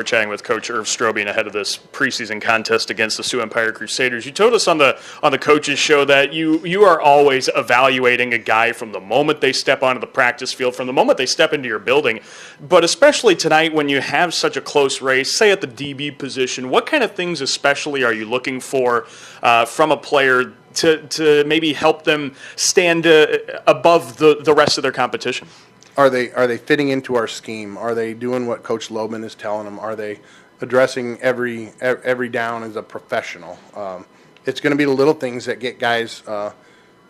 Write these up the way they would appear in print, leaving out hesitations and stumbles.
We're chatting with Coach Irv Strobian ahead of this preseason contest against the Sioux Empire Crusaders. You told us on the coaches show that you are always evaluating a guy from the moment they step onto the practice field, from the moment they step into your building. But especially tonight when you have such a close race, say at the DB position, what kind of things especially are you looking for from a player to maybe help them stand above the rest of their competition? Are they fitting into our scheme? Are they doing what Coach Loban is telling them? Are they addressing every down as a professional? It's going to be the little things that get guys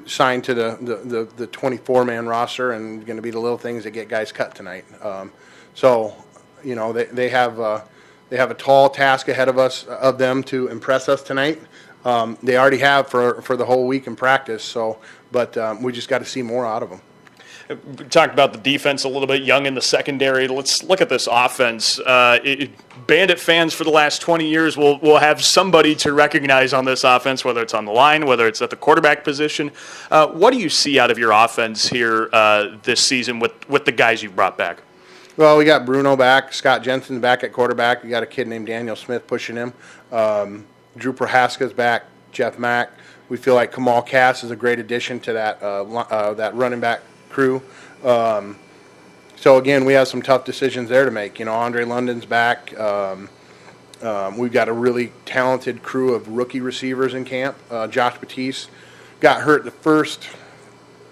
signed to the 24-man roster, and going to be the little things that get guys cut tonight. So, you know, they have a tall task ahead of them to impress us tonight. They already have for the whole week in practice. So, but we just got to see more out of them. We talked about the defense a little bit, young in the secondary. Let's look at this offense. Bandit fans for the last 20 years will have somebody to recognize on this offense, whether it's on the line, whether it's at the quarterback position. What do you see out of your offense here this season with the guys you've brought back? Well, we got Bruno back, Scott Jensen back at quarterback. We got a kid named Daniel Smith pushing him. Drew Prohaska's back, Jeff Mack. We feel like Kamal Cass is a great addition to that running back crew. So again, we have some tough decisions there to make. You know, Andre London's back. We've got a really talented crew of rookie receivers in camp. Josh Batiste got hurt the first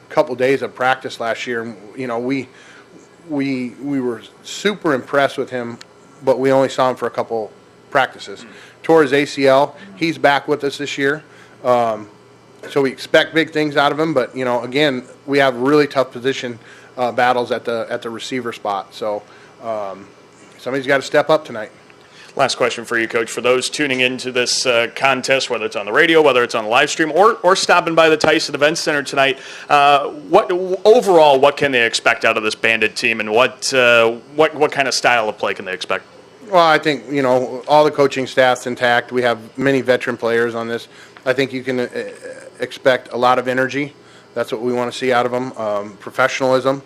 couple days of practice last year, and you know we were super impressed with him, but we only saw him for a couple practices. Tore his ACL. He's back with us this year. So we expect big things out of him, but you know, again, we have really tough position battles at the receiver spot. So somebody's got to step up tonight. Last question for you, Coach. For those tuning into this contest, whether it's on the radio, whether it's on the live stream, or stopping by the Tyson Event Center tonight, what can they expect out of this Bandit team, and what kind of style of play can they expect? Well, I think, you know, all the coaching staff's intact. We have many veteran players on this. I think you can expect a lot of energy. That's what we want to see out of them. Professionalism.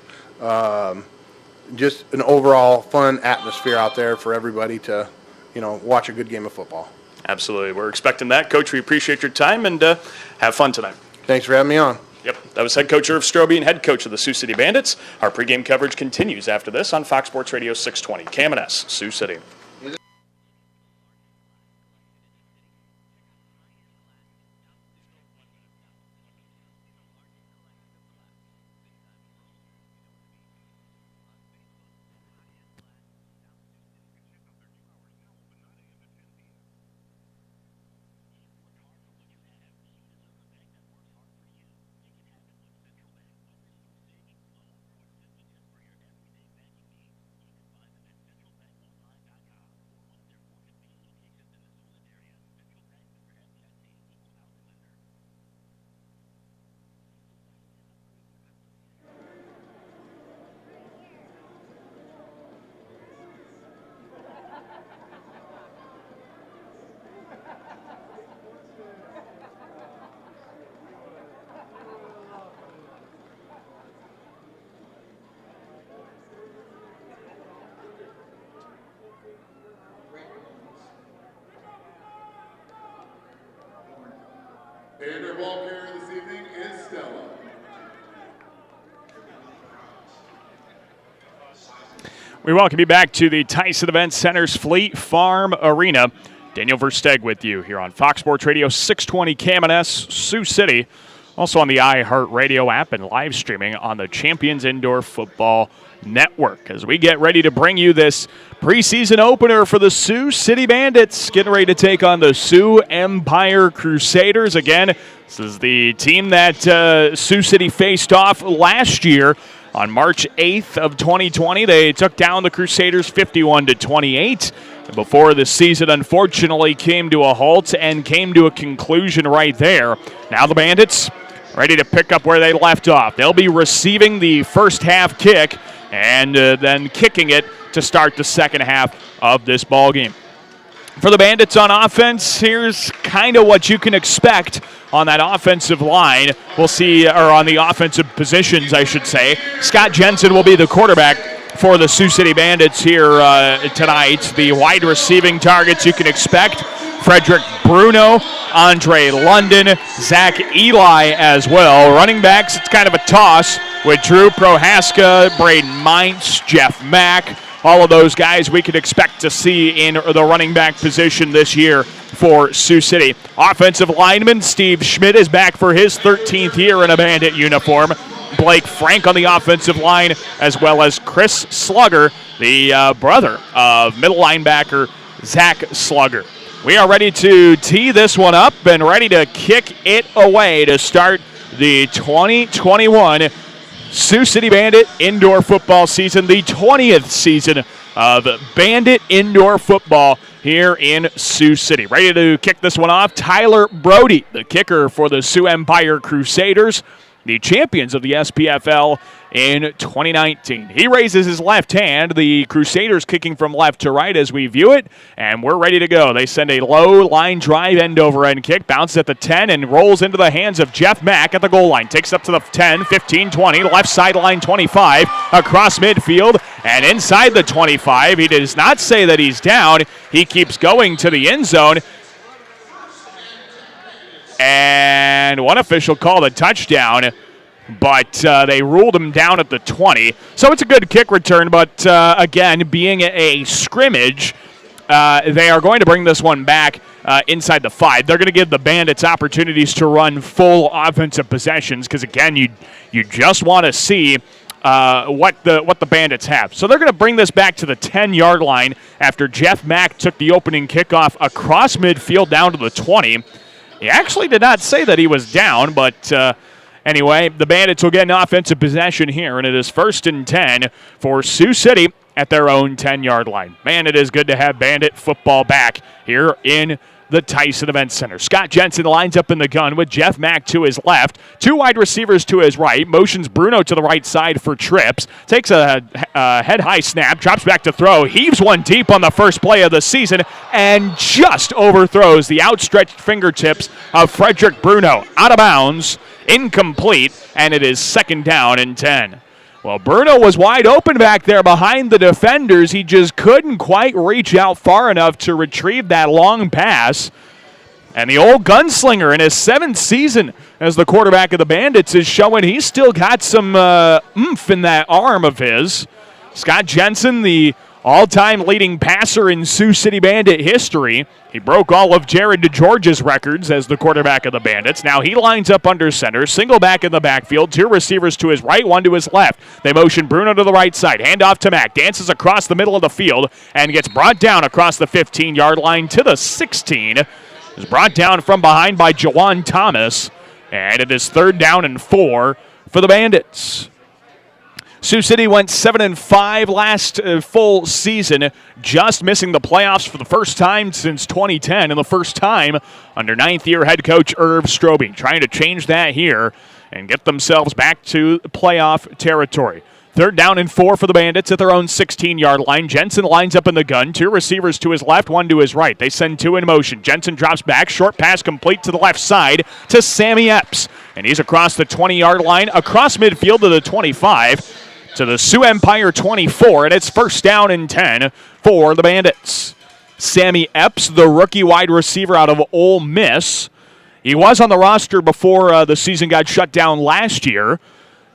Just an overall fun atmosphere out there for everybody to, you know, watch a good game of football. Absolutely. We're expecting that. Coach, we appreciate your time, and have fun tonight. Thanks for having me on. Yep, that was head coach Irv Strobian, head coach of the Sioux City Bandits. Our pregame coverage continues after this on Fox Sports Radio 620. KMNS, Sioux City. Theater ball carrier this evening is Stella. We welcome you back to the Tyson Event Center's Fleet Farm Arena. Daniel Versteg with you here on Fox Sports Radio 620 KMNS, Sioux City. Also on the iHeartRadio app and live streaming on the Champions Indoor Football Network as we get ready to bring you this preseason opener for the Sioux City Bandits, getting ready to take on the Sioux Empire Crusaders. Again, this is the team that Sioux City faced off last year on March 8th of 2020. They took down the Crusaders 51-28. Before the season unfortunately came to a halt and came to a conclusion right there. Now the Bandits ready to pick up where they left off. They'll be receiving the first half kick and then kicking it to start the second half of this ball game. For the Bandits on offense, here's kind of what you can expect on that offensive line. We'll see, or on the offensive positions, I should say. Scott Jensen will be the quarterback. for the Sioux City Bandits here tonight. The wide receiving targets you can expect: Frederick Bruno, Andre London, Zach Eli as well. Running backs, it's kind of a toss with Drew Prohaska, Braden Mintz, Jeff Mack. All of those guys we could expect to see in the running back position this year for Sioux City. Offensive lineman Steve Schmidt is back for his 13th year in a Bandit uniform. Blake Frank on the offensive line, as well as Chris Slugger, the brother of middle linebacker Zach Slugger. We are ready to tee this one up and ready to kick it away to start the 2021 Sioux City Bandit indoor football season, the 20th season of Bandit indoor football here in Sioux City. Ready to kick this one off, Tyler Brody, the kicker for the Sioux Empire Crusaders, the champions of the SPFL in 2019. He raises his left hand, the Crusaders kicking from left to right as we view it, and we're ready to go. They send a low line drive end-over-end kick, bounces at the 10 and rolls into the hands of Jeff Mack at the goal line. Takes up to the 10, 15, 20, left sideline 25, across midfield, and inside the 25. He does not say that he's down. He keeps going to the end zone. And one official called a touchdown, but they ruled him down at the 20. So it's a good kick return, but again, being a scrimmage, they are going to bring this one back inside the 5. They're going to give the Bandits opportunities to run full offensive possessions because, again, you just want to see what the Bandits have. So they're going to bring this back to the 10-yard line after Jeff Mack took the opening kickoff across midfield down to the 20. He actually did not say that he was down, but anyway, the Bandits will get an offensive possession here, and it is 1st and 10 for Sioux City at their own 10-yard line. Man, it is good to have Bandit football back here in the Tyson Event Center. Scott Jensen lines up in the gun with Jeff Mack to his left, 2 wide receivers to his right, motions Bruno to the right side for trips, takes a head-high snap, drops back to throw, heaves one deep on the first play of the season, and just overthrows the outstretched fingertips of Frederick Bruno. Out of bounds, incomplete, and it is 2nd down and 10. Well, Bruno was wide open back there behind the defenders. He just couldn't quite reach out far enough to retrieve that long pass. And the old gunslinger in his 7th season as the quarterback of the Bandits is showing he's still got some oomph in that arm of his. Scott Jensen, the all-time leading passer in Sioux City Bandit history. He broke all of Jared DeGeorge's records as the quarterback of the Bandits. Now he lines up under center, single back in the backfield, 2 receivers to his right, 1 to his left. They motion Bruno to the right side, hand off to Mack, dances across the middle of the field, and gets brought down across the 15-yard line to the 16. Is brought down from behind by Jawan Thomas, and it is 3rd down and 4 for the Bandits. Sioux City went 7-5 last full season, just missing the playoffs for the first time since 2010 and the first time under 9th-year head coach Irv Strobe. Trying to change that here and get themselves back to playoff territory. 3rd down and 4 for the Bandits at their own 16-yard line. Jensen lines up in the gun. 2 receivers to his left, 1 to his right. They send 2 in motion. Jensen drops back. Short pass complete to the left side to Sammy Epps. And he's across the 20-yard line, across midfield to the 25. To the Sioux Empire 24, and it's 1st down and 10 for the Bandits. Sammy Epps, the rookie wide receiver out of Ole Miss. He was on the roster before the season got shut down last year,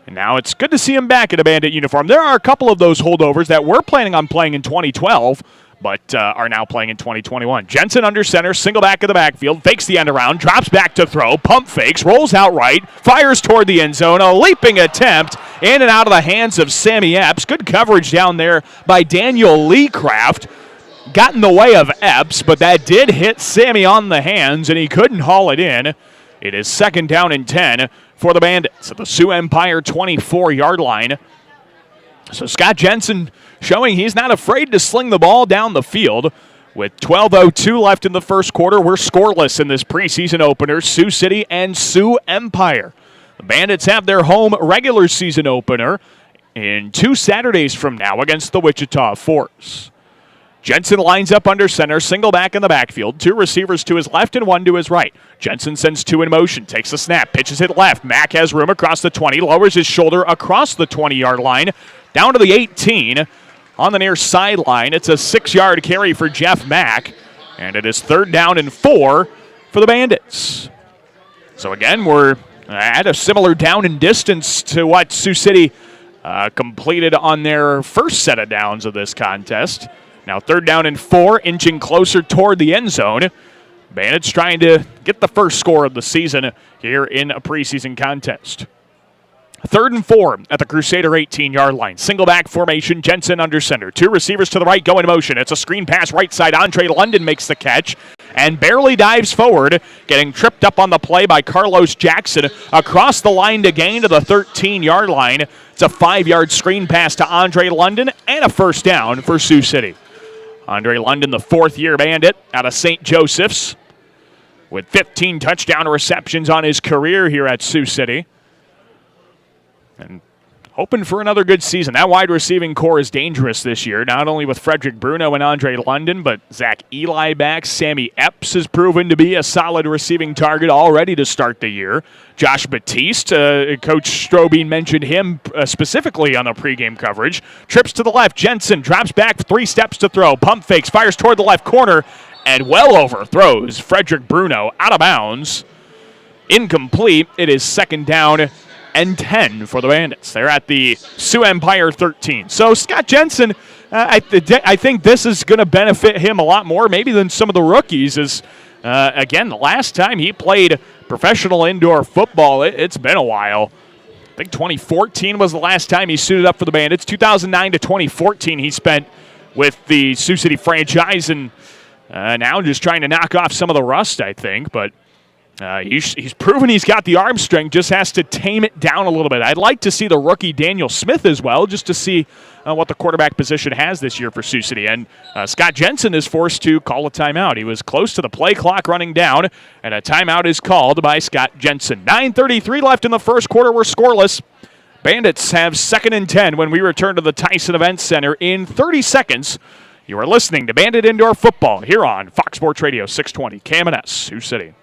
and now it's good to see him back in a Bandit uniform. There are a couple of those holdovers that were planning on playing in 2012, but are now playing in 2021. Jensen under center, single back in the backfield, fakes the end around, drops back to throw, pump fakes, rolls out right, fires toward the end zone, a leaping attempt in and out of the hands of Sammy Epps. Good coverage down there by Daniel Leecraft. Got in the way of Epps, but that did hit Sammy on the hands, and he couldn't haul it in. It is 2nd down and 10 for the Bandits at the Sioux Empire 24-yard line. So Scott Jensen showing he's not afraid to sling the ball down the field. With 12:02 left in the first quarter, we're scoreless in this preseason opener, Sioux City and Sioux Empire. The Bandits have their home regular season opener in 2 Saturdays from now against the Wichita Force. Jensen lines up under center, single back in the backfield, 2 receivers to his left and 1 to his right. Jensen sends 2 in motion, takes a snap, pitches it left. Mack has room across the 20, lowers his shoulder across the 20-yard line, down to the 18 on the near sideline. It's a 6-yard carry for Jeff Mack, and it is 3rd down and 4 for the Bandits. So again, we're at a similar down and distance to what Sioux City completed on their first set of downs of this contest. Now 3rd down and 4, inching closer toward the end zone. Bandits trying to get the first score of the season here in a preseason contest. 3rd and 4 at the Crusader 18-yard line. Single back formation, Jensen under center. 2 receivers to the right go in motion. It's a screen pass right side. Andre London makes the catch and barely dives forward, getting tripped up on the play by Carlos Jackson across the line to gain to the 13-yard line. It's a 5-yard screen pass to Andre London and a first down for Sioux City. Andre London, the 4th-year Bandit out of St. Joseph's, with 15 touchdown receptions on his career here at Sioux City. And hoping for another good season. That wide receiving core is dangerous this year, not only with Frederick Bruno and Andre London, but Zach Eli back. Sammy Epps has proven to be a solid receiving target already to start the year. Josh Batiste, Coach Strobing mentioned him specifically on the pregame coverage. Trips to the left. Jensen drops back 3 steps to throw. Pump fakes, fires toward the left corner, and well overthrows Frederick Bruno out of bounds. Incomplete. It is 2nd down and 10 for the Bandits. They're at the Sioux Empire 13. So Scott Jensen, I think this is going to benefit him a lot more maybe than some of the rookies. Again, the last time he played professional indoor football, it's been a while. I think 2014 was the last time he suited up for the Bandits. 2009 to 2014 he spent with the Sioux City franchise, and now just trying to knock off some of the rust, I think. But he's proven he's got the arm strength, just has to tame it down a little bit. I'd like to see the rookie Daniel Smith as well, just to see what the quarterback position has this year for Sioux City. And Scott Jensen is forced to call a timeout. He was close to the play clock running down, and a timeout is called by Scott Jensen. 9:33 left in the first quarter. We're scoreless. Bandits have 2nd and 10 when we return to the Tyson Event Center in 30 seconds. You are listening to Bandit Indoor Football here on Fox Sports Radio 620 KMNS, Sioux City.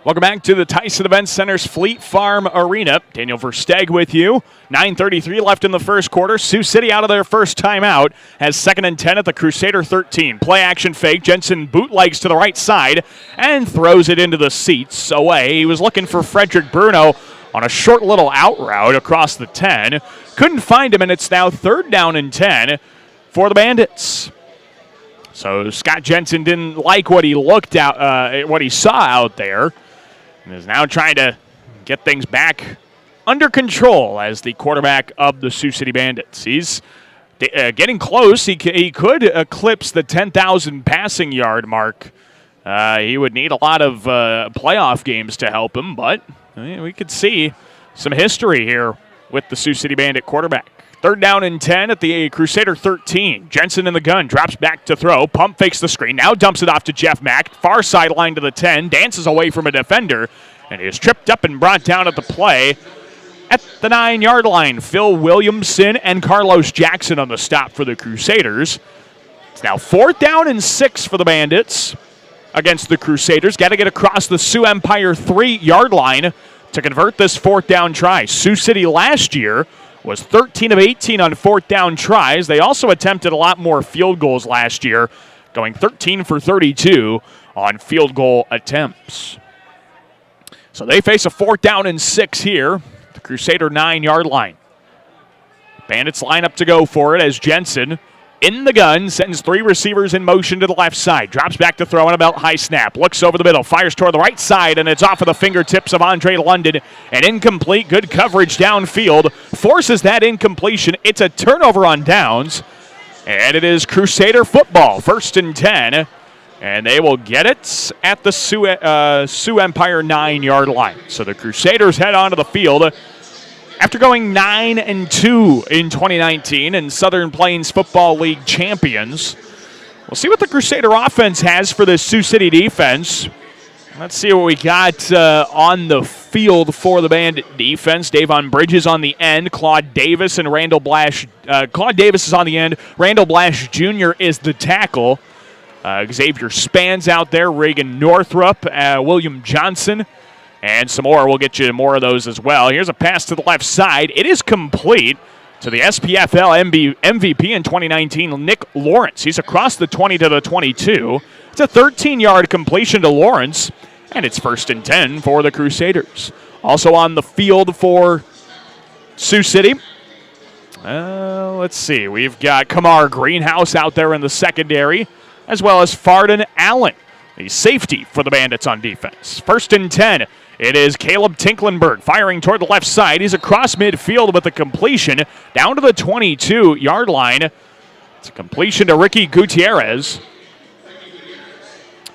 Welcome back to the Tyson Event Center's Fleet Farm Arena. Daniel Versteg with you. 9:33 left in the first quarter. Sioux City out of their first timeout has 2nd and 10 at the Crusader 13. Play action fake. Jensen bootlegs to the right side and throws it into the seats away. He was looking for Frederick Bruno on a short little out route across the 10. Couldn't find him, and it's now 3rd down and 10 for the Bandits. So Scott Jensen didn't like what he what he saw out there, and is now trying to get things back under control as the quarterback of the Sioux City Bandits. He's getting close. He could eclipse the 10,000 passing yard mark. He would need a lot of playoff games to help him, but we could see some history here with the Sioux City Bandit quarterback. 3rd down and 10 at the Crusader 13. Jensen in the gun, drops back to throw, pump fakes the screen, now dumps it off to Jeff Mack, far sideline to the 10, dances away from a defender, and is tripped up and brought down at the play at the 9-yard line. Phil Williamson and Carlos Jackson on the stop for the Crusaders. It's now 4th down and 6 for the Bandits against the Crusaders. Got to get across the Sioux Empire 3-yard line to convert this 4th down try. Sioux City last year was 13 of 18 on 4th down tries. They also attempted a lot more field goals last year, going 13 for 32 on field goal attempts. So they face a 4th down and 6 here, the Crusader 9-yard line. Bandits line up to go for it as Jensen in the gun, sends 3 receivers in motion to the left side. Drops back to throw on a belt high snap. Looks over the middle, fires toward the right side, and it's off of the fingertips of Andre London. And incomplete, good coverage downfield. Forces that incompletion. It's a turnover on downs. And it is Crusader football, 1st and 10. And they will get it at the Sioux Empire 9-yard line. So the Crusaders head onto the field after going 9-2 in 2019 and Southern Plains Football League champions. We'll see what the Crusader offense has for the Sioux City defense. Let's see what we got on the field for the Bandit defense. Davon Bridges on the end. Claude Davis and Randall Blash. Claude Davis is on the end. Randall Blash Jr. is the tackle. Xavier Spans out there. Reagan Northrup. William Johnson. And some more. We'll get you more of those as well. Here's a pass to the left side. It is complete to the SPFL MVP in 2019, Nick Lawrence. He's across the 20 to the 22. It's a 13-yard completion to Lawrence, and it's 1st and 10 for the Crusaders. Also on the field for Sioux City, let's see. We've got Kamar Greenhouse out there in the secondary, as well as Farden Allen, the safety for the Bandits on defense. 1st and 10. It is Caleb Tinklenberg firing toward the left side. He's across midfield with a completion down to the 22-yard line. It's a completion to Ricky Gutierrez.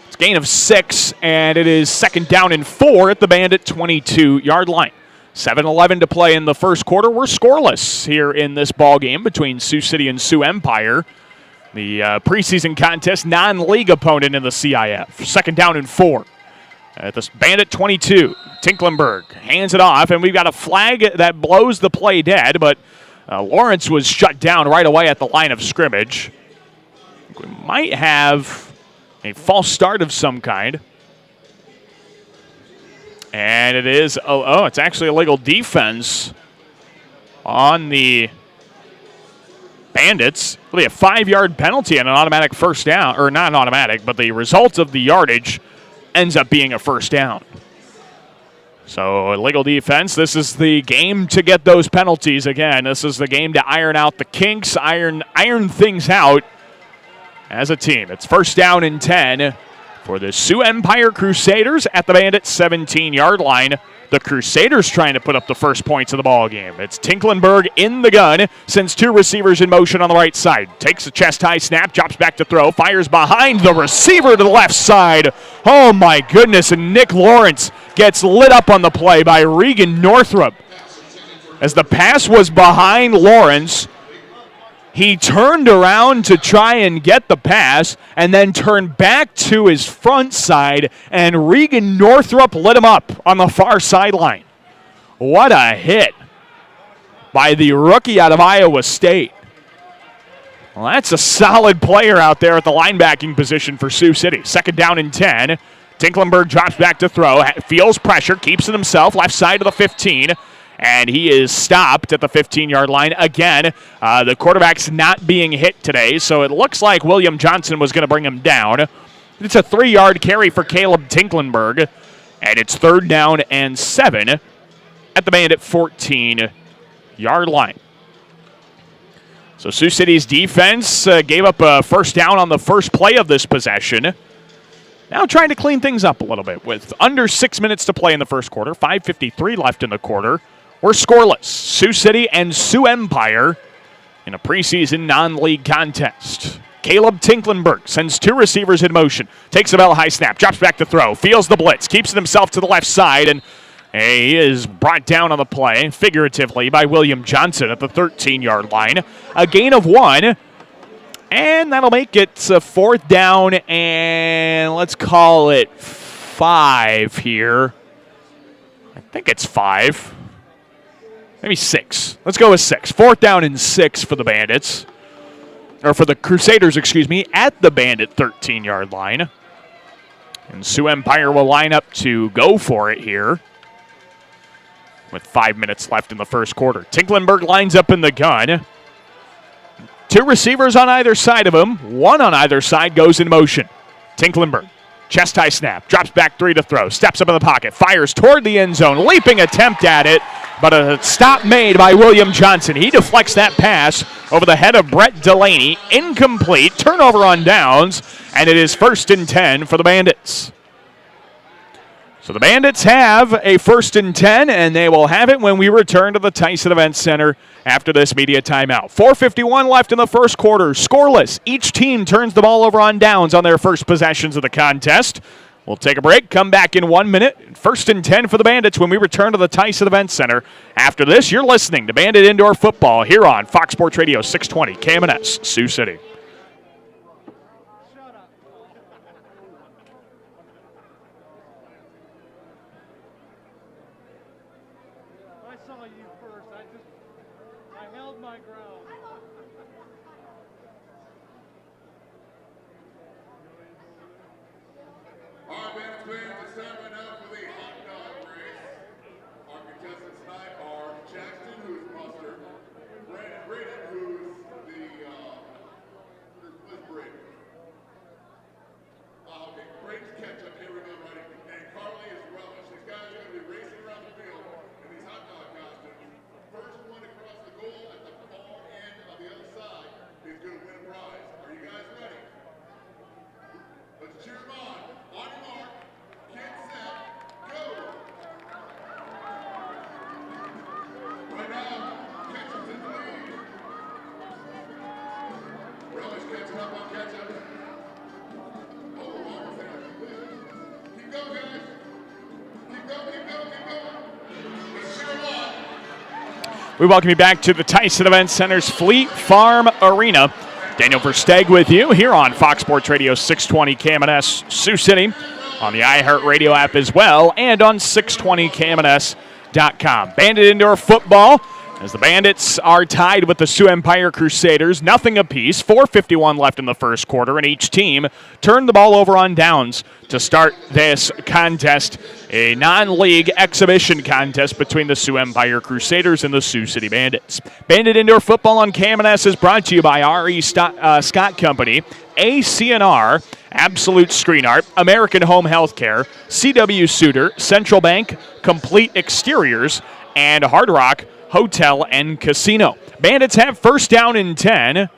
It's a gain of 6, and it is 2nd down and 4 at the Bandit 22-yard line. 7:11 to play in the first quarter. We're scoreless here in this ball game between Sioux City and Sioux Empire. The preseason contest non-league opponent in the CIF. 2nd down and 4. At the Bandit 22, Tinklenberg hands it off, and we've got a flag that blows the play dead, but Lawrence was shut down right away at the line of scrimmage. We might have a false start of some kind. And it is, it's actually illegal defense on the Bandits. It'll be a 5-yard penalty and an automatic first down, or not automatic, but the result of the yardage ends up being a first down. So illegal defense. This is the game to get those penalties again. This is the game to iron out the kinks, iron things out as a team. It's 1st down and 10 for the Sioux Empire Crusaders at the Bandit 17-yard line. The Crusaders trying to put up the first points of the ball game. It's Tinklenberg in the gun, sends 2 receivers in motion on the right side. Takes a chest-high snap, drops back to throw, fires behind the receiver to the left side. Oh, my goodness, and Nick Lawrence gets lit up on the play by Regan Northrup. As the pass was behind Lawrence, he turned around to try and get the pass and then turned back to his front side, and Regan Northrup lit him up on the far sideline. What a hit by the rookie out of Iowa State. Well, that's a solid player out there at the linebacking position for Sioux City. 2nd down and 10. Tinklenberg drops back to throw, feels pressure, keeps it himself, left side of the 15. And he is stopped at the 15-yard line. Again, the quarterback's not being hit today, so it looks like William Johnson was going to bring him down. It's a 3-yard carry for Caleb Tinklenberg, and it's 3rd down and 7 at the Bandit 14-yard line. So Sioux City's defense gave up a first down on the first play of this possession. Now trying to clean things up a little bit with under 6 minutes to play in the first quarter, 5:53 left in the quarter. We're scoreless. Sioux City and Sioux Empire in a preseason non-league contest. Caleb Tinklenberg sends 2 receivers in motion. Takes a bell high snap, drops back to throw, feels the blitz, keeps it himself to the left side, and he is brought down on the play, figuratively, by William Johnson at the 13-yard line. A gain of 1, and that'll make it 4th down, and let's call it 5 here. I think it's 5. Maybe 6. Let's go with 6. 4th down and 6 for the Bandits. Or for the Crusaders, excuse me, at the Bandit 13-yard line. And Sioux Empire will line up to go for it here with 5 minutes left in the first quarter. Tinklenberg lines up in the gun. 2 receivers on either side of him. 1 on either side goes in motion. Tinklenberg, chest high snap, drops back 3 to throw, steps up in the pocket, fires toward the end zone, leaping attempt at it, but a stop made by William Johnson. He deflects that pass over the head of Brett Delaney. Incomplete, turnover on downs, and it is 1st and 10 for the Bandits. So the Bandits have a 1st and 10, and they will have it when we return to the Tyson Event Center after this media timeout. 4:51 left in the first quarter. Scoreless. Each team turns the ball over on downs on their first possessions of the contest. We'll take a break, come back in 1 minute. 1st and 10 for the Bandits when we return to the Tyson Event Center. After this, you're listening to Bandit Indoor Football here on Fox Sports Radio 620 KMNS, Sioux City. Our Bandits fans are standing up for the hot dog race. Our contestants tonight are Jackson, who's mustard, Brandon, who's who's Brady? Okay, Brady's ketchup, here we go, buddy. And Carly is relish. These guys are going to be racing around the field in these hot dog costumes. First one across the goal at the far end of the other side is going to win a prize. Are you guys ready? Let's cheer them on. On your mark, get set, go! Right now, ketchup's in the lead. Relish catching up on ketchup. Oh, almost there. Keep going, guys. Keep going. Let's cheer them on. We welcome you back to the Tyson Event Center's Fleet Farm Arena. Daniel Versteeg with you here on Fox Sports Radio 620 KMNS Sioux City, on the iHeartRadio app as well, and on 620KMNS.com. Bandit Indoor Football, as the Bandits are tied with the Sioux Empire Crusaders, nothing apiece. 4:51 left in the first quarter, and each team turned the ball over on downs to start this contest, a non-league exhibition contest between the Sioux Empire Crusaders and the Sioux City Bandits. Bandit Indoor Football on KMNS is brought to you by R.E. Scott Company, ACNR, Absolute Screen Art, American Home Healthcare, CW Suter, Central Bank, Complete Exteriors, and Hard Rock Hotel and Casino. Bandits have 1st down and 10.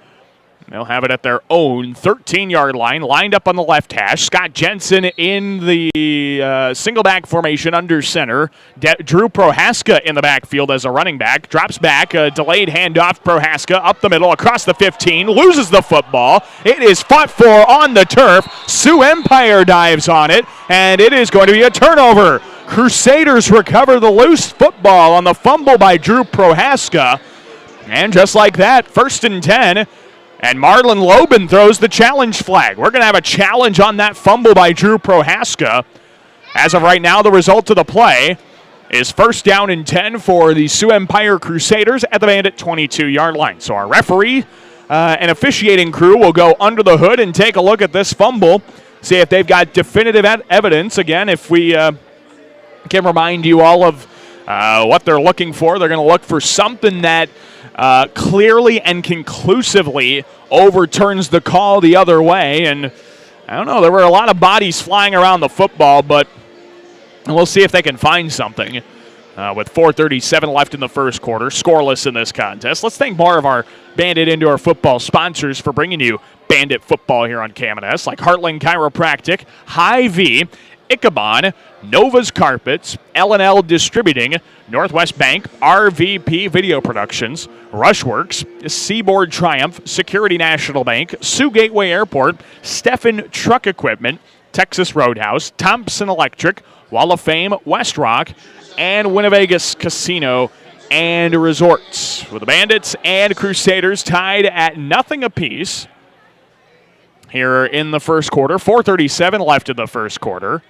They'll have it at their own 13-yard line, lined up on the left hash. Scott Jensen in the single back formation under center. Drew Prohaska in the backfield as a running back. Drops back, a delayed handoff. Prohaska up the middle, across the 15, loses the football. It is fought for on the turf. Sioux Empire dives on it, and it is going to be a turnover. Crusaders recover the loose football on the fumble by Drew Prohaska. And just like that, 1st and 10. And Marlon Loban throws the challenge flag. We're going to have a challenge on that fumble by Drew Prohaska. As of right now, the result of the play is 1st down and 10 for the Sioux Empire Crusaders at the Bandit 22-yard line. So our referee and officiating crew will go under the hood and take a look at this fumble, see if they've got definitive evidence. Again, if we can remind you all of what they're looking for, they're going to look for something that clearly and conclusively overturns the call the other way. And I don't know, there were a lot of bodies flying around the football, but we'll see if they can find something. With 4:37 left in the first quarter, scoreless in this contest. Let's thank more of our Bandit Indoor Football sponsors for bringing you Bandit Football here on KMNS, like Heartland Chiropractic, Hy-Vee, Ichabod, Nova's Carpets, L&L Distributing, Northwest Bank, RVP Video Productions, Rushworks, Seaboard Triumph, Security National Bank, Sioux Gateway Airport, Steffen Truck Equipment, Texas Roadhouse, Thompson Electric, Wall of Fame, West Rock, and Winnevegas Casino and Resorts. With the Bandits and Crusaders tied at nothing apiece here in the first quarter. 4:37 left in the first quarter.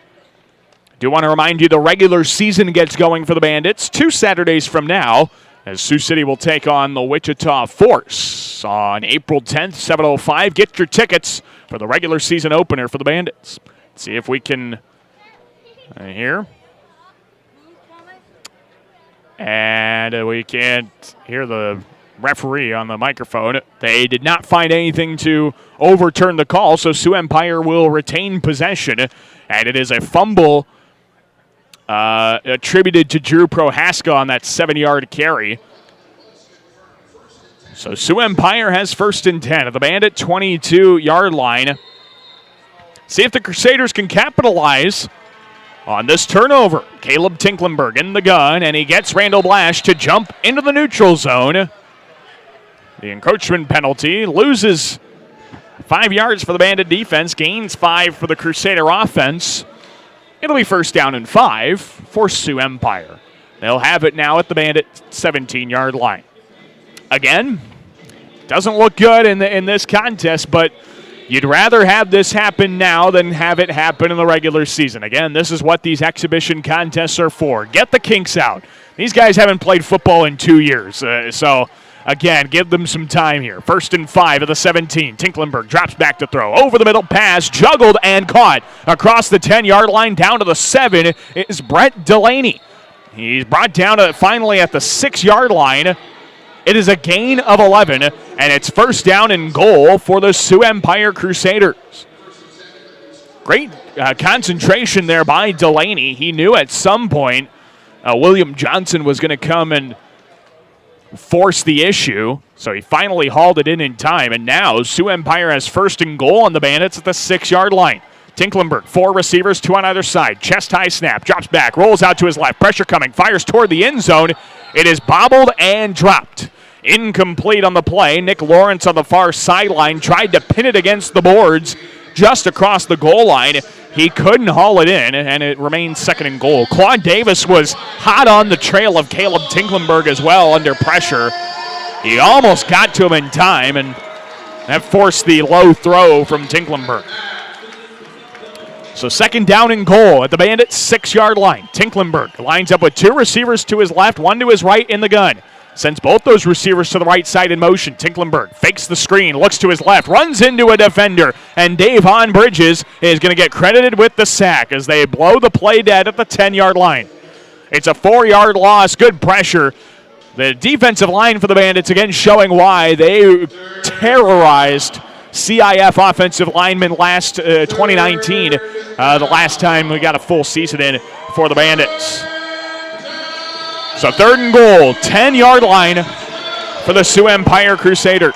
Do want to remind you the regular season gets going for the Bandits 2 Saturdays from now, as Sioux City will take on the Wichita Force on April 10th, 7:05. Get your tickets for the regular season opener for the Bandits. Let's see if we can hear. And we can't hear the referee on the microphone. They did not find anything to overturn the call, so Sioux Empire will retain possession. And it is a fumble attributed to Drew Prohaska on that 7-yard carry. So Sioux Empire has 1st and 10 at the Bandit 22-yard line. See if the Crusaders can capitalize On this turnover, Caleb Tinklenberg in the gun, and he gets Randall Blash to jump into the neutral zone. The encroachment penalty, loses 5 yards for the Bandit defense, gains 5 for the Crusader offense. It'll be first down and 5 for Sioux Empire. They'll have it now at the Bandit 17-yard line. Again, doesn't look good in this contest, but you'd rather have this happen now than have it happen in the regular season. Again, this is what these exhibition contests are for. Get the kinks out. These guys haven't played football in 2 years, so again, give them some time here. First and 5 at the 17. Tinklenberg drops back to throw. Over the middle pass, juggled and caught. Across the 10-yard line, down to the 7 is Brett Delaney. He's brought down to finally at the 6-yard line. It is a gain of 11, and it's first down and goal for the Sioux Empire Crusaders. Great concentration there by Delaney. He knew at some point William Johnson was going to come and force the issue, so he finally hauled it in time, and now Sioux Empire has first and goal on the Bandits at the 6-yard line. Tinklenberg, 4 receivers, 2 on either side. Chest-high snap, drops back, rolls out to his left. Pressure coming, fires toward the end zone. It is bobbled and dropped. Incomplete on the play. Nick Lawrence on the far sideline tried to pin it against the boards just across the goal line. He couldn't haul it in, and it remains second and goal. Claude Davis was hot on the trail of Caleb Tinklenberg as well under pressure. He almost got to him in time, and that forced the low throw from Tinklenberg. So second down and goal at the Bandits' 6-yard line. Tinklenberg lines up with 2 receivers to his left, 1 to his right in the gun. Sends both those receivers to the right side in motion. Tinklenberg fakes the screen, looks to his left, runs into a defender, and Davon Bridges is going to get credited with the sack as they blow the play dead at the 10-yard line. It's a 4-yard loss, good pressure. The defensive line for the Bandits again showing why they terrorized CIF offensive linemen last 2019, the last time we got a full season in for the Bandits. So third and goal, 10-yard line for the Sioux Empire Crusaders.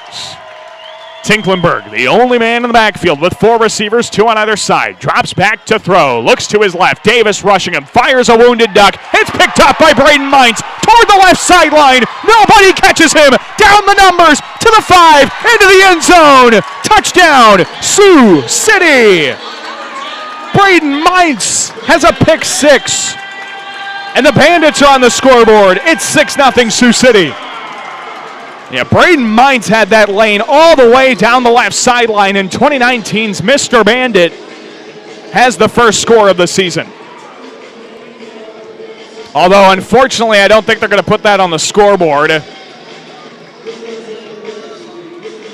Tinklenberg, the only man in the backfield with 4 receivers, 2 on either side. Drops back to throw, looks to his left. Davis rushing him, fires a wounded duck. It's picked up by Braden Mines toward the left sideline. Nobody catches him. Down the numbers to the 5, into the end zone. Touchdown, Sioux City. Braden Mines has a pick 6. And the Bandits are on the scoreboard. It's 6-0 Sioux City. Yeah, Braden Mines had that lane all the way down the left sideline, and 2019's Mr. Bandit has the first score of the season. Although, unfortunately, I don't think they're going to put that on the scoreboard,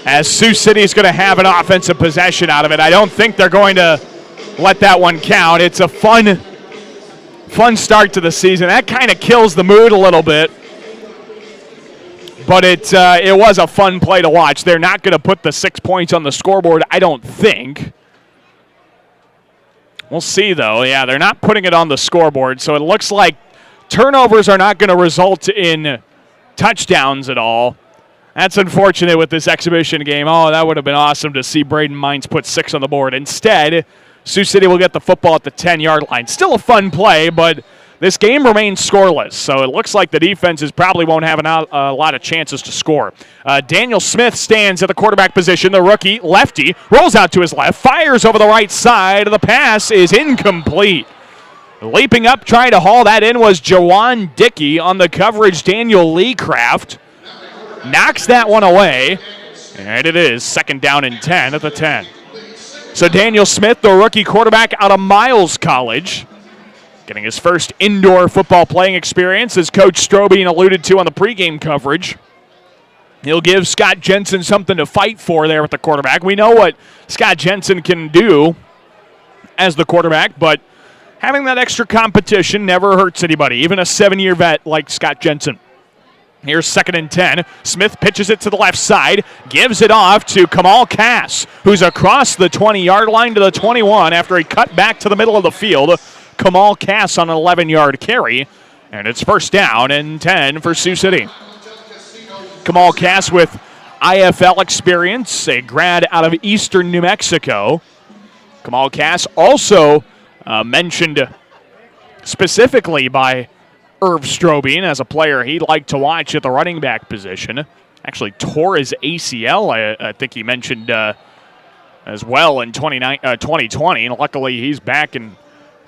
as Sioux City is going to have an offensive possession out of it. I don't think they're going to let that one count. It's a fun start to the season. That kind of kills the mood a little bit. But it was a fun play to watch. They're not going to put the 6 points on the scoreboard, I don't think. We'll see, though. Yeah, they're not putting it on the scoreboard, so it looks like turnovers are not going to result in touchdowns at all. That's unfortunate with this exhibition game. Oh, that would have been awesome to see Braden Mines put 6 on the board. Instead, Sioux City will get the football at the 10-yard line. Still a fun play, but this game remains scoreless, so it looks like the defenses probably won't have a lot of chances to score. Daniel Smith stands at the quarterback position. The rookie, lefty, rolls out to his left, fires over the right side. The pass is incomplete. Leaping up, trying to haul that in was Jawan Dickey. On the coverage, Daniel Leecraft knocks that one away, and it is second down and 10 at the 10. So Daniel Smith, the rookie quarterback out of Miles College, getting his first indoor football playing experience, as Coach Strobing alluded to on the pregame coverage. He'll give Scott Jensen something to fight for there at the quarterback. We know what Scott Jensen can do as the quarterback, but having that extra competition never hurts anybody, even a 7-year vet like Scott Jensen. Here's second and 10. Smith pitches it to the left side, gives it off to Kamal Cass, who's across the 20-yard line to the 21 after he cut back to the middle of the field. Kamal Cass on an 11-yard carry, and it's first down and 10 for Sioux City. Kamal Cass with IFL experience, a grad out of Eastern New Mexico. Kamal Cass also mentioned specifically by Irv Strobing as a player he'd like to watch at the running back position. Actually tore his ACL, I think he mentioned as well in 2020, and luckily he's back and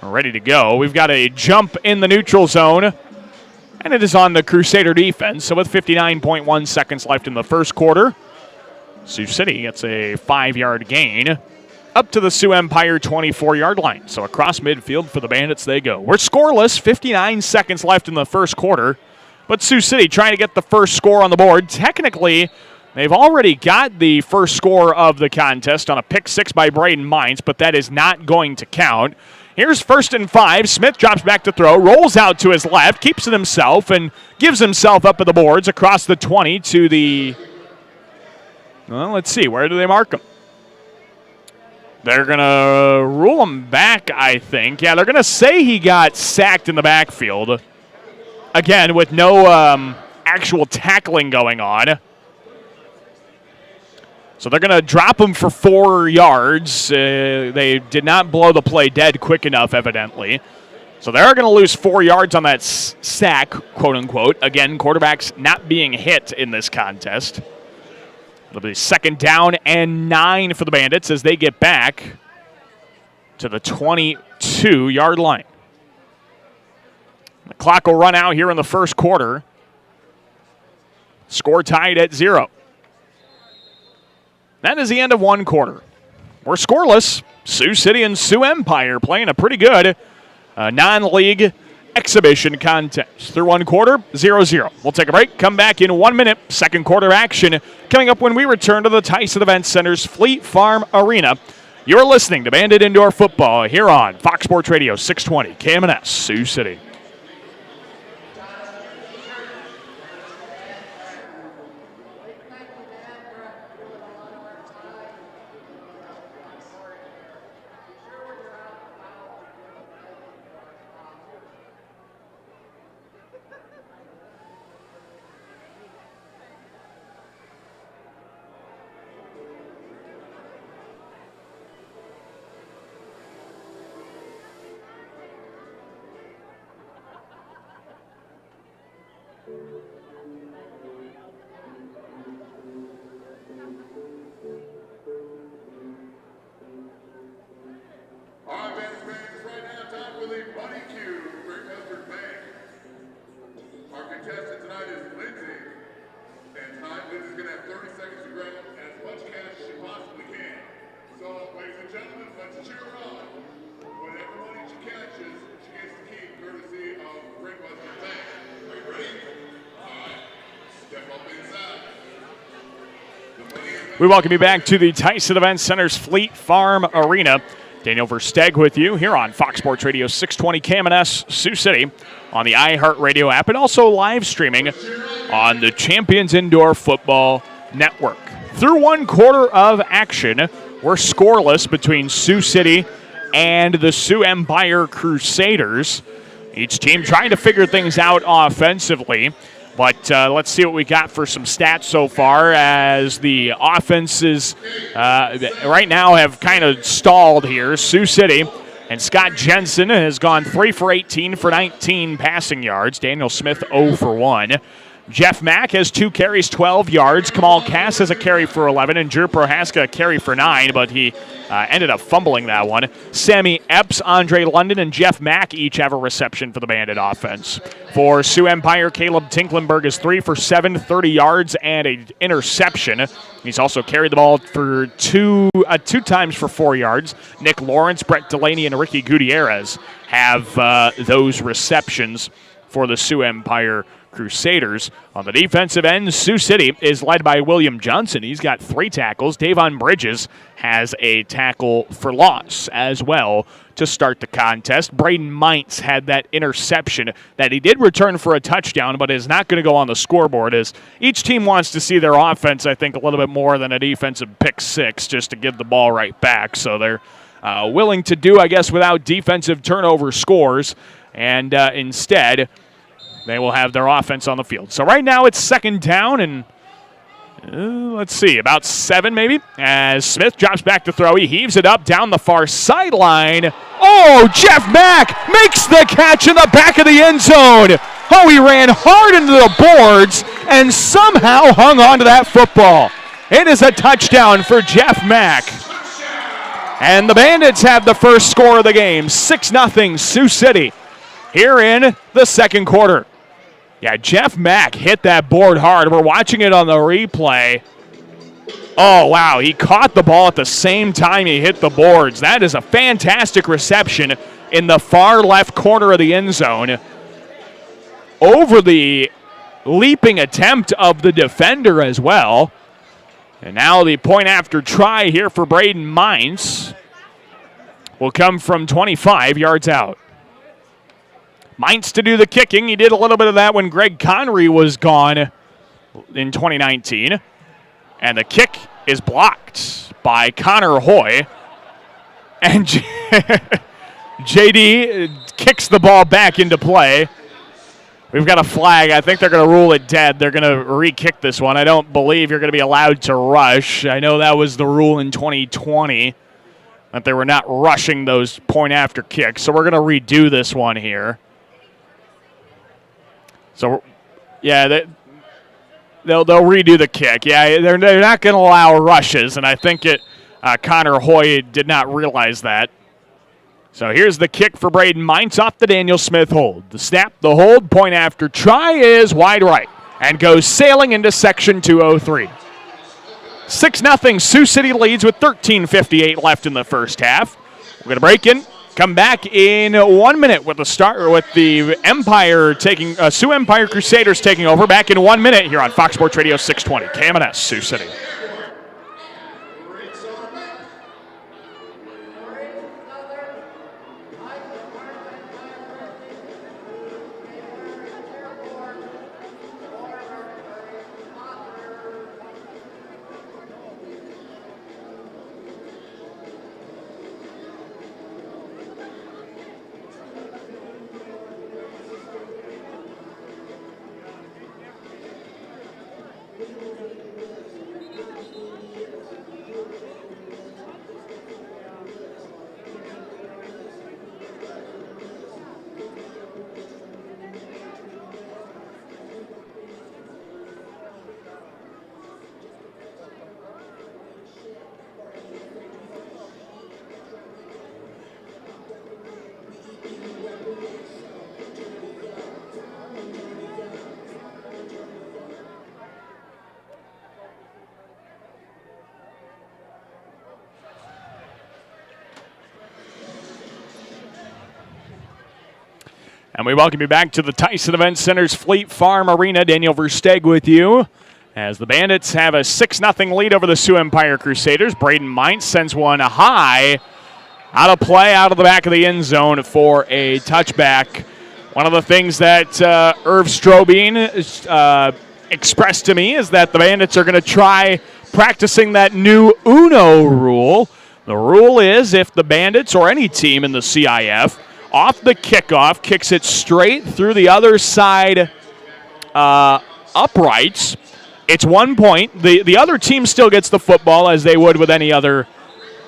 ready to go. We've got a jump in the neutral zone, and it is on the Crusader defense. So with 59.1 seconds left in the first quarter, Sioux City gets a 5-yard gain up to the Sioux Empire 24-yard line. So across midfield for the Bandits they go. We're scoreless, 59 seconds left in the first quarter, but Sioux City trying to get the first score on the board. Technically, they've already got the first score of the contest on a pick six by Braden Mines, but that is not going to count. Here's 1st and 5. Smith drops back to throw, rolls out to his left, keeps it himself, and gives himself up at the boards across the 20 to the... Well, let's see. Where do they mark him? They're going to rule him back, I think. Yeah, they're going to say he got sacked in the backfield. Again, with no actual tackling going on. So they're going to drop him for 4 yards. They did not blow the play dead quick enough, evidently. So they're going to lose 4 yards on that sack, quote-unquote. Again, quarterbacks not being hit in this contest. It'll be 2nd down and 9 for the Bandits as they get back to the 22-yard line. The clock will run out here in the first quarter. Score tied at 0. That is the end of one quarter. We're scoreless. Sioux City and Sioux Empire playing a pretty good non-league exhibition contest. Through one quarter, 0-0. We'll take a break, come back in 1 minute. Second quarter action coming up when we return to the Tyson Event Center's Fleet Farm Arena. You're listening to Bandit Indoor Football here on Fox Sports Radio 620 KMNS Sioux City. We welcome you back to the Tyson Event Center's Fleet Farm Arena. Daniel Versteg with you here on Fox Sports Radio 620 KMNS Sioux City on the iHeartRadio app and also live streaming on the Champions Indoor Football Network. Through one quarter of action, we're scoreless between Sioux City and the Sioux Empire Crusaders. Each team trying to figure things out offensively. But let's see what we got for some stats so far as the offenses right now have kind of stalled here. Sioux City and Scott Jensen has gone 3 for 18 for 19 passing yards. Daniel Smith 0 for 1. Jeff Mack has 2 carries, 12 yards. Kamal Cass has a carry for 11, and Drew Prohaska a carry for 9, but he ended up fumbling that one. Sammy Epps, Andre London, and Jeff Mack each have a reception for the Bandit offense. For Sioux Empire, Caleb Tinklenberg is 3 for 7, 30 yards, and an interception. He's also carried the ball for two times for 4 yards. Nick Lawrence, Brett Delaney, and Ricky Gutierrez have those receptions for the Sioux Empire Crusaders. On the defensive end, Sioux City is led by William Johnson. He's got 3 tackles. Davon Bridges has a tackle for loss as well to start the contest. Braden Mines had that interception that he did return for a touchdown, but is not going to go on the scoreboard as each team wants to see their offense, I think, a little bit more than a defensive pick six just to give the ball right back. So they're willing to do, I guess, without defensive turnover scores, and instead they will have their offense on the field. So right now it's 2nd down, and let's see, about 7 maybe, as Smith drops back to throw. He heaves it up down the far sideline. Oh, Jeff Mack makes the catch in the back of the end zone. Oh, he ran hard into the boards and somehow hung on to that football. It is a touchdown for Jeff Mack. And the Bandits have the first score of the game, 6-0 Sioux City, here in the second quarter. Yeah, Jeff Mack hit that board hard. We're watching it on the replay. Oh, wow, he caught the ball at the same time he hit the boards. That is a fantastic reception in the far left corner of the end zone over the leaping attempt of the defender as well. And now the point after try here for Braden Mines will come from 25 yards out. Mines to do the kicking. He did a little bit of that when Greg Connery was gone in 2019. And the kick is blocked by Connor Hoy. And JD kicks the ball back into play. We've got a flag. I think they're going to rule it dead. They're going to re-kick this one. I don't believe you're going to be allowed to rush. I know that was the rule in 2020, that they were not rushing those point-after kicks. So we're going to redo this one here. So, yeah, they'll redo the kick. Yeah, they're not going to allow rushes, and I think Connor Hoy did not realize that. So here's the kick for Braden Mines off the Daniel Smith hold. The snap, the hold, point after try is wide right and goes sailing into section 203. 6-0 Sioux City leads with 13:58 left in the first half. We're going to break in, come back in 1 minute with the Empire taking Sioux Empire Crusaders taking over. Back in 1 minute here on Fox Sports Radio 620 KMNS Sioux City. And we welcome you back to the Tyson Event Center's Fleet Farm Arena. Daniel Versteeg with you as the Bandits have a 6-0 lead over the Sioux Empire Crusaders. Braden Mines sends one high, out of play, out of the back of the end zone for a touchback. One of the things that Irv Strobing expressed to me is that the Bandits are going to try practicing that new Uno rule. The rule is if the Bandits or any team in the CIF off the kickoff kicks it straight through the other side uprights, it's 1 point. The other team still gets the football as they would with any other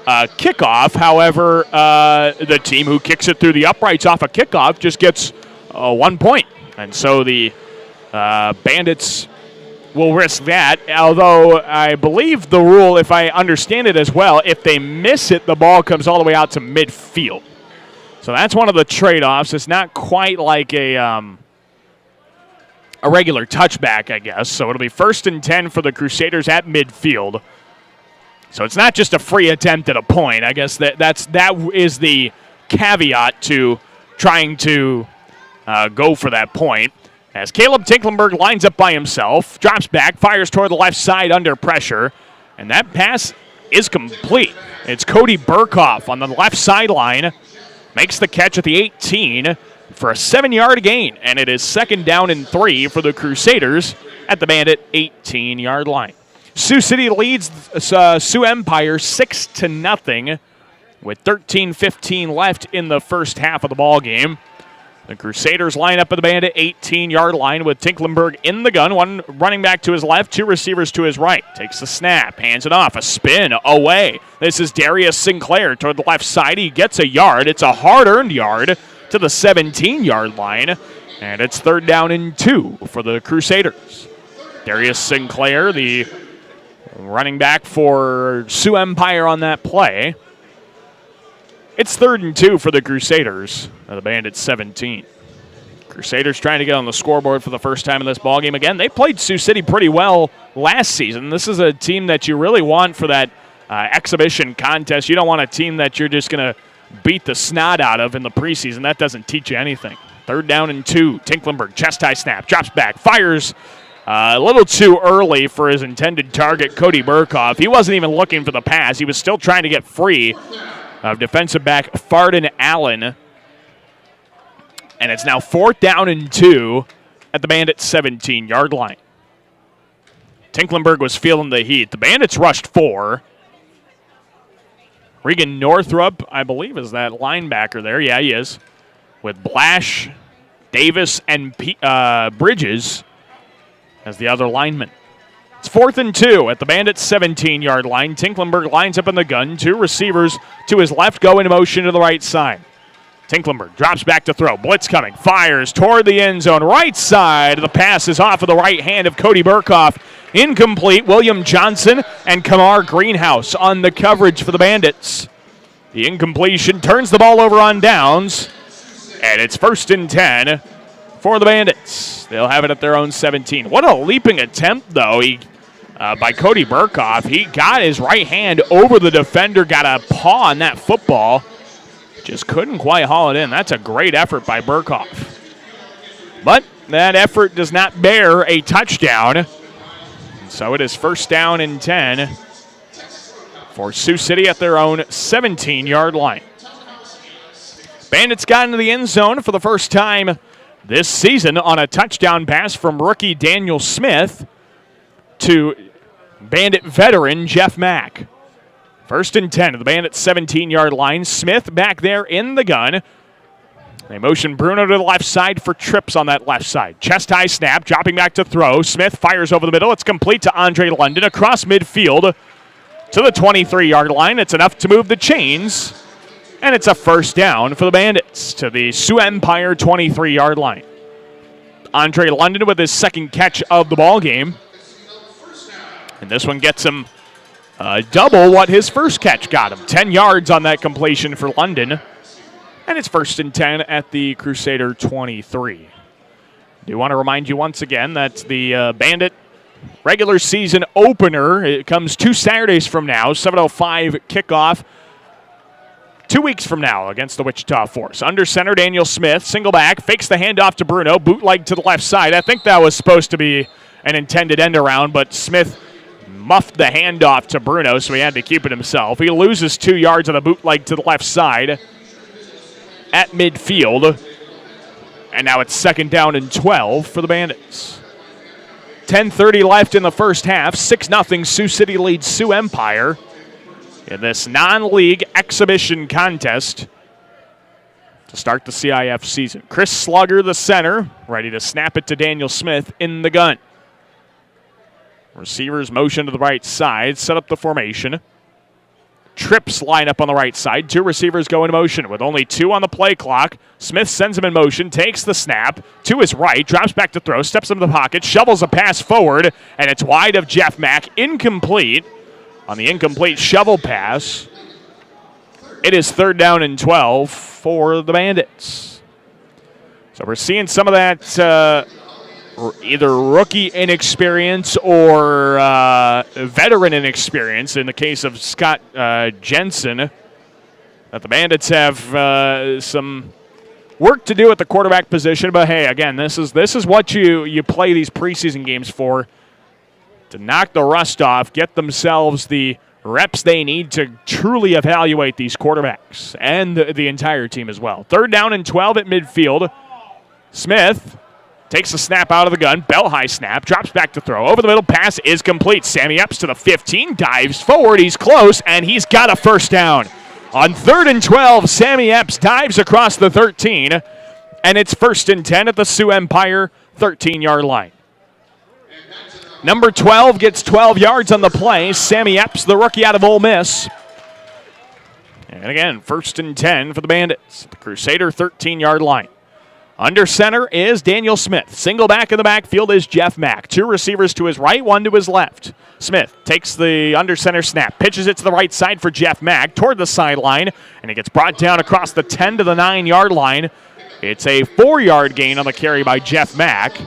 kickoff. However, the team who kicks it through the uprights off a kickoff just gets 1 point. And so the Bandits will risk that, although I believe the rule, if I understand it as well, if they miss it, the ball comes all the way out to midfield. So that's one of the trade-offs. It's not quite like a regular touchback, I guess. So it'll be 1st and 10 for the Crusaders at midfield. So it's not just a free attempt at a point. I guess that is the caveat to trying to go for that point. As Caleb Tinklenberg lines up by himself, drops back, fires toward the left side under pressure, and that pass is complete. It's Cody Burkhoff on the left sideline. Makes the catch at the 18 for a 7-yard gain, and it is 2nd down and 3 for the Crusaders at the Bandit 18-yard line. Sioux City leads Sioux Empire 6-0 with 13:15 left in the first half of the ball game. The Crusaders line up at the Bandit 18-yard line with Tinklenberg in the gun. One running back to his left, two receivers to his right. Takes the snap, hands it off, a spin, away. This is Darius Sinclair toward the left side. He gets a yard. It's a hard-earned yard to the 17-yard line, and it's 3rd down and 2 for the Crusaders. Darius Sinclair, the running back for Sioux Empire on that play. It's 3rd and 2 for the Crusaders. The Bandits 17. Crusaders trying to get on the scoreboard for the first time in this ballgame again. They played Sioux City pretty well last season. This is a team that you really want for that exhibition contest. You don't want a team that you're just going to beat the snot out of in the preseason. That doesn't teach you anything. 3rd down and 2. Tinklenberg, chest high snap, drops back, fires a little too early for his intended target, Cody Burkhoff. He wasn't even looking for the pass. He was still trying to get free of defensive back Farden Allen. And it's now 4th down and 2 at the Bandits' 17-yard line. Tinklenberg was feeling the heat. The Bandits rushed 4. Regan Northrup, I believe, is that linebacker there. Yeah, he is. With Blash, Davis, and Bridges as the other linemen. It's 4th and 2 at the Bandits' 17-yard line. Tinklenberg lines up in the gun. Two receivers to his left go into motion to the right side. Tinklenberg drops back to throw. Blitz coming. Fires toward the end zone. Right side. The pass is off of the right hand of Cody Burkhoff. Incomplete. William Johnson and Kamar Greenhouse on the coverage for the Bandits. The incompletion turns the ball over on downs. And it's 1st and 10 for the Bandits. They'll have it at their own 17. What a leaping attempt, though, by Cody Burkhoff. He got his right hand over the defender, got a paw on that football. Just couldn't quite haul it in. That's a great effort by Burkhoff. But that effort does not bear a touchdown. So it is 1st down and 10 for Sioux City at their own 17-yard line. Bandits got into the end zone for the first time this season on a touchdown pass from rookie Daniel Smith to Bandit veteran Jeff Mack. 1st and 10 at the Bandits' 17-yard line. Smith back there in the gun. They motion Bruno to the left side for trips on that left side. Chest high snap, dropping back to throw. Smith fires over the middle. It's complete to Andre London across midfield to the 23-yard line. It's enough to move the chains. And it's a 1st down for the Bandits to the Sioux Empire 23-yard line. Andre London with his 2nd catch of the ball game. And this one gets him double what his first catch got him. 10 yards on that completion for London. And it's 1st and 10 at the Crusader 23. Do want to remind you once again that the Bandit regular season opener, it comes 2 Saturdays from now, 7:05 kickoff. 2 weeks from now against the Wichita Force. Under center, Daniel Smith, single back, fakes the handoff to Bruno, bootleg to the left side. I think that was supposed to be an intended end around, but Smith muffed the handoff to Bruno, so he had to keep it himself. He loses 2 yards on the bootleg to the left side at midfield. And now it's 2nd down and 12 for the Bandits. 10:30 left in the first half. 6-0 Sioux City leads Sioux Empire in this non-league exhibition contest to start the CIF season. Chris Slugger, the center, ready to snap it to Daniel Smith in the gun. Receivers motion to the right side, set up the formation. Trips line up on the right side. 2 receivers go in motion with only 2 on the play clock. Smith sends him in motion, takes the snap to his right, drops back to throw, steps into the pocket, shovels a pass forward, and it's wide of Jeff Mack, incomplete. On the incomplete shovel pass, it is 3rd down and 12 for the Bandits. So we're seeing some of that either rookie inexperience or veteran inexperience in the case of Scott Jensen. That the Bandits have some work to do at the quarterback position, but hey, again, this is what you play these preseason games for. To knock the rust off, get themselves the reps they need to truly evaluate these quarterbacks and the entire team as well. 3rd down and 12 at midfield. Smith takes the snap out of the gun, belt high snap, drops back to throw. Over the middle, pass is complete. Sammy Epps to the 15, dives forward, he's close, and he's got a 1st down. On 3rd and 12, Sammy Epps dives across the 13 and it's 1st and 10 at the Sioux Empire 13-yard line. Number 12 gets 12 yards on the play. Sammy Epps, the rookie out of Ole Miss. And again, 1st and 10 for the Bandits. The Crusader 13-yard line. Under center is Daniel Smith. Single back in the backfield is Jeff Mack. 2 receivers to his right, 1 to his left. Smith takes the under center snap, pitches it to the right side for Jeff Mack toward the sideline, and it gets brought down across the 10 to the 9-yard line. It's a 4-yard gain on the carry by Jeff Mack.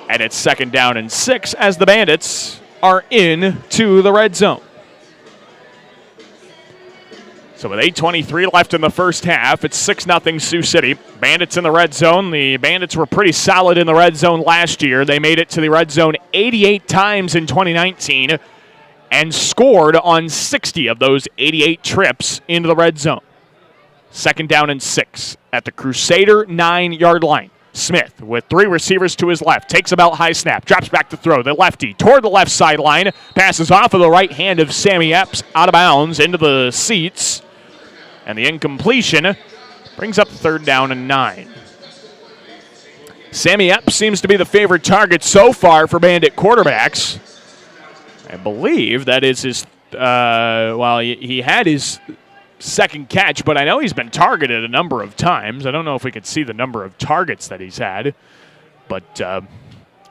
And it's 2nd down and 6 as the Bandits are in to the red zone. So with 8:23 left in the first half, it's 6-0 Sioux City. Bandits in the red zone. The Bandits were pretty solid in the red zone last year. They made it to the red zone 88 times in 2019 and scored on 60 of those 88 trips into the red zone. 2nd down and 6 at the Crusader 9-yard line. Smith with 3 receivers to his left. Takes a belt high snap. Drops back to throw. The lefty toward the left sideline. Passes off of the right hand of Sammy Epps out of bounds into the seats. And the incompletion brings up 3rd down and 9. Sammy Epps seems to be the favorite target so far for Bandit quarterbacks. I believe that is his, he had his 2nd catch, but I know he's been targeted a number of times. I don't know if we could see the number of targets that he's had, but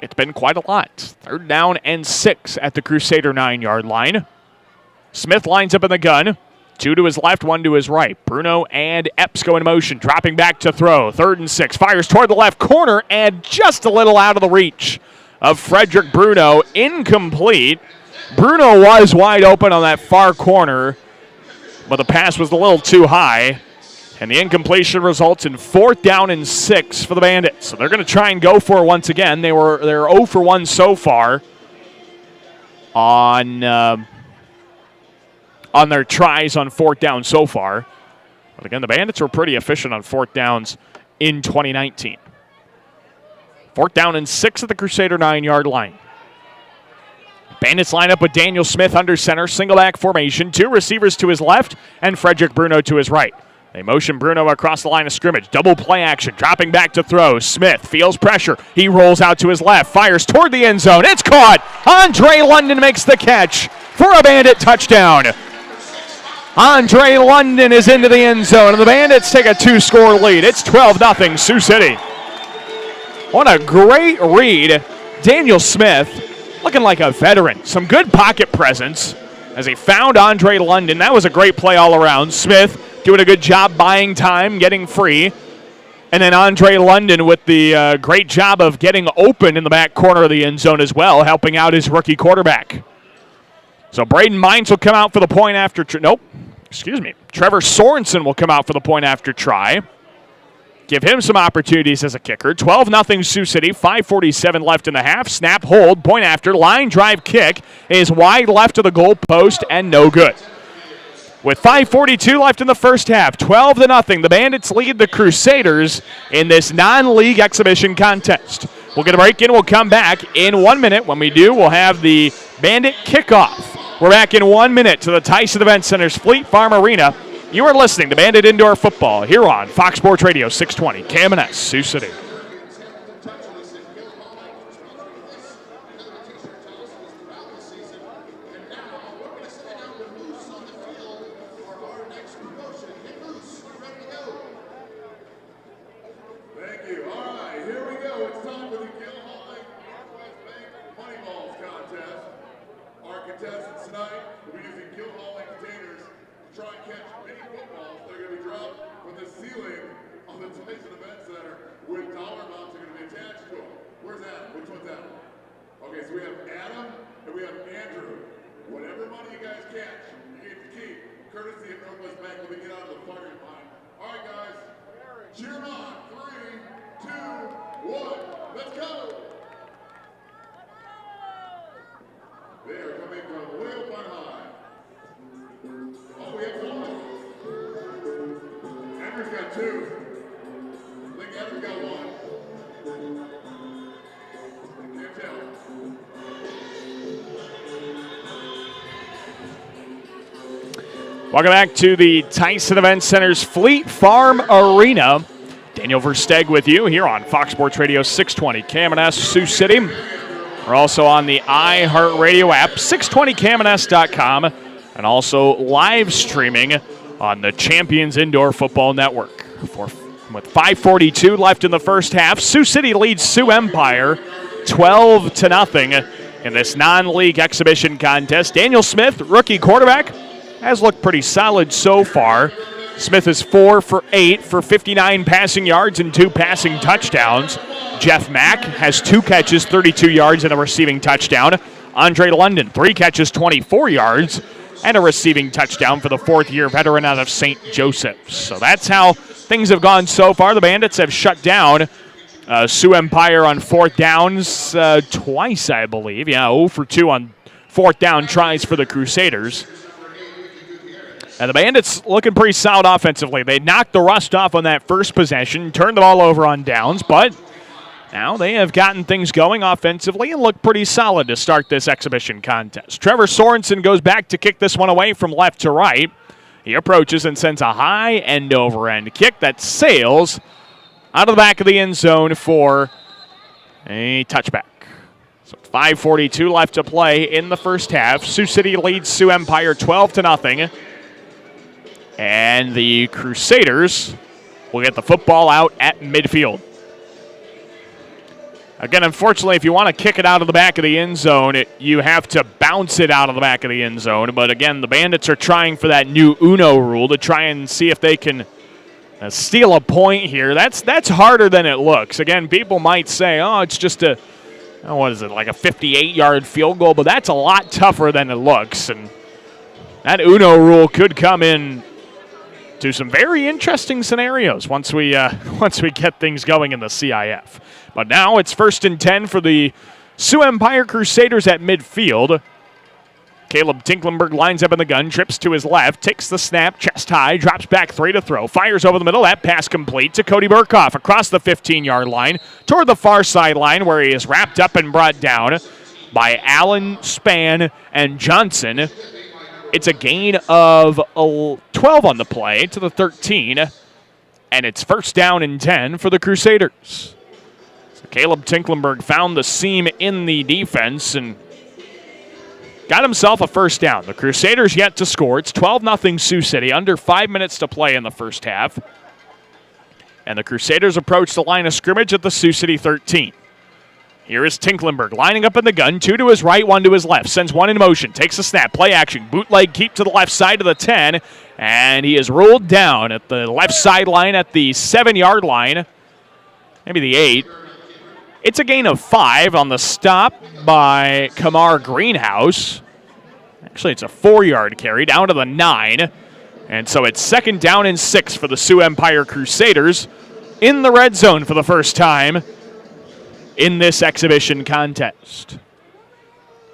it's been quite a lot. 3rd down and 6 at the Crusader 9-yard line. Smith lines up in the gun. 2 to his left, 1 to his right. Bruno and Epps go in motion, dropping back to throw. 3rd and 6, fires toward the left corner, and just a little out of the reach of Frederick Bruno. Incomplete. Bruno was wide open on that far corner, but the pass was a little too high, and the incompletion results in 4th down and 6 for the Bandits. So they're going to try and go for it once again. They're 0 for 1 so far on their tries on 4th down so far. But again, the Bandits were pretty efficient on 4th downs in 2019. 4th down and 6 at the Crusader 9-yard line. Bandits line up with Daniel Smith under center, single back formation, 2 receivers to his left, and Frederick Bruno to his right. They motion Bruno across the line of scrimmage. Double play action, dropping back to throw. Smith feels pressure. He rolls out to his left, fires toward the end zone. It's caught. Andre London makes the catch for a Bandit touchdown. Andre London is into the end zone, and the Bandits take a 2-score lead. It's 12-0 Sioux City. What a great read. Daniel Smith looking like a veteran. Some good pocket presence as he found Andre London. That was a great play all around. Smith doing a good job buying time, getting free. And then Andre London with the great job of getting open in the back corner of the end zone as well, helping out his rookie quarterback. So Braden Mines will come out for the point after. Trevor Sorensen will come out for the point after try. Give him some opportunities as a kicker. 12-0 Sioux City, 5:47 left in the half. Snap, hold, point after, line drive kick is wide left of the goal post and no good. With 5:42 left in the first half, 12-0, the Bandits lead the Crusaders in this non-league exhibition contest. We'll get a break in. We'll come back in 1 minute. When we do, we'll have the Bandit kickoff. We're back in 1 minute to the Tyson Event Center's Fleet Farm Arena. You are listening to Bandit Indoor Football here on Fox Sports Radio 620 KMNS Sioux City. Welcome back to the Tyson Event Center's Fleet Farm Arena. Daniel Versteg with you here on Fox Sports Radio 620 KMNS Sioux City. We're also on the iHeartRadio app, 620kmns.com, and also live streaming on the Champions Indoor Football Network. With 5:42 left in the first half, Sioux City leads Sioux Empire 12-0 in this non-league exhibition contest. Daniel Smith, rookie quarterback, has looked pretty solid so far. Smith is 4 for 8 for 59 passing yards and 2 passing touchdowns. Jeff Mack has 2 catches, 32 yards, and a receiving touchdown. Andre London, 3 catches, 24 yards, and a receiving touchdown for the 4th-year veteran out of St. Joseph's. So that's how things have gone so far. The Bandits have shut down Sioux Empire on 4th downs twice, I believe. Yeah, 0 for 2 on 4th down tries for the Crusaders. And the Bandits looking pretty solid offensively. They knocked the rust off on that first possession, turned the ball over on downs, but now they have gotten things going offensively and look pretty solid to start this exhibition contest. Trevor Sorensen goes back to kick this one away from left to right. He approaches and sends a high end-over-end kick that sails out of the back of the end zone for a touchback. So 5:42 left to play in the first half. Sioux City leads Sioux Empire 12-0. And the Crusaders will get the football out at midfield. Again, unfortunately, if you want to kick it out of the back of the end zone, you have to bounce it out of the back of the end zone. But again, the Bandits are trying for that new Uno rule to try and see if they can steal a point here. That's harder than it looks. Again, people might say, oh, it's just like a 58-yard field goal, but that's a lot tougher than it looks. And that Uno rule could come in to some very interesting scenarios once we get things going in the CIF. But now it's 1st and 10 for the Sioux Empire Crusaders at midfield. Caleb Tinklenberg lines up in the gun, trips to his left, takes the snap, chest high, drops back 3 to throw, fires over the middle. That pass complete to Cody Burkhoff across the 15-yard line toward the far sideline where he is wrapped up and brought down by Allen, Spann, and Johnson. It's a gain of 12 on the play to the 13, and it's 1st down and 10 for the Crusaders. So Caleb Tinklenberg found the seam in the defense and got himself a 1st down. The Crusaders yet to score. It's 12-0 Sioux City, under 5 minutes to play in the first half. And the Crusaders approach the line of scrimmage at the Sioux City 13. Here is Tinklenberg lining up in the gun, 2 to his right, 1 to his left. Sends 1 in motion, takes a snap, play action, bootleg keep to the left side of the 10, and he is rolled down at the left sideline at the 7-yard line, maybe the 8. It's a gain of 5 on the stop by Kamar Greenhouse. Actually, it's a 4-yard carry down to the 9. And so it's 2nd down and 6 for the Sioux Empire Crusaders in the red zone for the first time in this exhibition contest.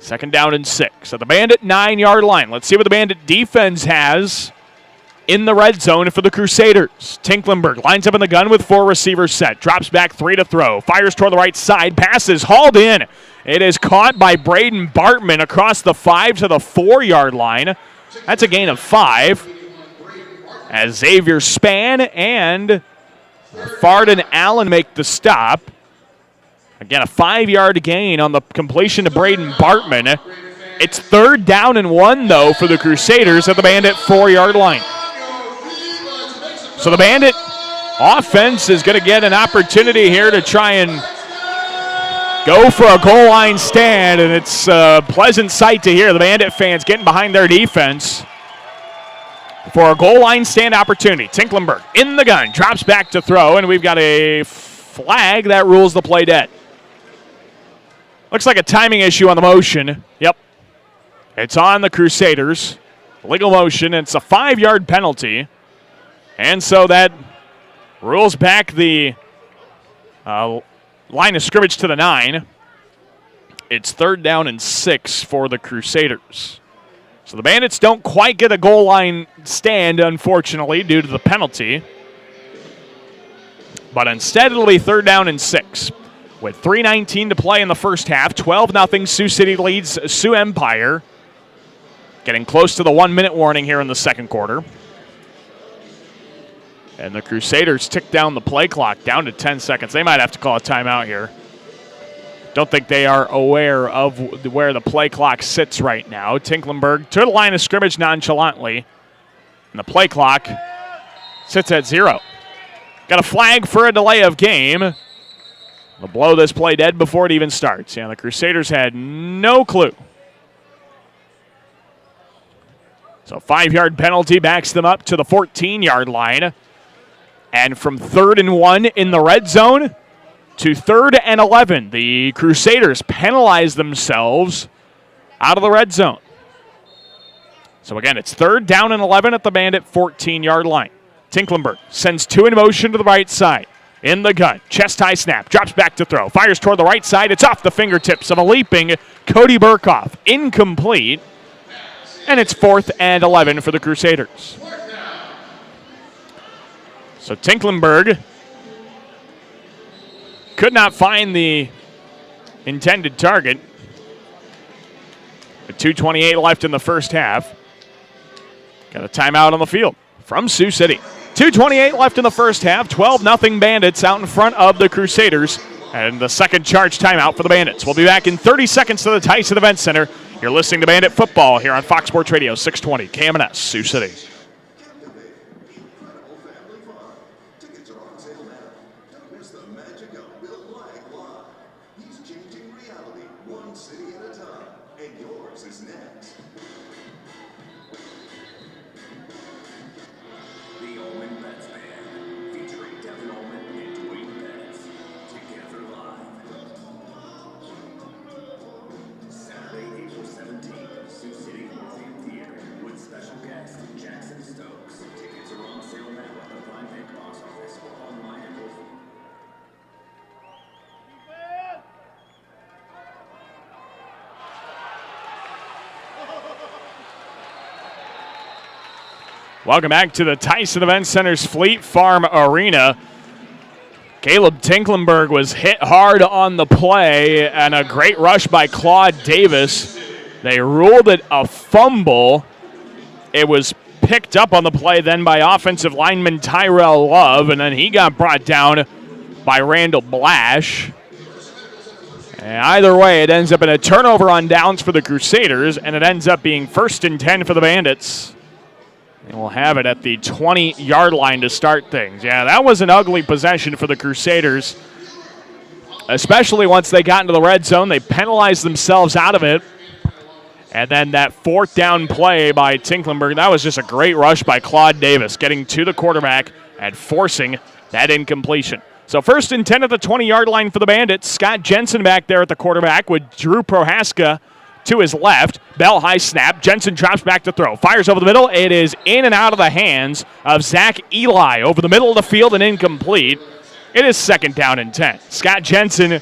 2nd down and 6 at the Bandit 9-yard line. Let's see what the Bandit defense has in the red zone for the Crusaders. Tinklenberg lines up in the gun with 4 receivers set. Drops back 3 to throw. Fires toward the right side. Passes hauled in. It is caught by Braden Bartman across the 5 to the 4-yard line. That's a gain of 5. As Xavier Spann and Farden Allen make the stop. Again, a 5-yard gain on the completion to Braden Bartman. It's 3rd down and 1, though, for the Crusaders at the Bandit 4-yard line. So the Bandit offense is going to get an opportunity here to try and go for a goal line stand, and it's a pleasant sight to hear the Bandit fans getting behind their defense for a goal line stand opportunity. Tinklenberg in the gun, drops back to throw, and we've got a flag that rules the play dead. Looks like a timing issue on the motion. Yep. It's on the Crusaders. Legal motion. It's a 5-yard penalty. And so that rules back the line of scrimmage to the 9. It's 3rd down and 6 for the Crusaders. So the Bandits don't quite get a goal line stand, unfortunately, due to the penalty. But instead, it'll be 3rd down and 6. With 3:19 to play in the first half, 12-0 Sioux City leads Sioux Empire. Getting close to the 1-minute warning here in the second quarter. And the Crusaders tick down the play clock down to 10 seconds. They might have to call a timeout here. Don't think they are aware of where the play clock sits right now. Tinklenberg to the line of scrimmage nonchalantly. And the play clock sits at 0. Got a flag for a delay of game. They'll blow this play dead before it even starts. Yeah, the Crusaders had no clue. So 5-yard penalty backs them up to the 14-yard line. And from 3rd and 1 in the red zone to 3rd and 11, the Crusaders penalize themselves out of the red zone. So again, it's 3rd down and 11 at the Bandit 14-yard line. Tinklenberg sends 2 in motion to the right side. In the gun, chest high snap, drops back to throw, fires toward the right side. It's off the fingertips of a leaping Cody Burkhoff. Incomplete. And it's 4th and 11 for the Crusaders. So Tinklenberg could not find the intended target. With 2:28 left in the first half. Got a timeout on the field from Sioux City. 2:28 left in the first half. 12-0 Bandits out in front of the Crusaders. And the second charge timeout for the Bandits. We'll be back in 30 seconds to the Tyson Event Center. You're listening to Bandit Football here on Fox Sports Radio 620 KMNS, Sioux City. Welcome back to the Tyson Event Center's Fleet Farm Arena. Caleb Tinklenberg was hit hard on the play, and a great rush by Claude Davis. They ruled it a fumble. It was picked up on the play then by offensive lineman Tyrell Love, and then he got brought down by Randall Blash. And either way, it ends up in a turnover on downs for the Crusaders, and it ends up being 1st and 10 for the Bandits. And we'll have it at the 20-yard line to start things. Yeah, that was an ugly possession for the Crusaders, especially once they got into the red zone. They penalized themselves out of it. And then that 4th down play by Tinklenberg, that was just a great rush by Claude Davis, getting to the quarterback and forcing that incompletion. So 1st and 10 at the 20-yard line for the Bandits. Scott Jensen back there at the quarterback with Drew Prohaska to his left. Bell high snap. Jensen drops back to throw. Fires over the middle. It is in and out of the hands of Zach Eli over the middle of the field and incomplete. It is 2nd down and 10. Scott Jensen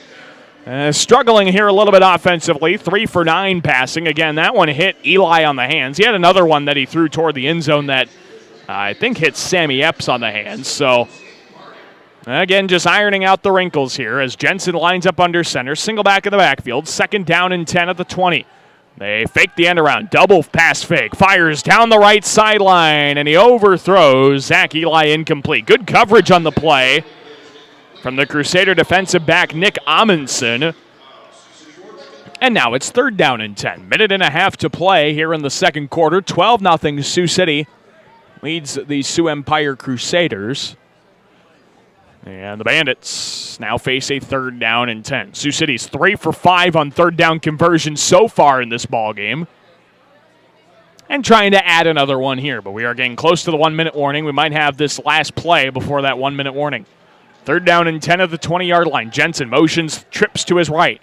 struggling here a little bit offensively. 3 for 9 passing. Again, that one hit Eli on the hands. He had another one that he threw toward the end zone that I think hit Sammy Epps on the hands. So again, just ironing out the wrinkles here as Jensen lines up under center. Single back in the backfield. 2nd down and 10 at the 20. They fake the end around. Double pass fake. Fires down the right sideline, and he overthrows Zach Eli incomplete. Good coverage on the play from the Crusader defensive back Nick Amundsen. And now it's 3rd down and 10. Minute and a half to play here in the second quarter. 12-0 Sioux City leads the Sioux Empire Crusaders. And the Bandits now face a 3rd down and 10. Sioux City's 3 for 5 on 3rd down conversion so far in this ball game. And trying to add another one here, but we are getting close to the 1-minute warning. We might have this last play before that 1-minute warning. 3rd down and 10 at the 20-yard line. Jensen motions, trips to his right.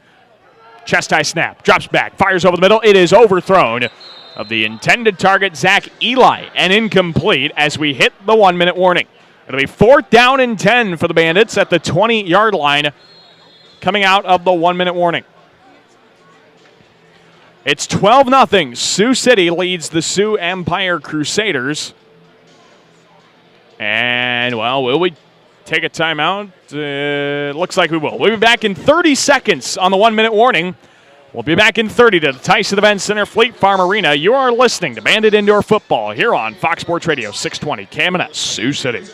Chest high snap, drops back, fires over the middle. It is overthrown of the intended target, Zach Eli, and incomplete as we hit the 1-minute warning. It'll be 4th down and 10 for the Bandits at the 20-yard line coming out of the 1-minute warning. It's 12-0. Sioux City leads the Sioux Empire Crusaders. And, well, will we take a timeout? Looks like we will. We'll be back in 30 seconds on the 1-minute warning. We'll be back in 30 to the Tyson Event Center Fleet Farm Arena. You are listening to Bandit Indoor Football here on Fox Sports Radio 620 KMNS Sioux City.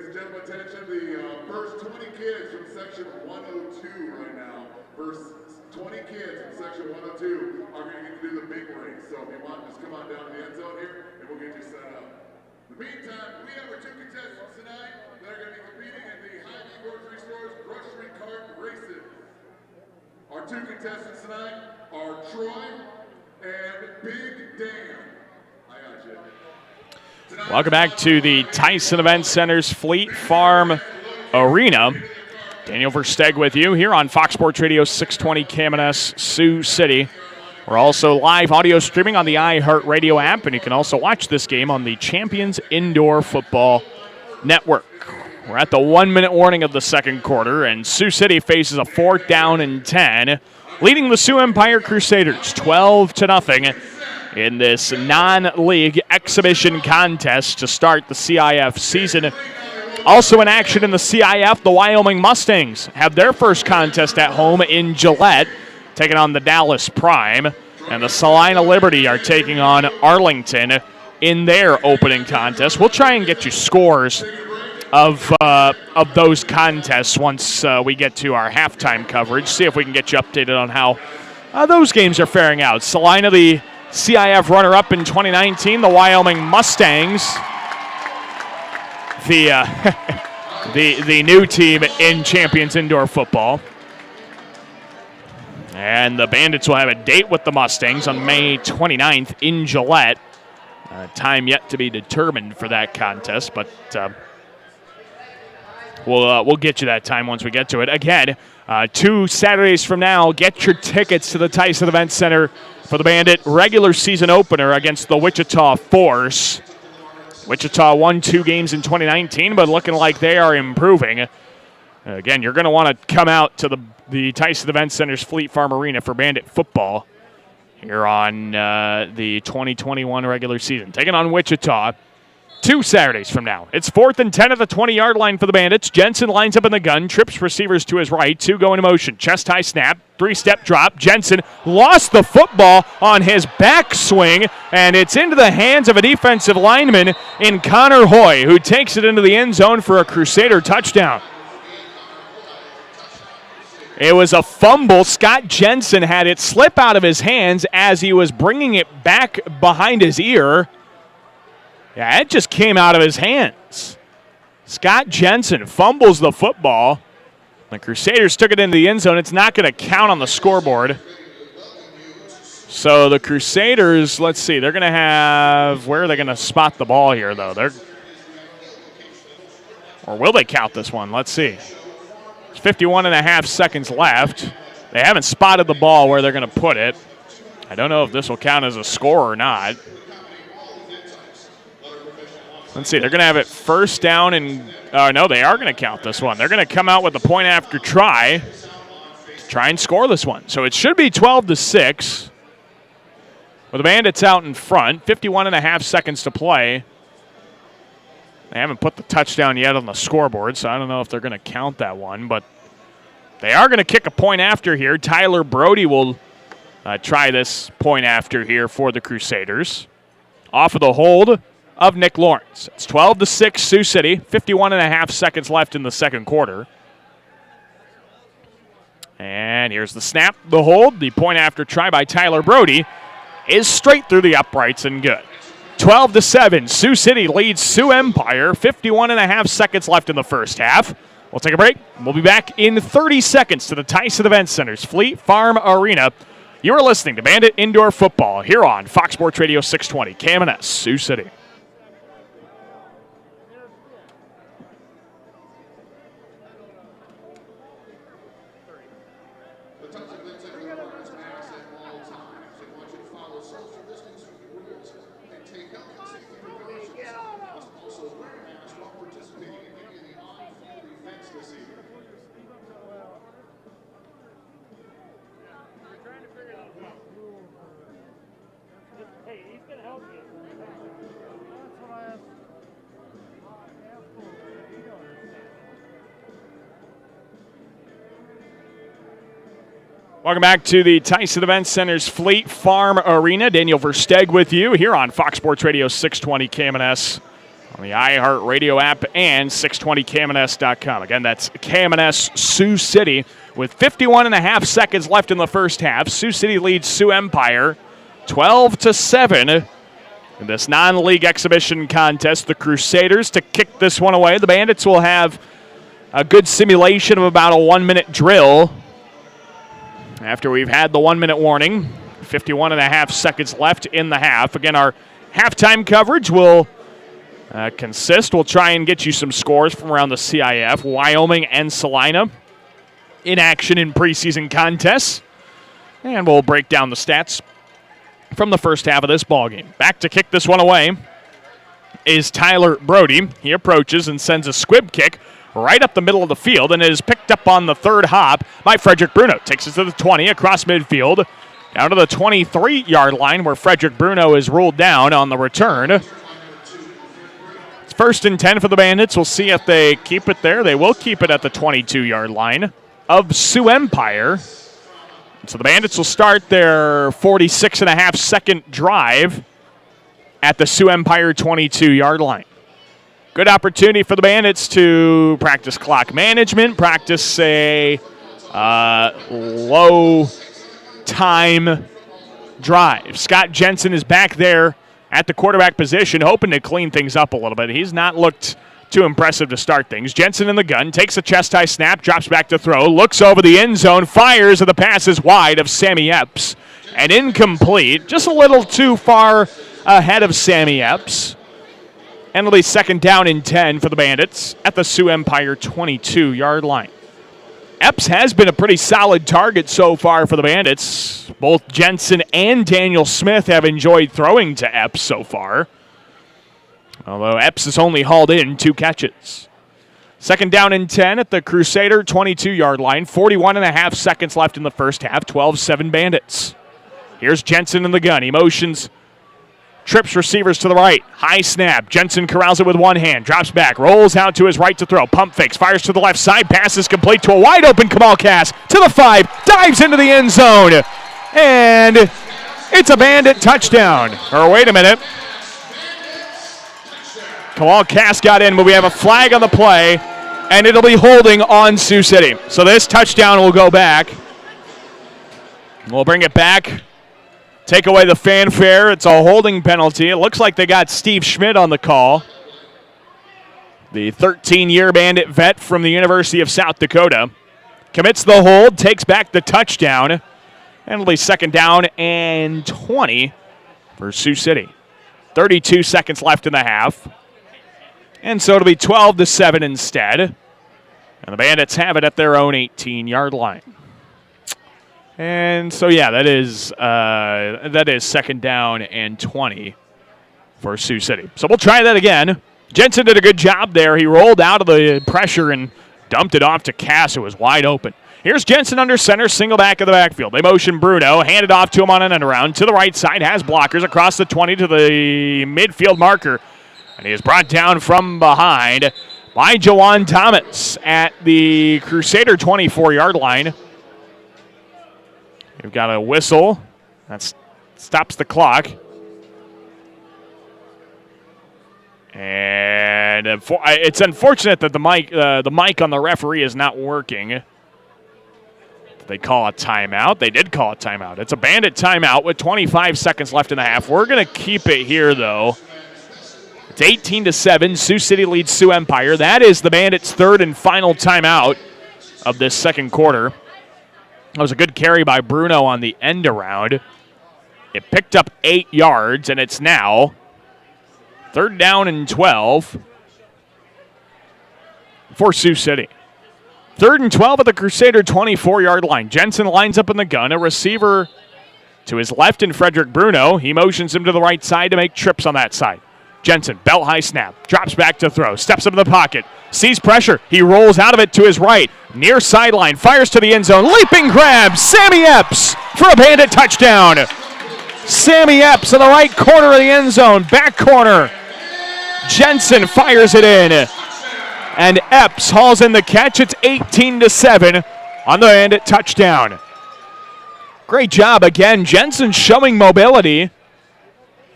and gentlemen, attention, the first 20 kids from section 102 right now, first 20 kids from section 102 are going to get to do the big ring. So if you want, just come on down to the end zone here, and we'll get you set up. In the meantime, we have our 2 contestants tonight that are going to be competing in the Hy-Vee Grocery Store's Grocery Cart Races. Our 2 contestants tonight are Troy and Big Dan. I got you. Welcome back to the Tyson Event Center's Fleet Farm Arena. Daniel Versteg with you here on Fox Sports Radio 620 KMNS Sioux City. We're also live audio streaming on the iHeartRadio app, and you can also watch this game on the Champions Indoor Football Network. We're at the 1-minute warning of the second quarter, and Sioux City faces a 4th down and 10, leading the Sioux Empire Crusaders 12-0 in this non-league exhibition contest to start the CIF season. Also in action in the CIF, the Wyoming Mustangs have their first contest at home in Gillette, taking on the Dallas Prime, and the Salina Liberty are taking on Arlington in their opening contest. We'll try and get you scores of those contests once we get to our halftime coverage, see if we can get you updated on how those games are faring out. Salina, the CIF runner-up in 2019, the Wyoming Mustangs, the new team in Champions Indoor Football. And the Bandits will have a date with the Mustangs on May 29th in Gillette. Time yet to be determined for that contest, but we'll get you that time once we get to it. Again, 2 Saturdays from now, get your tickets to the Tyson Event Center for the Bandit regular season opener against the Wichita Force. Wichita won 2 games in 2019, but looking like they are improving. Again, you're going to want to come out to the Tyson Event Center's Fleet Farm Arena for Bandit football here on the 2021 regular season. Taking on Wichita 2 Saturdays from now. It's 4th and 10 at the 20-yard line for the Bandits. Jensen lines up in the gun, trips receivers to his right, 2 go into motion. Chest high snap, 3-step drop. Jensen lost the football on his backswing, and it's into the hands of a defensive lineman in Connor Hoy, who takes it into the end zone for a Crusader touchdown. It was a fumble. Scott Jensen had it slip out of his hands as he was bringing it back behind his ear. Yeah, it just came out of his hands. Scott Jensen fumbles the football. The Crusaders took it into the end zone. It's not going to count on the scoreboard. So the Crusaders, let's see, they're going to have, where are they going to spot the ball here, though? Or will they count this one? Let's see. 51.5 seconds left. They haven't spotted the ball where they're going to put it. I don't know if this will count as a score or not. Let's see. They're going to have it first down and no, they are going to count this one. They're going to come out with a point after try to try and score this one. So it should be 12-6. With the Bandits out in front, 51.5 seconds to play. They haven't put the touchdown yet on the scoreboard, so I don't know if they're going to count that one, but they are going to kick a point after here. Tyler Brody will try this point after here for the Crusaders. Off of the hold of Nick Lawrence. It's 12-6 Sioux City, 51.5 seconds left in the second quarter. And here's the snap, the hold. The point after try by Tyler Brody is straight through the uprights and good. 12-7, Sioux City leads Sioux Empire, 51.5 seconds left in the first half. We'll take a break. We'll be back in 30 seconds to the Tyson Event Center's Fleet Farm Arena. You are listening to Bandit Indoor Football here on Fox Sports Radio 620, KMNS, Sioux City. Welcome back to the Tyson Event Center's Fleet Farm Arena. Daniel Versteg with you here on Fox Sports Radio 620 KMNS on the iHeartRadio app and 620KMNS.com. Again, that's KMNS Sioux City with 51 and a half seconds left in the first half. Sioux City leads Sioux Empire 12-7 in this non-league exhibition contest. The Crusaders to kick this one away. The Bandits will have a good simulation of about a 1-minute drill after we've had the 1-minute warning. 51 and a half seconds left in the half. Again, our halftime coverage will we'll try and get you some scores from around the CIF. Wyoming and Salina in action in preseason contests. And we'll break down the stats from the first half of this ballgame. Back to kick this one away is Tyler Brody. He approaches and sends a squib kick right up the middle of the field, and it is picked up on the third hop by Frederick Bruno. Takes it to the 20 across midfield, down to the 23-yard line where Frederick Bruno is ruled down on the return. It's 1st and 10 for the Bandits. We'll see if they keep it there. They will keep it at the 22-yard line of Sioux Empire. So the Bandits will start their 46-and-a-half-second drive at the Sioux Empire 22-yard line. Good opportunity for the Bandits to practice clock management, practice a low-time drive. Scott Jensen is back there at the quarterback position, hoping to clean things up a little bit. He's not looked too impressive to start things. Jensen in the gun, takes a chest-high snap, drops back to throw, looks over the end zone, fires, and the pass is wide of Sammy Epps. And incomplete, just a little too far ahead of Sammy Epps. And it'll be 2nd down and 10 for the Bandits at the Sioux Empire 22-yard line. Epps has been a pretty solid target so far for the Bandits. Both Jensen and Daniel Smith have enjoyed throwing to Epps so far, although Epps has only hauled in 2 catches. 2nd down and 10 at the Crusader 22-yard line. 41 and a half seconds left in the first half. 12-7 Bandits. Here's Jensen in the gun. He motions, trips receivers to the right. High snap. Jensen corrals it with one hand. Drops back. Rolls out to his right to throw. Pump fakes. Fires to the left side. Pass is complete to a wide open Kamal Cass. To the 5. Dives into the end zone. And it's a Bandit touchdown. Or wait a minute. Kamal Cass got in, but we have a flag on the play, and it'll be holding on Sioux City. So this touchdown will go back. We'll bring it back. Take away the fanfare. It's a holding penalty. It looks like they got Steve Schmidt on the call, the 13-year Bandit vet from the University of South Dakota. Commits the hold, takes back the touchdown, and it'll be 2nd down and 20 for Sioux City. 32 seconds left in the half. And so it'll be 12-7 instead. And the Bandits have it at their own 18-yard line. And so, yeah, that is 2nd down and 20 for Sioux City. So we'll try that again. Jensen did a good job there. He rolled out of the pressure and dumped it off to Cass, who was wide open. Here's Jensen under center, single back of the backfield. They motion Bruno, hand it off to him on an end around. To the right side, has blockers across the 20 to the midfield marker. And he is brought down from behind by Jawan Thomas at the Crusader 24-yard line. We've got a whistle that stops the clock. And it's unfortunate that the mic on the referee is not working. Did they call a timeout? They did call a timeout. It's a Bandit timeout with 25 seconds left in the half. We're going to keep it here, though. It's 18-7. Sioux City leads Sioux Empire. That is the Bandits' 3rd and final timeout of this second quarter. That was a good carry by Bruno on the end around. It picked up 8 yards, and it's now 3rd down and 12 for Sioux City. 3rd and 12 at the Crusader 24-yard line. Jensen lines up in the gun. A receiver to his left in Frederick Bruno. He motions him to the right side to make trips on that side. Jensen, belt high snap, drops back to throw, steps into the pocket, sees pressure. He rolls out of it to his right, near sideline, fires to the end zone, leaping grab, Sammy Epps for a Bandit touchdown. Sammy Epps in the right corner of the end zone, back corner. Jensen fires it in, and Epps hauls in the catch. It's 18-7 on the Bandit touchdown. Great job again. Jensen showing mobility.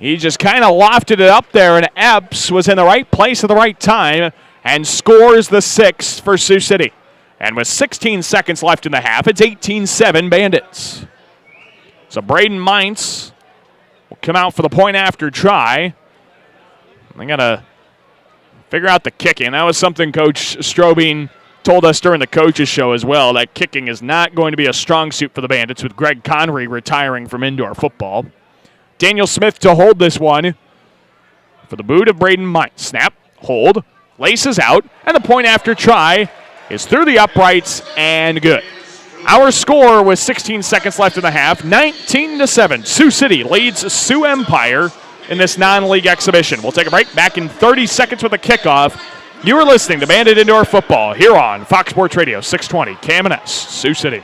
He just kind of lofted it up there, and Epps was in the right place at the right time and scores the 6th for Sioux City. And with 16 seconds left in the half, it's 18-7 Bandits. So Braden Mintz will come out for the point after try. They got to figure out the kicking. That was something Coach Strobing told us during the coaches show as well, that kicking is not going to be a strong suit for the Bandits with Greg Connery retiring from indoor football. Daniel Smith to hold this one for the boot of Braden Mintz. Snap, hold, laces out, and the point after try is through the uprights and good. Our score with 16 seconds left in the half, 19-7. Sioux City leads Sioux Empire in this non-league exhibition. We'll take a break. Back in 30 seconds with a kickoff. You are listening to Bandit Indoor Football here on Fox Sports Radio 620 KMNS, Sioux City.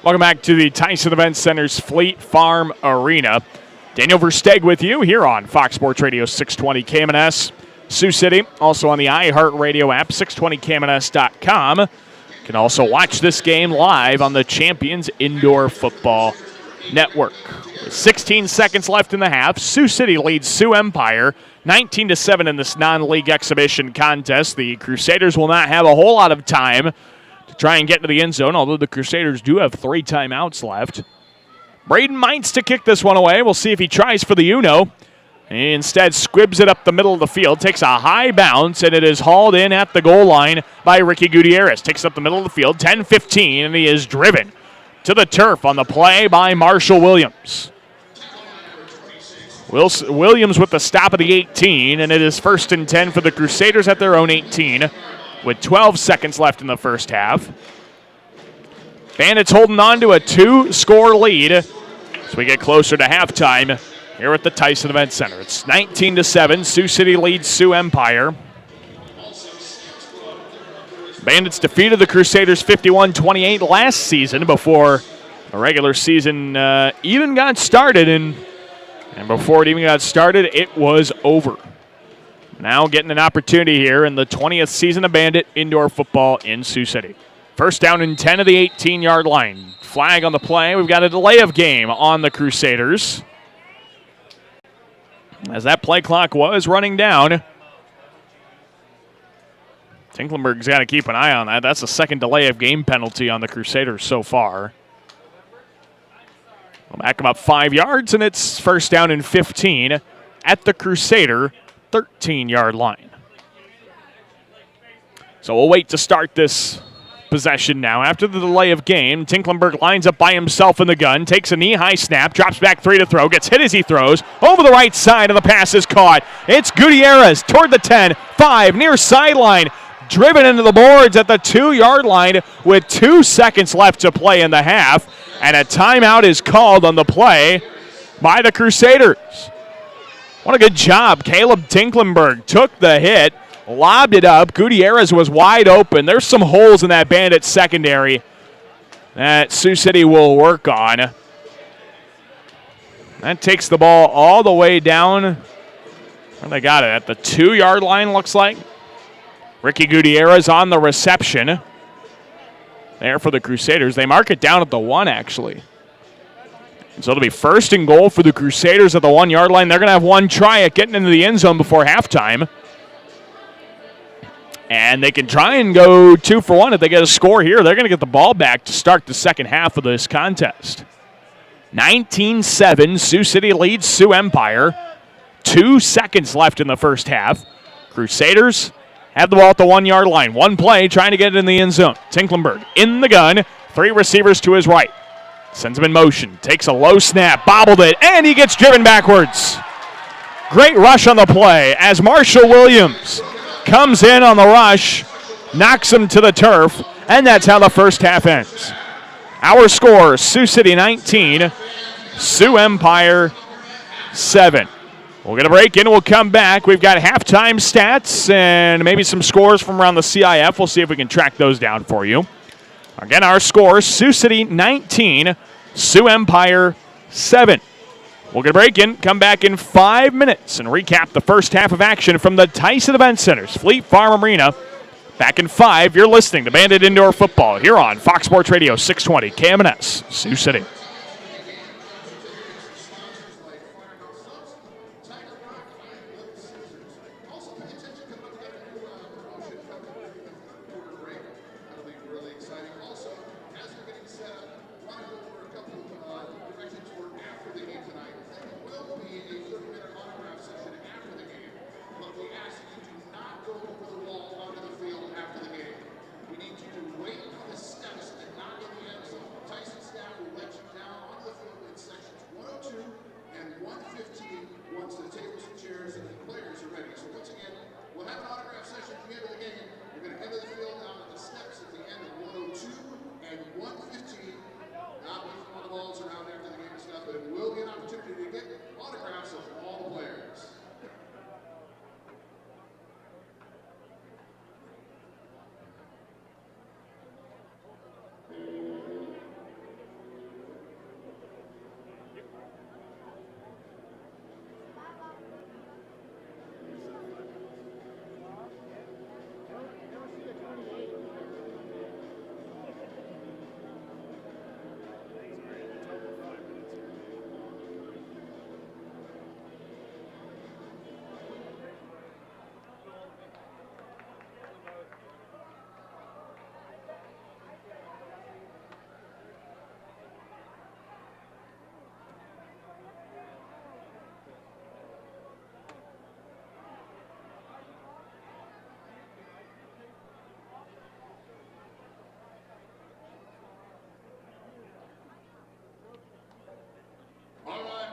Welcome back to the Tyson Event Center's Fleet Farm Arena. Daniel Versteg with you here on Fox Sports Radio 620 KMNS. Sioux City, also on the iHeartRadio app, 620KMNS.com. You can also watch this game live on the Champions Indoor Football Network. With 16 seconds left in the half, Sioux City leads Sioux Empire 19-7 in this non-league exhibition contest. The Crusaders will not have a whole lot of time to try and get into the end zone, although the Crusaders do have 3 timeouts left. Braden Mintz to kick this one away. We'll see if he tries for the Uno. He instead squibs it up the middle of the field, takes a high bounce, and it is hauled in at the goal line by Ricky Gutierrez. Takes up the middle of the field, 10-15, and he is driven to the turf on the play by Marshall Williams. Williams with the stop of the 18, and it is 1st and 10 for the Crusaders at their own 18 with 12 seconds left in the first half. Bandits holding on to a 2-score lead as we get closer to halftime here at the Tyson Event Center. It's 19-7. Sioux City leads Sioux Empire. Bandits defeated the Crusaders 51-28 last season before the regular season even got started. And before it even got started, it was over. Now getting an opportunity here in the 20th season of Bandit Indoor Football in Sioux City. 1st down and 10 of the 18-yard line. Flag on the play. We've got a delay of game on the Crusaders, as that play clock was running down. Tinklenberg's got to keep an eye on that. That's the 2nd delay of game penalty on the Crusaders so far. We'll back them up 5 yards, and it's 1st down and 15 at the Crusader 13-yard line. So we'll wait to start this possession now. After the delay of game, Tinklenberg lines up by himself in the gun, takes a knee-high snap, drops back 3 to throw, gets hit as he throws. Over the right side, and the pass is caught. It's Gutierrez toward the 10, 5, near sideline, driven into the boards at the 2-yard line with 2 seconds left to play in the half, and a timeout is called on the play by the Crusaders. What a good job. Caleb Tinklenberg took the hit, lobbed it up. Gutierrez was wide open. There's some holes in that Bandit secondary that Sioux City will work on. That takes the ball all the way down. Where they got it? At the 2-yard line, looks like. Ricky Gutierrez on the reception there for the Crusaders. They mark it down at the 1, actually. And so it'll be 1st and goal for the Crusaders at the 1-yard line. They're going to have one try at getting into the end zone before halftime. And they can try and go 2 for 1 if they get a score here. They're going to get the ball back to start the second half of this contest. 19-7, Sioux City leads Sioux Empire. 2 seconds left in the first half. Crusaders have the ball at the 1-yard line. One play trying to get it in the end zone. Tinklenberg in the gun. 3 receivers to his right. Sends him in motion. Takes a low snap. Bobbled it. And he gets driven backwards. Great rush on the play as Marshall Williams comes in on the rush, knocks him to the turf, And that's how the first half ends. Our score, Sioux City 19, Sioux Empire 7. We'll get a break in. We'll come back. We've got halftime stats and maybe some scores from around the CIF. We'll see if we can track those down for you. Again, our score, Sioux City 19, Sioux Empire 7. We'll get a break in, come back in 5 minutes, and recap the first half of action from the Tyson Event Center's Fleet Farm Arena. Back in 5, you're listening to Bandit Indoor Football here on Fox Sports Radio 620 KMNS, Sioux City.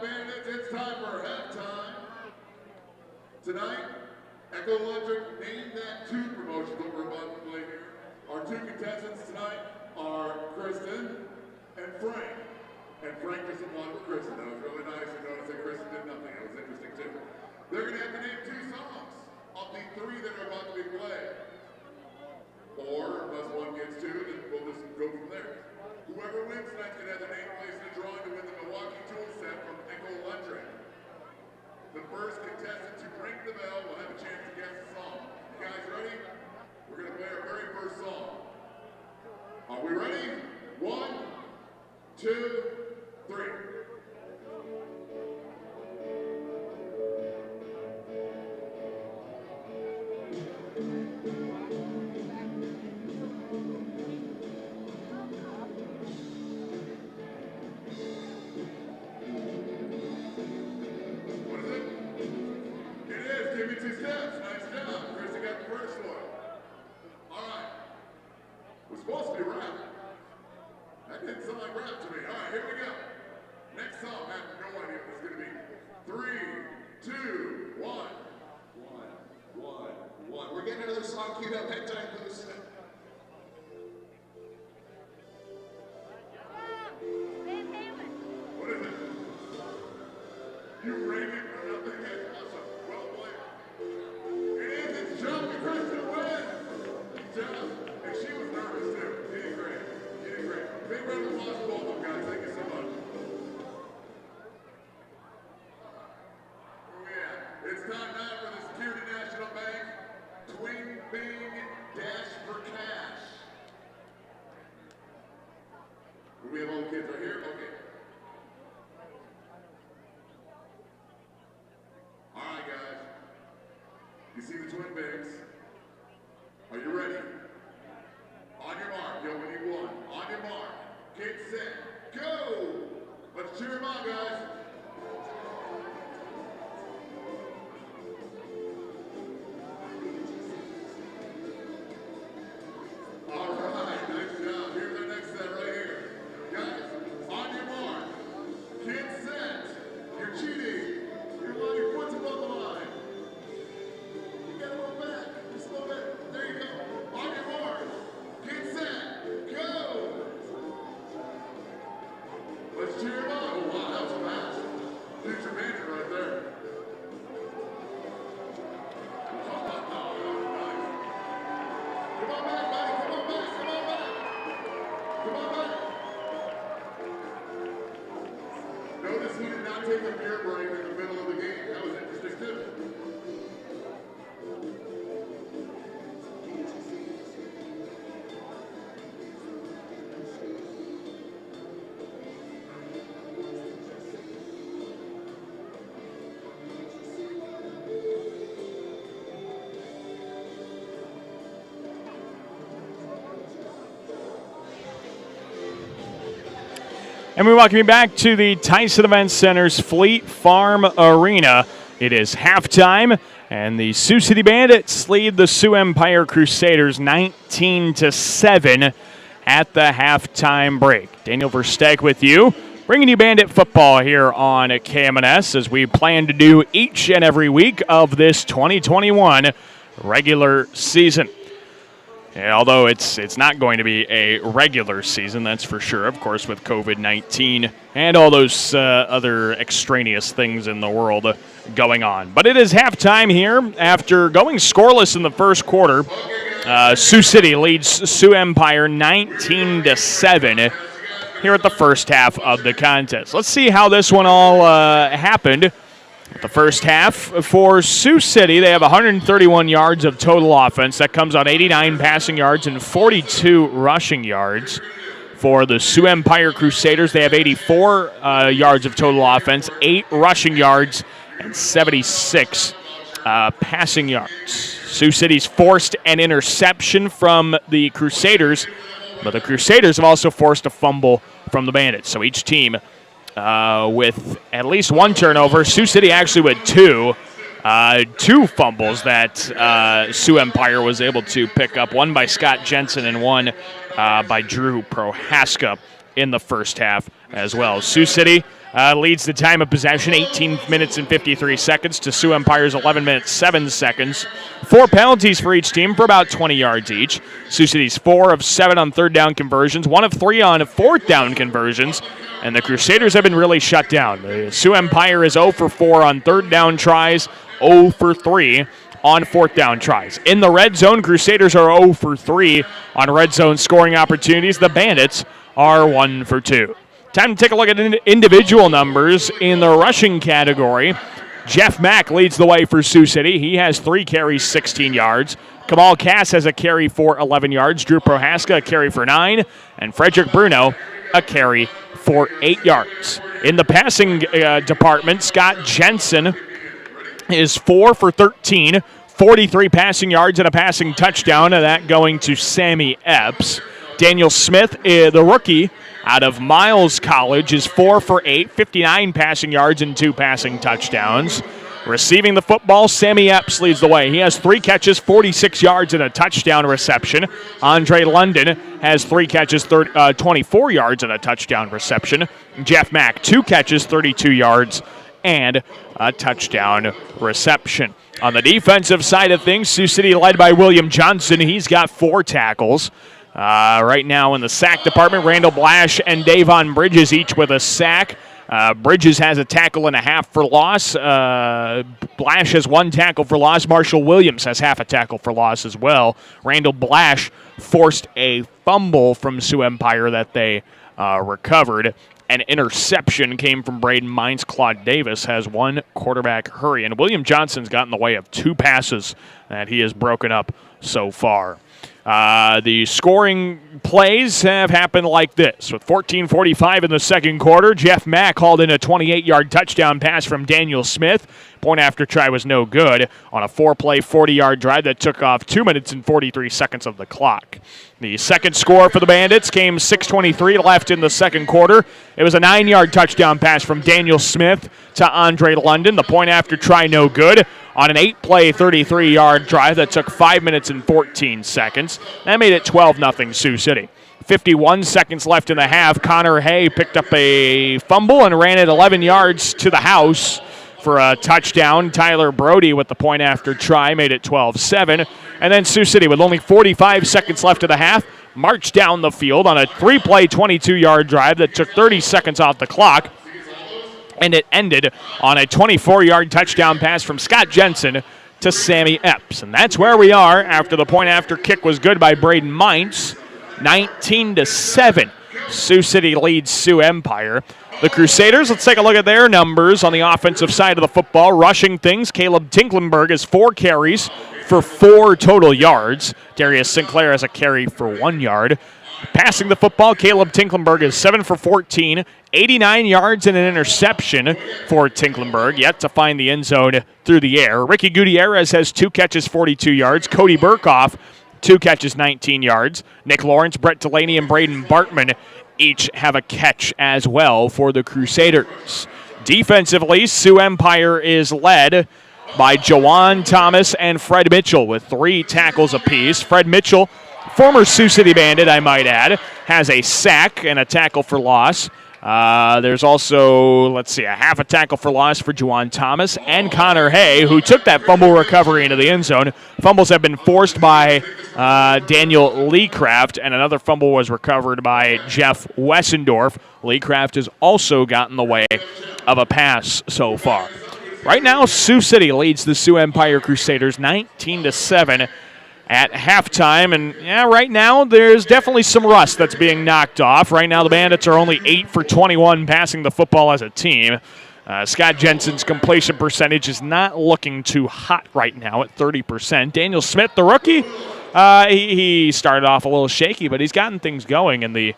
Bandits, it's time for halftime. Tonight, Echo Electric named that 2 promotion that we're about to play here. Our 2 contestants tonight are Kristen and Frank. And Frank just applauded for Kristen. That was really nice. You noticed that Kristen did nothing. That was interesting too. They're going to have to name 2 songs of the 3 that are about to be played. Or, unless one gets 2, then we'll just go from there. Whoever wins tonight's going to have their name placed in the drawing to win the Milwaukee tool set from Echo Electric. The first contestant to ring the bell will have a chance to guess the song. You guys ready? We're going to play our very first song. Are we ready? 1, 2, 3. Supposed to be rap. That didn't sound like rap to me. All right, here we go. Next song, I have no idea what it's going to be. 3, 2, 1. 1. We're getting another song queued up. Hang tight, please. What is it? You rang it for nothing. That's awesome. Well played. It is. It's Jump. Kristen wins. Jump. And she was nervous too. You did great. You did great. Big round of applause for both of them, guys. Thank you so much. Where we at? It's time now for the Security National Bank Twin Bing Dash for Cash. Do we have all the kids right here? Okay. All right, guys. You see the Twin Bings? Are you ready? On your mark, yo, we need 1. On your mark, get set, go! Let's cheer them on, guys. All right, nice job. Here's our next set right here. Guys, on your mark, get set. You're cheating. You're on your foot's above the line. You gotta go back. Just a little bit. There you go. On your mark, get set. doing a beer break in the middle of the game. That was interesting too. And we welcome you back to the Tyson Event Center's Fleet Farm Arena. It is halftime, and the Sioux City Bandits lead the Sioux Empire Crusaders 19-7 at the halftime break. Daniel Versteg with you, bringing you Bandit football here on KMNS as we plan to do each and every week of this 2021 regular season. And although it's not going to be a regular season, that's for sure, of course, with COVID-19 and all those other extraneous things in the world going on. But it is halftime here after going scoreless in the first quarter. Sioux City leads Sioux Empire 19-7 here at the first half of the contest. Let's see how this one all happened. The first half for Sioux City, they have 131 yards of total offense. That comes on 89 passing yards and 42 rushing yards. For the Sioux Empire Crusaders, they have 84 yards of total offense, 8 rushing yards, and 76 passing yards. Sioux City's forced an interception from the Crusaders, but the Crusaders have also forced a fumble from the Bandits. So each team with at least one turnover. Sioux City actually with two fumbles that Sioux Empire was able to pick up, one by Scott Jensen and one by Drew Prohaska in the first half as well. Sioux City leads the time of possession, 18 minutes and 53 seconds to Sioux Empire's 11 minutes, 7 seconds. 4 penalties for each team for about 20 yards each. Sioux City's 4 of 7 on third down conversions, 1 of 3 on fourth down conversions, and the Crusaders have been really shut down. The Sioux Empire is 0 for 4 on third down tries, 0 for 3 on fourth down tries. In the red zone, Crusaders are 0 for 3 on red zone scoring opportunities. The Bandits are 1 for 2. Time to take a look at individual numbers in the rushing category. Jeff Mack leads the way for Sioux City. He has 3 carries, 16 yards. Kamal Cass has a carry for 11 yards. Drew Prohaska, a carry for 9. And Frederick Bruno, a carry for 8 yards. In the passing department, Scott Jensen is 4 for 13, 43 passing yards and a passing touchdown, and that going to Sammy Epps. Daniel Smith, the rookie out of Miles College, is 4 for 8, 59 passing yards and 2 passing touchdowns. Receiving the football, Sammy Epps leads the way. He has 3 catches, 46 yards, and a touchdown reception. Andre London has 3 catches, 24 yards, and a touchdown reception. Jeff Mack, 2 catches, 32 yards, and a touchdown reception. On the defensive side of things, Sioux City led by William Johnson. He's got 4 tackles. Right now in the sack department, Randall Blash and Davon Bridges each with a sack. Bridges has a tackle and a half for loss. Blash has 1 tackle for loss. Marshall Williams has half a tackle for loss as well. Randall Blash forced a fumble from Sioux Empire that they recovered. An interception came from Braden Mines. Claude Davis has 1 quarterback hurry. And William Johnson's got in the way of 2 passes that he has broken up so far. The scoring plays have happened like this. With 14:45 in the second quarter, Jeff Mack hauled in a 28-yard touchdown pass from Daniel Smith. Point after try was no good on a 4-play, 40-yard drive that took off 2 minutes and 43 seconds of the clock. The second score for the Bandits came 6:23 left in the second quarter. It was a 9-yard touchdown pass from Daniel Smith to Andre London. The point after try no good on an 8-play, 33-yard drive that took 5 minutes and 14 seconds. That made it 12-0 Sioux City. 51 seconds left in the half. Connor Hay picked up a fumble and ran it 11 yards to the house for a touchdown. Tyler Brody with the point after try made it 12-7. And then Sioux City, with only 45 seconds left of the half, marched down the field on a 3-play, 22-yard drive that took 30 seconds off the clock. And it ended on a 24-yard touchdown pass from Scott Jensen to Sammy Epps. And that's where we are after the point after kick was good by Braden Mines. 19-7. Sioux City leads Sioux Empire. The Crusaders, let's take a look at their numbers on the offensive side of the football. Rushing things, Caleb Tinklenberg has 4 carries for 4 total yards. Darius Sinclair has a carry for 1 yard. Passing the football, Caleb Tinklenberg is 7 for 14, 89 yards and an interception for Tinklenberg, yet to find the end zone through the air. Ricky Gutierrez has 2 catches, 42 yards. Cody Burkhoff, 2 catches, 19 yards. Nick Lawrence, Brett Delaney, and Braden Bartman each have a catch as well for the Crusaders. Defensively, Sioux Empire is led by Jawan Thomas and Fred Mitchell with 3 tackles apiece. Fred Mitchell, former Sioux City Bandit, I might add, has a sack and a tackle for loss. There's also, a half a tackle for loss for Juwan Thomas and Connor Hay, who took that fumble recovery into the end zone. Fumbles have been forced by Daniel Leecraft, and another fumble was recovered by Jeff Wessendorf. Leecraft has also gotten the way of a pass so far. Right now, Sioux City leads the Sioux Empire Crusaders 19-7 at halftime, and right now there's definitely some rust that's being knocked off. Right now the Bandits are only 8 for 21 passing the football as a team. Scott Jensen's completion percentage is not looking too hot right now at 30%. Daniel Smith, the rookie, he started off a little shaky, but he's gotten things going in the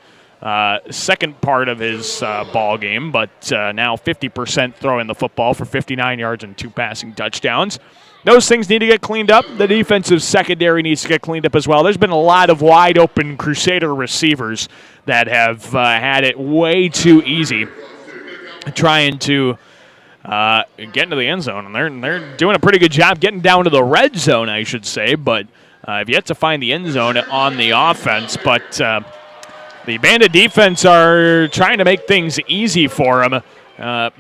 second part of his ball game, but now 50% throwing the football for 59 yards and 2 passing touchdowns. Those things need to get cleaned up. The defensive secondary needs to get cleaned up as well. There's been a lot of wide-open Crusader receivers that have had it way too easy trying to get into the end zone. And they're doing a pretty good job getting down to the red zone, I should say, but have yet to find the end zone on the offense. But the Bandit defense are trying to make things easy for them,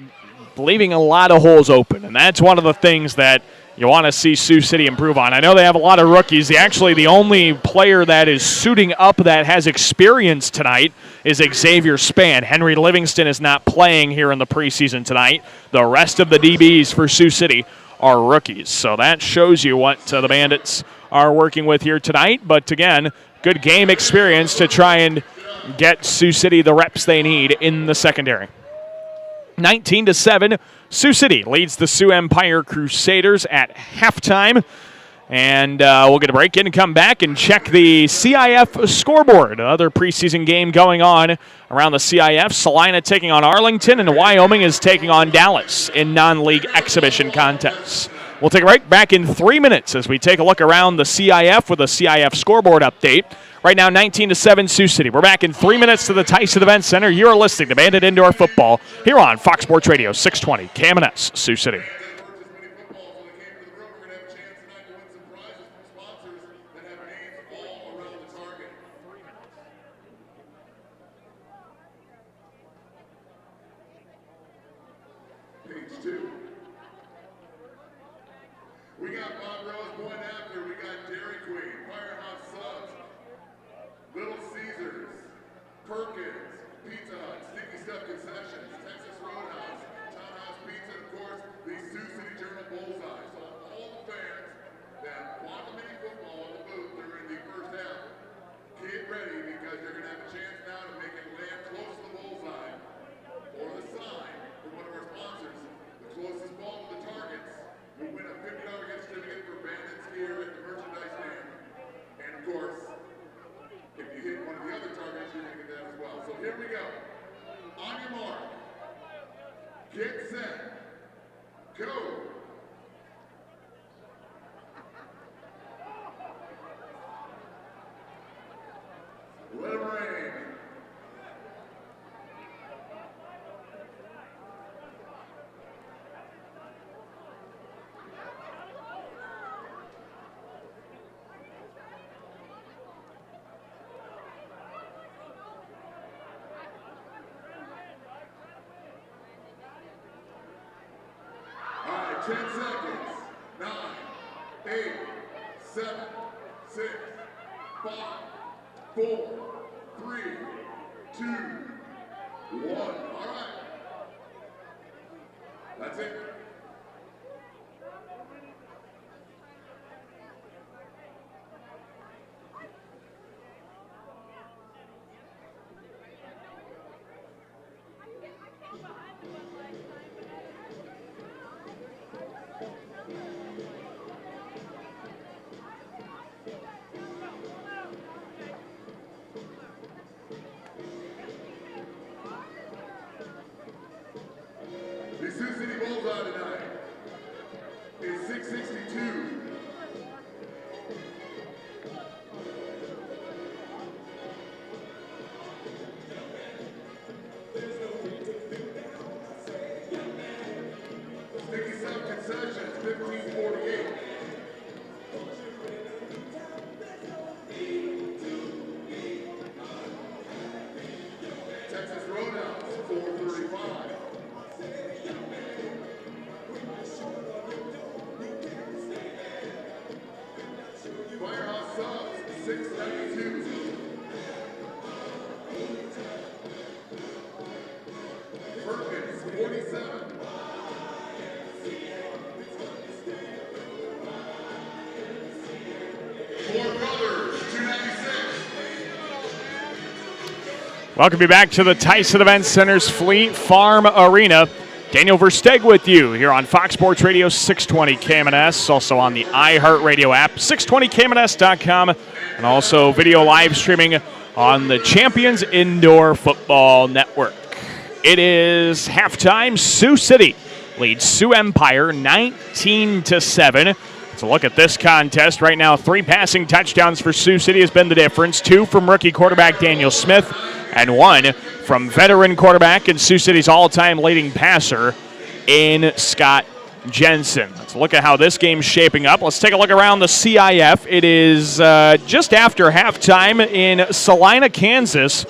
leaving a lot of holes open. And that's one of the things that you want to see Sioux City improve on. I know they have a lot of rookies. The only player that is suiting up that has experience tonight is Xavier Spann. Henry Livingston is not playing here in the preseason tonight. The rest of the DBs for Sioux City are rookies. So that shows you what the Bandits are working with here tonight. But again, good game experience to try and get Sioux City the reps they need in the secondary. 19-7, Sioux City leads the Sioux Empire Crusaders at halftime. And we'll get a break in and come back and check the CIF scoreboard. Another preseason game going on around the CIF. Salina taking on Arlington, and Wyoming is taking on Dallas in non-league exhibition contests. We'll take a break back in 3 minutes as we take a look around the CIF with a CIF scoreboard update. Right now, 19-7, Sioux City. We're back in 3 minutes to the Tyson Event Center. You're listening to Bandit Indoor Football here on Fox Sports Radio 620 KMNS, Sioux City. We got Bob Rose going after. We got Dairy Queen, Firehouse Subs, Little Caesars, Perkins, Pizza Hut, Sticky Stuff Concessions, Texas Roadhouse, Townhouse Pizza, and of course, the Sioux City Journal Bullseye. So all the fans that want the mini football in the booth during the first half, get ready because you're going to have a chance now to make it land close to the bullseye or the sign from one of our sponsors. The closest ball to the targets will win a $50 gift certificate for Bandits here at the merchandise stand. And of course, if you hit one of the other targets, you're going to get that as well. So here we go. On your mark. Get set. Go. Let it rain. All right, 10 seconds. 9, 8, 7, 6, 5, 4, 3, 2, 1. All right. That's it. Welcome you back to the Tyson Event Center's Fleet Farm Arena. Daniel Versteeg with you here on Fox Sports Radio 620 KMNS, also on the iHeartRadio app, 620KMNS.com, and also video live streaming on the Champions Indoor Football Network. It is halftime. Sioux City leads Sioux Empire 19-7. Let's look at this contest. Right now, 3 passing touchdowns for Sioux City has been the difference. 2 from rookie quarterback Daniel Smith, and 1 from veteran quarterback and Sioux City's all-time leading passer in Scott Jensen. Let's look at how this game's shaping up. Let's take a look around the CIF. It is just after halftime in Salina, Kansas.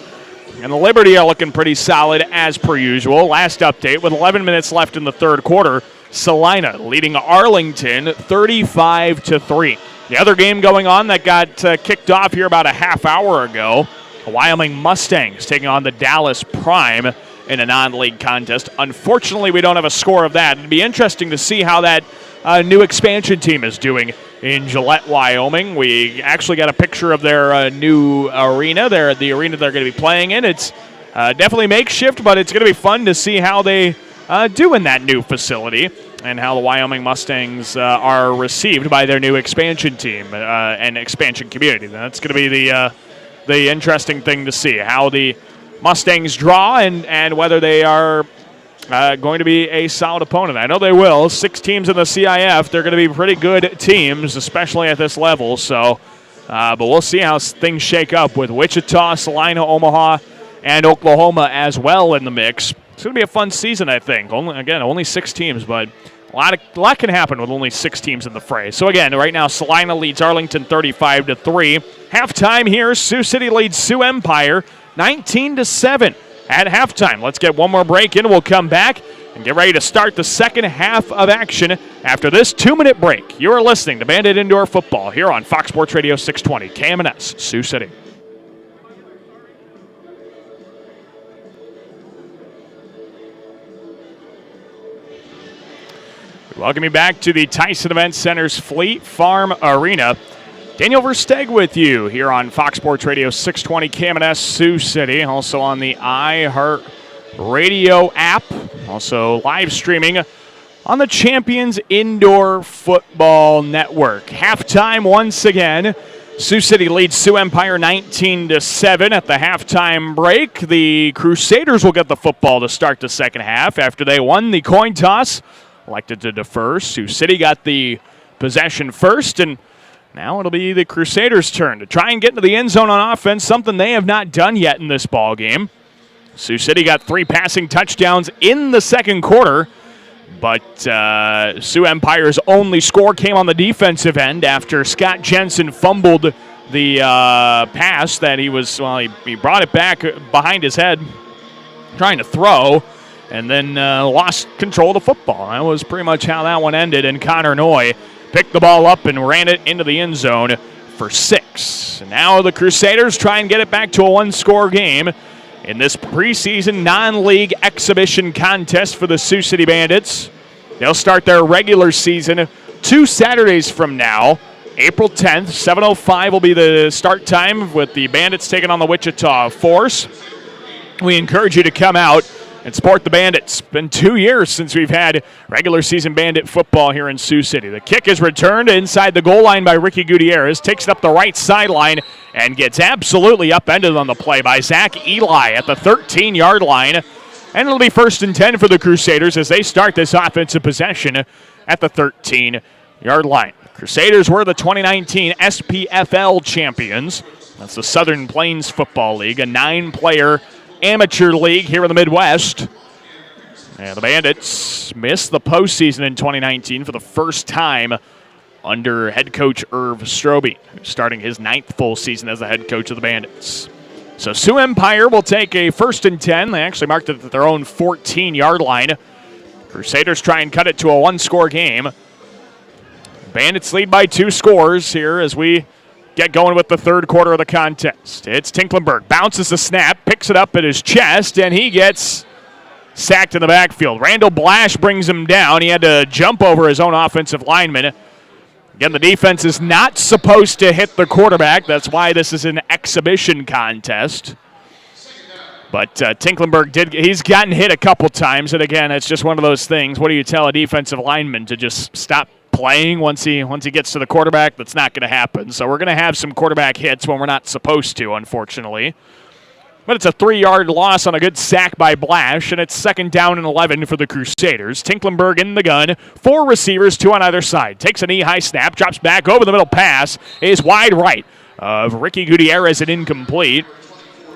And the Liberty are looking pretty solid as per usual. Last update, with 11 minutes left in the third quarter, Salina leading Arlington 35-3. The other game going on that got kicked off here about a half hour ago, the Wyoming Mustangs taking on the Dallas Prime in a non-league contest. Unfortunately, we don't have a score of that. It'd be interesting to see how that new expansion team is doing in Gillette, Wyoming. We actually got a picture of their new arena. The arena they're going to be playing in. It's definitely makeshift, but it's going to be fun to see how they do in that new facility and how the Wyoming Mustangs are received by their new expansion team and expansion community. That's going to be the interesting thing to see, how the Mustangs draw and whether they are going to be a solid opponent. I know they will. 6 teams in the CIF. They're going to be pretty good teams, especially at this level. So, but we'll see how things shake up with Wichita, Salina, Omaha, and Oklahoma as well in the mix. It's going to be a fun season, I think. Only 6 teams, but a lot can happen with only 6 teams in the fray. So again, right now, Salina leads Arlington 35-3. Halftime here, Sioux City leads Sioux Empire 19-7 at halftime. Let's get one more break in. We'll come back and get ready to start the second half of action after this 2-minute break. You're listening to Bandit Indoor Football here on Fox Sports Radio 620 KMNS, Sioux City. Welcome you back to the Tyson Event Center's Fleet Farm Arena. Daniel Versteeg with you here on Fox Sports Radio 620 KMNS Sioux City, also on the iHeartRadio app, also live streaming on the Champions Indoor Football Network. Halftime once again. Sioux City leads Sioux Empire 19-7 at the halftime break. The Crusaders will get the football to start the second half after they won the coin toss. Elected to defer. Sioux City got the possession first, and now it'll be the Crusaders' turn to try and get into the end zone on offense, something they have not done yet in this ball game. Sioux City got 3 passing touchdowns in the second quarter, but Sioux Empire's only score came on the defensive end after Scott Jensen fumbled the pass that he brought it back behind his head trying to throw, and then lost control of the football. That was pretty much how that one ended, and Connor Noy picked the ball up and ran it into the end zone for 6. And now the Crusaders try and get it back to a 1-score game in this preseason non-league exhibition contest for the Sioux City Bandits. They'll start their regular season 2 Saturdays from now. April 10th, 7:05 will be the start time with the Bandits taking on the Wichita Force. We encourage you to come out and support the Bandits. It's been 2 years since we've had regular season Bandit football here in Sioux City. The kick is returned inside the goal line by Ricky Gutierrez, takes it up the right sideline, and gets absolutely upended on the play by Zach Eli at the 13-yard line. And it'll be 1st and 10 for the Crusaders as they start this offensive possession at the 13-yard line. Crusaders were the 2019 SPFL champions. That's the Southern Plains Football League, a 9-player amateur league here in the Midwest. And the Bandits missed the postseason in 2019 for the first time under head coach Irv Strobe, starting his 9th full season as the head coach of the Bandits. So Sioux Empire will take a 1st and 10. They actually marked it at their own 14-yard line. Crusaders try and cut it to a 1-score game. Bandits lead by 2 scores here as we get going with the third quarter of the contest. It's Tinklenberg. Bounces the snap, picks it up at his chest, and he gets sacked in the backfield. Randall Blash brings him down. He had to jump over his own offensive lineman. Again, the defense is not supposed to hit the quarterback. That's why this is an exhibition contest. But Tinklenberg he's gotten hit a couple times, and again, it's just one of those things. What do you tell a defensive lineman to just stop playing once he gets to the quarterback? That's not going to happen. So we're going to have some quarterback hits when we're not supposed to, unfortunately. But it's a 3-yard loss on a good sack by Blash, and it's 2nd down and 11 for the Crusaders. Tinklenberg in the gun, 4 receivers, 2 on either side. Takes a knee-high snap, drops back over the middle pass, is wide right of Ricky Gutierrez and incomplete.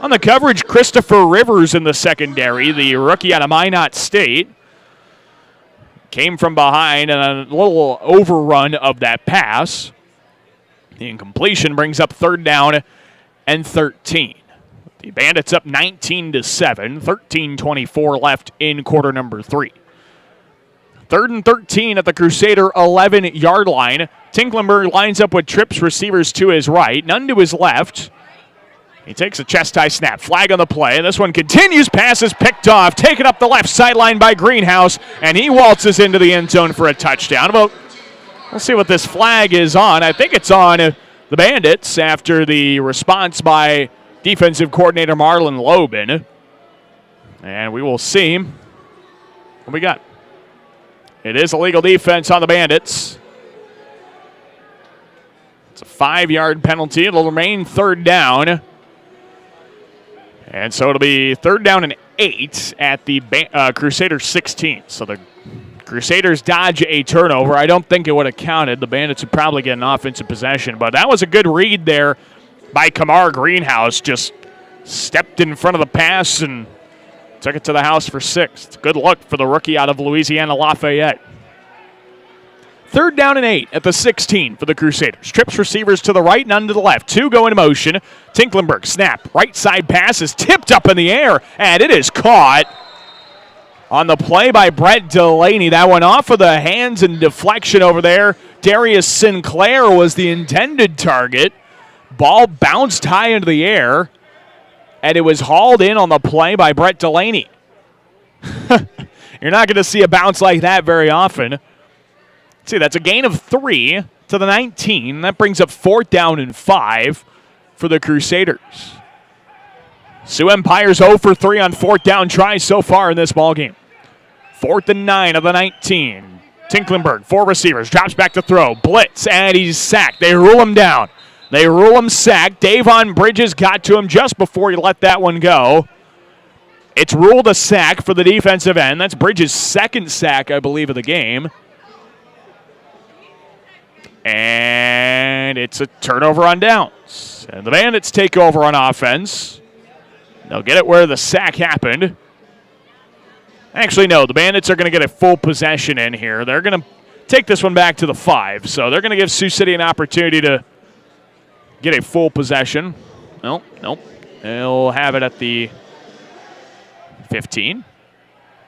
On the coverage, Christopher Rivers in the secondary, the rookie out of Minot State. Came from behind and a little overrun of that pass. The incompletion brings up 3rd down and 13. The Bandits up 19-7, 13:24 left in quarter number 3. 3rd and 13 at the Crusader 11-yard line. Tinklenberg lines up with trips receivers to his right, none to his left. He takes a chest-high snap. Flag on the play. And this one continues. Pass is picked off. Taken up the left sideline by Greenhouse. And he waltzes into the end zone for a touchdown. Well, we'll see what this flag is on. I think it's on the Bandits after the response by defensive coordinator Marlon Lobin. And we will see what we got. It is illegal defense on the Bandits. It's a 5-yard penalty. It'll remain 3rd down. And so it'll be 3rd down and 8 at the Crusaders 16. So the Crusaders dodge a turnover. I don't think it would have counted. The Bandits would probably get an offensive possession. But that was a good read there by Kamar Greenhouse. Just stepped in front of the pass and took it to the house for 6. It's a good look for the rookie out of Louisiana Lafayette. 3rd down and 8 at the 16 for the Crusaders. Trips receivers to the right, none to the left. 2 go in motion. Tinklenberg snap. Right side pass is tipped up in the air, and it is caught on the play by Brett Delaney. That went off of the hands and deflection over there. Darius Sinclair was the intended target. Ball bounced high into the air, and it was hauled in on the play by Brett Delaney. You're not going to see a bounce like that very often. See, that's a gain of 3 to the 19. That brings up 4th down and 5 for the Crusaders. Sioux Empire's 0 for 3 on 4th down tries so far in this ballgame. 4th and 9 of the 19. Tinklenberg, 4 receivers, drops back to throw. Blitz, and he's sacked. They rule him down. They rule him sacked. Davon Bridges got to him just before he let that one go. It's ruled a sack for the defensive end. That's Bridges' 2nd sack, I believe, of the game. And it's a turnover on downs. And the Bandits take over on offense. They'll get it where the sack happened. Actually, no, the Bandits are going to get a full possession in here. They're going to take this one back to the 5. So they're going to give Sioux City an opportunity to get a full possession. Nope. They'll have it at the 15.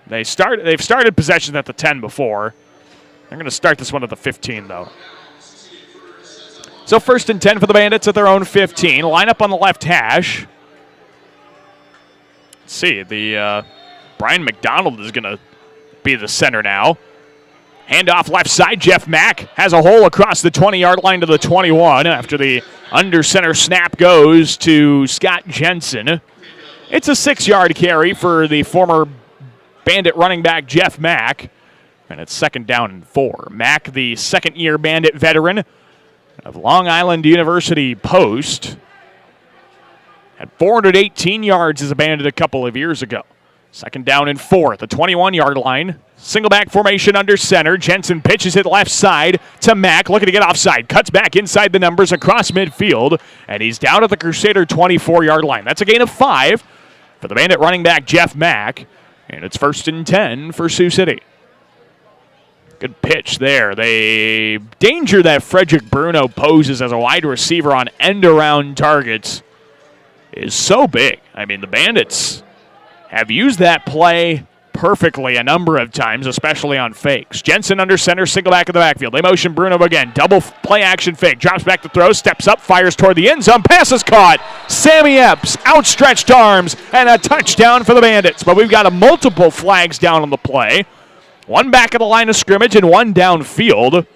They've started possession at the 10 before. They're going to start this one at the 15, though. So 1st and 10 for the Bandits at their own 15. Line up on the left hash. Let's see, the Brian McDonald is going to be the center now. Handoff left side. Jeff Mack has a hole across the 20-yard line to the 21 after the under center snap goes to Scott Jensen. It's a 6-yard carry for the former Bandit running back Jeff Mack. And it's 2nd down and 4. Mack, the 2nd-year Bandit veteran of Long Island University Post, had 418 yards as a Bandit a couple of years ago. 2nd down and 4 at the 21-yard line. Single back formation under center. Jensen pitches it left side to Mack, looking to get offside. Cuts back inside the numbers across midfield, and he's down at the Crusader 24-yard line. That's a gain of 5 for the Bandit running back Jeff Mack, and it's 1st and 10 for Sioux City. Good pitch there. The danger that Frederick Bruno poses as a wide receiver on end-around targets is so big. I mean, the Bandits have used that play perfectly a number of times, especially on fakes. Jensen under center, single back in the backfield. They motion Bruno again. Double play action fake. Drops back to throw, steps up, fires toward the end zone. Pass is caught. Sammy Epps, outstretched arms, and a touchdown for the Bandits. But we've got a multiple flags down on the play. One back of the line of scrimmage and one downfield.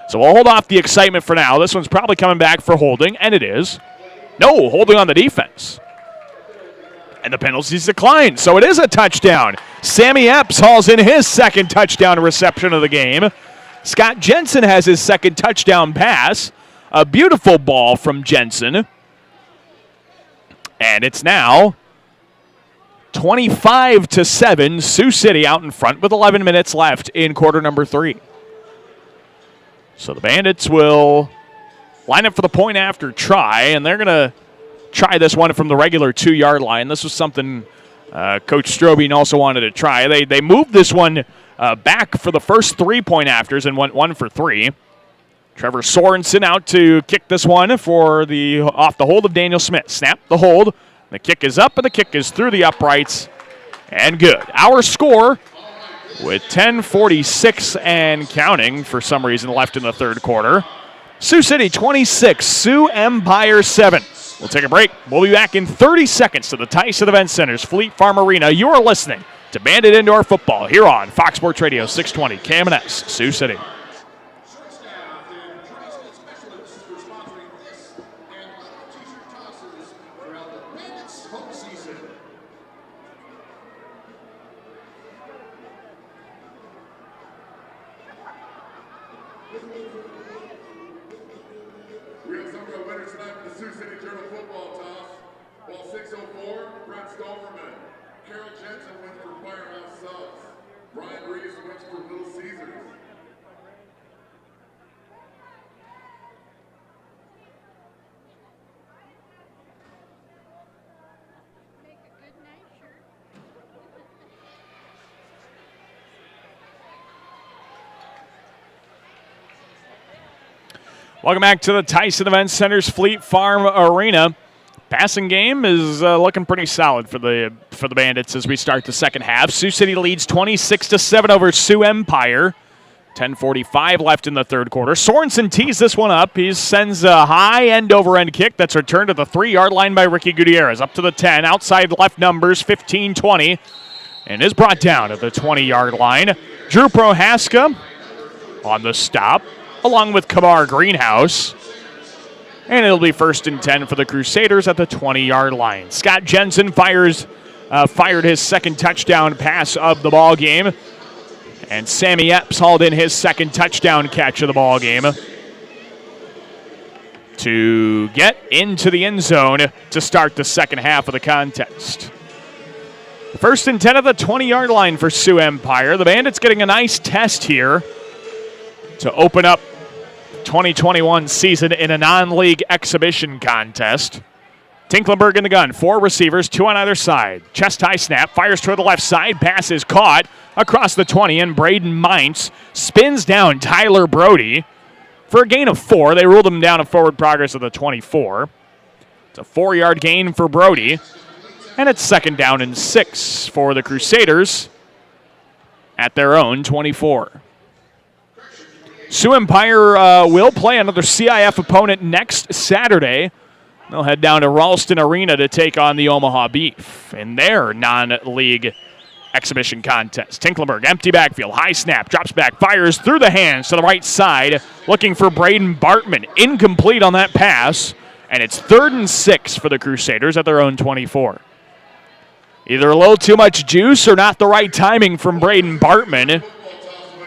So we'll hold off the excitement for now. This one's probably coming back for holding, and it is. No, holding on the defense. And the penalties decline, so it is a touchdown. Sammy Epps hauls in his second touchdown reception of the game. Scott Jensen has his second touchdown pass. A beautiful ball from Jensen. And it's now 25-7, Sioux City out in front with 11 minutes left in quarter number 3. So the Bandits will line up for the point after try, and they're going to try this one from the regular 2-yard line. This was something Coach Strobing also wanted to try. They moved this one back for the first 3-point afters and went 1 for 3. Trevor Sorensen out to kick this one for off the hold of Daniel Smith. Snap the hold. The kick is up, and the kick is through the uprights and good. Our score with 10:46 and counting for some reason left in the third quarter. Sioux City 26, Sioux Empire 7. We'll take a break. We'll be back in 30 seconds to the Tyson Event Center's Fleet Farm Arena. You are listening to Bandit Indoor Football here on Fox Sports Radio 620 KMNS, Sioux City. We have some of the winners tonight for the Sioux City Journal football toss. Ball 604, Brent Stoverman. Carol Jensen wins for Firehouse Subs. Brian Reeves wins for Little Caesars. Make a good night shirt. Welcome back to the Tyson Event Center's Fleet Farm Arena. Passing game is looking pretty solid for the Bandits as we start the second half. Sioux City leads 26-7 over Sioux Empire. 10:45 left in the third quarter. Sorensen tees this one up. He sends a high end-over-end kick that's returned to the 3-yard line by Ricky Gutierrez. Up to the 10, outside left numbers, 15-20, and is brought down at the 20-yard line. Drew Prohaska on the stop, along with Kamar Greenhouse. And it'll be 1st and 10 for the Crusaders at the 20-yard line. Scott Jensen fired his second touchdown pass of the ball game. And Sammy Epps hauled in his second touchdown catch of the ball game to get into the end zone to start the second half of the contest. 1st and 10 at the 20-yard line for Sioux Empire. The Bandits getting a nice test here to open up 2021 season in a non-league exhibition contest. Tinklenberg in the gun, 4 receivers, 2 on either side. Chest high snap, fires toward the left side, pass is caught across the 20, and Braden Mintz spins down Tyler Brody for a gain of 4. They ruled him down a forward progress of the 24. It's a 4-yard gain for Brody, and it's 2nd down and 6 for the Crusaders at their own 24. Sioux Empire will play another CIF opponent next Saturday. They'll head down to Ralston Arena to take on the Omaha Beef in their non-league exhibition contest. Tinklenberg, empty backfield, high snap, drops back, fires through the hands to the right side, looking for Braden Bartman. Incomplete on that pass, and it's 3rd and 6 for the Crusaders at their own 24. Either a little too much juice or not the right timing from Braden Bartman.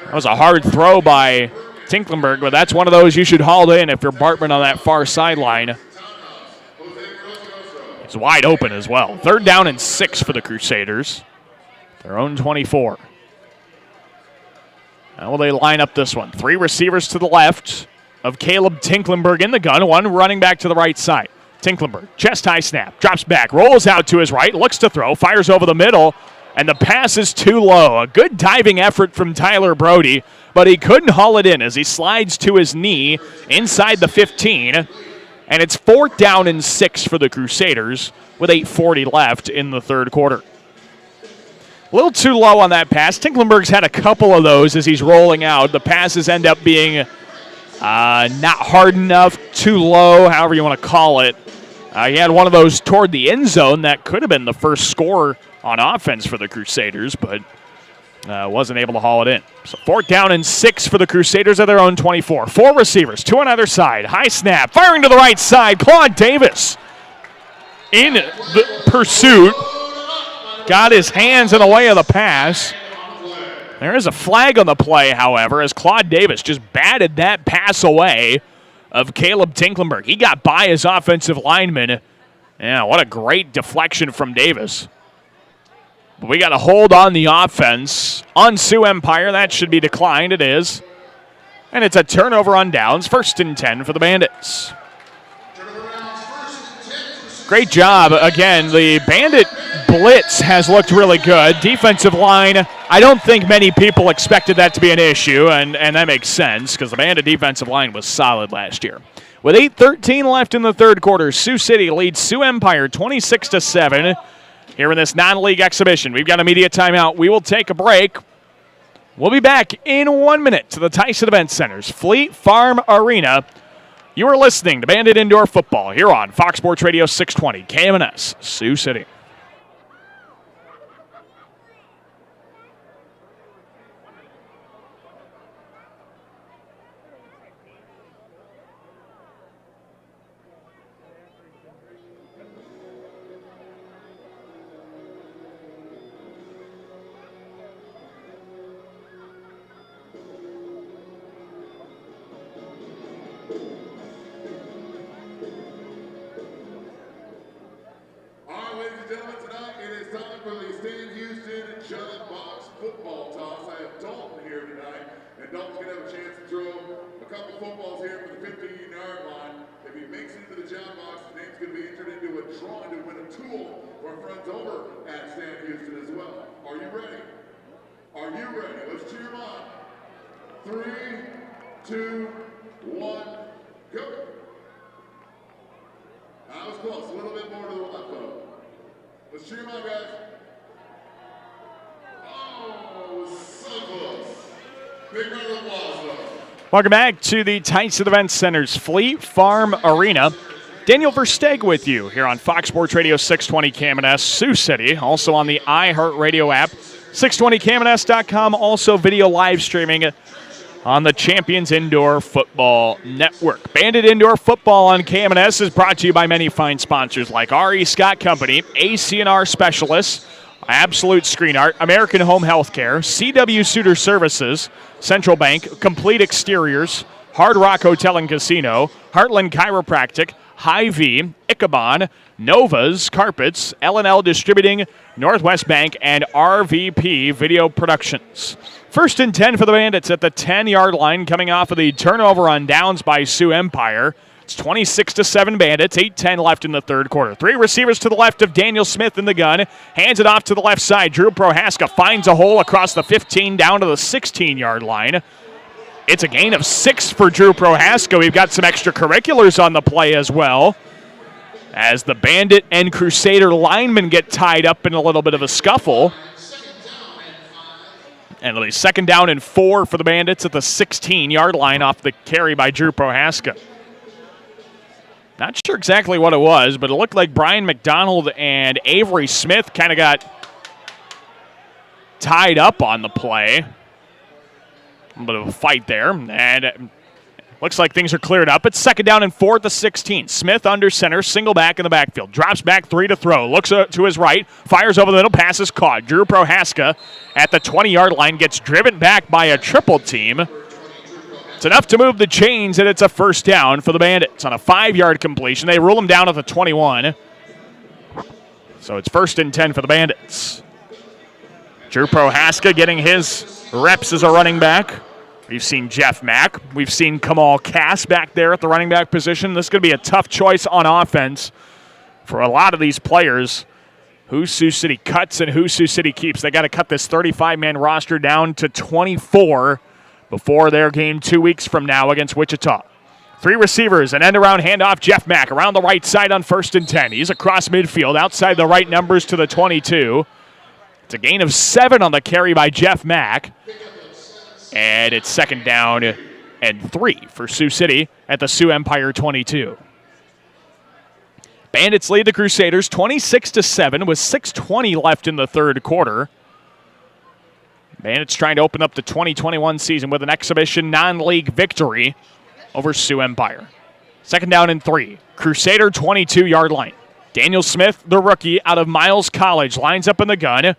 That was a hard throw by Tinklenberg, but that's one of those you should haul in if you're Bartman on that far sideline. It's wide open as well. 3rd down and 6 for the Crusaders. Their own 24. How will they line up this one? 3 receivers to the left of Caleb Tinklenberg in the gun. 1 running back to the right side. Tinklenberg, chest high snap, drops back, rolls out to his right, looks to throw, fires over the middle, and the pass is too low. A good diving effort from Tyler Brody, but he couldn't haul it in as he slides to his knee inside the 15. And it's 4th down and 6 for the Crusaders with 8:40 left in the third quarter. A little too low on that pass. Tinklenberg's had a couple of those as he's rolling out. The passes end up being not hard enough, too low, however you want to call it. He had one of those toward the end zone that could have been the first score on offense for the Crusaders, but wasn't able to haul it in. So 4th down and 6 for the Crusaders at their own 24. 4 receivers, 2 on either side. High snap, firing to the right side. Claude Davis in the pursuit got his hands in the way of the pass. There is a flag on the play, however, as Claude Davis just batted that pass away of Caleb Tinklenberg. He got by his offensive lineman. Yeah, what a great deflection from Davis. But we got a hold on the offense on Sioux Empire. That should be declined. It is. And it's a turnover on downs. 1st and 10 for the Bandits. Great job. Again, the Bandit blitz has looked really good. Defensive line, I don't think many people expected that to be an issue, and that makes sense because the Bandit defensive line was solid last year. With 8:13 left in the third quarter, Sioux City leads Sioux Empire 26-7 here in this non-league exhibition. We've got a media timeout. We will take a break. We'll be back in 1 minute to the Tyson Event Center's Fleet Farm Arena. You are listening to Bandit Indoor Football here on Fox Sports Radio 620, KMNS, Sioux City. Welcome back to the Tyson Event Center's Fleet Farm Arena. Daniel Versteeg with you here on Fox Sports Radio 620 KMNS, Sioux City. Also on the iHeartRadio app, 620KMNS.com. Also video live streaming on the Champions Indoor Football Network. Bandit Indoor Football on KMNS is brought to you by many fine sponsors like R.E. Scott Company, AC&R Specialists, Absolute Screen Art, American Home Healthcare, CW Suitor Services, Central Bank, Complete Exteriors, Hard Rock Hotel and Casino, Heartland Chiropractic, Hy-Vee, Ichabod, Nova's Carpets, L&L Distributing, Northwest Bank, and RVP Video Productions. 1st and 10 for the Bandits at the 10-yard line, coming off of the turnover on downs by Sioux Empire. It's 26-7 Bandits, 8:10 left in the third quarter. 3 receivers to the left of Daniel Smith in the gun. Hands it off to the left side. Drew Prohaska finds a hole across the 15 down to the 16-yard line. It's a gain of 6 for Drew Prohaska. We've got some extracurriculars on the play as well, as the Bandit and Crusader linemen get tied up in a little bit of a scuffle. And it'll be 2nd down and 4 for the Bandits at the 16-yard line off the carry by Drew Prohaska. Not sure exactly what it was, but it looked like Brian McDonald and Avery Smith kind of got tied up on the play. A bit of a fight there, and it looks like things are cleared up. It's 2nd down and 4 at the 16. Smith under center, single back in the backfield. Drops back 3 to throw. Looks to his right, fires over the middle, pass is caught. Drew Prohaska at the 20-yard line gets driven back by a triple team. It's enough to move the chains, and it's a 1st down for the Bandits on a 5-yard completion. They rule him down at the 21. So it's 1st and 10 for the Bandits. Drew Prohaska getting his reps as a running back. We've seen Jeff Mack. We've seen Kamal Cass back there at the running back position. This is going to be a tough choice on offense for a lot of these players. Who Sioux City cuts and who Sioux City keeps. They got to cut this 35-man roster down to 24 before their game 2 weeks from now against Wichita. 3 receivers, an end-around handoff. Jeff Mack around the right side on 1st and 10. He's across midfield, outside the right numbers to the 22. It's a gain of 7 on the carry by Jeff Mack. And it's 2nd down and 3 for Sioux City at the Sioux Empire 22. Bandits lead the Crusaders 26-7 with 6:20 left in the third quarter. Bandits trying to open up the 2021 season with an exhibition non-league victory over Sioux Empire. 2nd down and 3. Crusader 22-yard line. Daniel Smith, the rookie out of Miles College, lines up in the gun.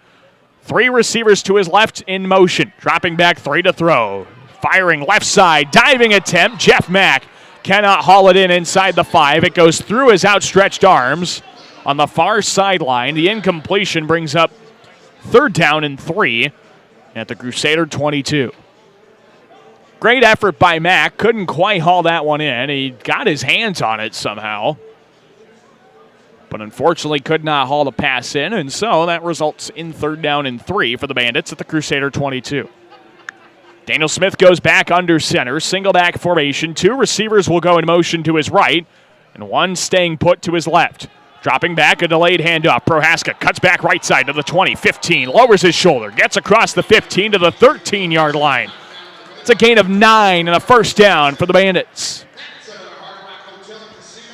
3 receivers to his left in motion. Dropping back 3 to throw. Firing left side, diving attempt. Jeff Mack cannot haul it in inside the 5. It goes through his outstretched arms on the far sideline. The incompletion brings up 3rd down and 3 at the Crusader 22. Great effort by Mack. Couldn't quite haul that one in. He got his hands on it somehow, but unfortunately could not haul the pass in, and so that results in 3rd down and 3 for the Bandits at the Crusader 22. Daniel Smith goes back under center, single back formation. 2 receivers will go in motion to his right, and 1 staying put to his left. Dropping back, a delayed handoff. Prohaska cuts back right side to the 20, 15, lowers his shoulder, gets across the 15 to the 13-yard line. It's a gain of 9 and a 1st down for the Bandits.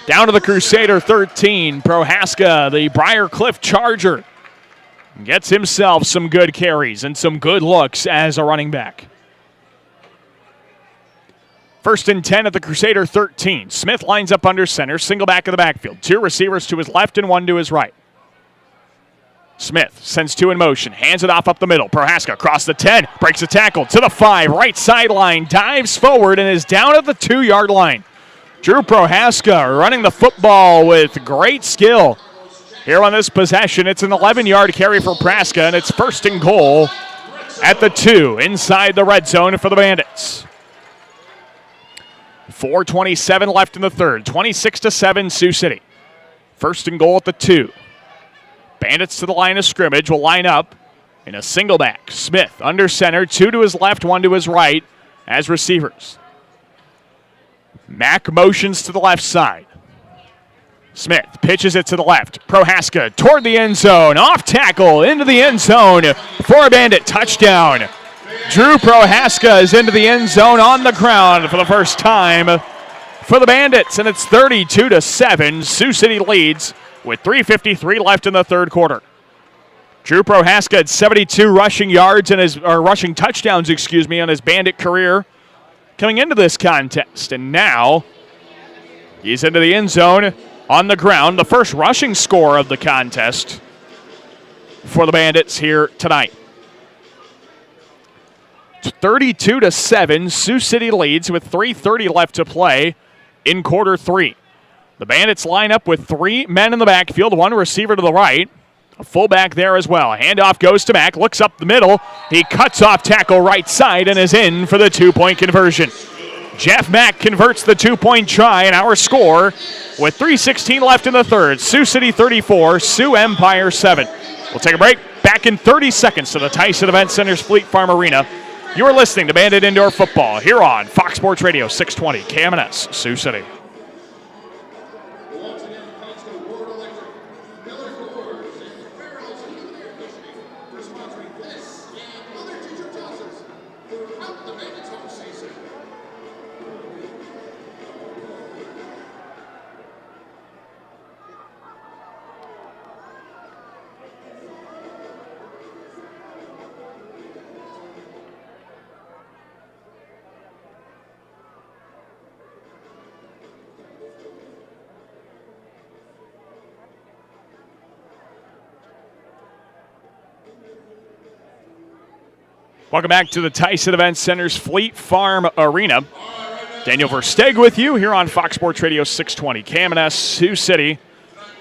Down to the Crusader 13. Prohaska, the Briar Cliff Charger, gets himself some good carries and some good looks as a running back. 1st and 10 at the Crusader 13. Smith lines up under center, single back of the backfield. 2 receivers to his left and 1 to his right. Smith sends 2 in motion, hands it off up the middle. Prohaska across the 10, breaks a tackle to the 5, right sideline, dives forward and is down at the 2-yard line. Drew Prohaska running the football with great skill. Here on this possession, it's an 11-yard carry for Praska, and it's 1st and goal at the 2 inside the red zone for the Bandits. 4:27 left in the 3rd, 26-7 Sioux City. 1st and goal at the 2. Bandits to the line of scrimmage will line up in a single back. Smith under center, 2 to his left, 1 to his right as receivers. Mack motions to the left side. Smith pitches it to the left. Prohaska toward the end zone. Off tackle into the end zone for a Bandit touchdown. Drew Prohaska is into the end zone on the ground for the first time for the Bandits, and it's 32-7. Sioux City leads with 3:53 left in the 3rd quarter. Drew Prohaska had 72 rushing yards and rushing touchdowns, on his Bandit career coming into this contest, and now he's into the end zone on the ground. The first rushing score of the contest for the Bandits here tonight. 32-7, Sioux City leads with 3:30 left to play in quarter 3. The Bandits line up with 3 men in the backfield, 1 receiver to the right, a fullback there as well. Handoff goes to Mack, looks up the middle. He cuts off tackle right side and is in for the 2-point conversion. Jeff Mack converts the 2-point try, and our score with 3:16 left in the 3rd. Sioux City 34, Sioux Empire 7. We'll take a break. Back in 30 seconds to the Tyson Event Center's Fleet Farm Arena. You are listening to Bandit Indoor Football here on Fox Sports Radio 620 KMNS Sioux City. Welcome back to the Tyson Event Center's Fleet Farm Arena. Daniel Versteg with you here on Fox Sports Radio 620 KMNS Sioux City.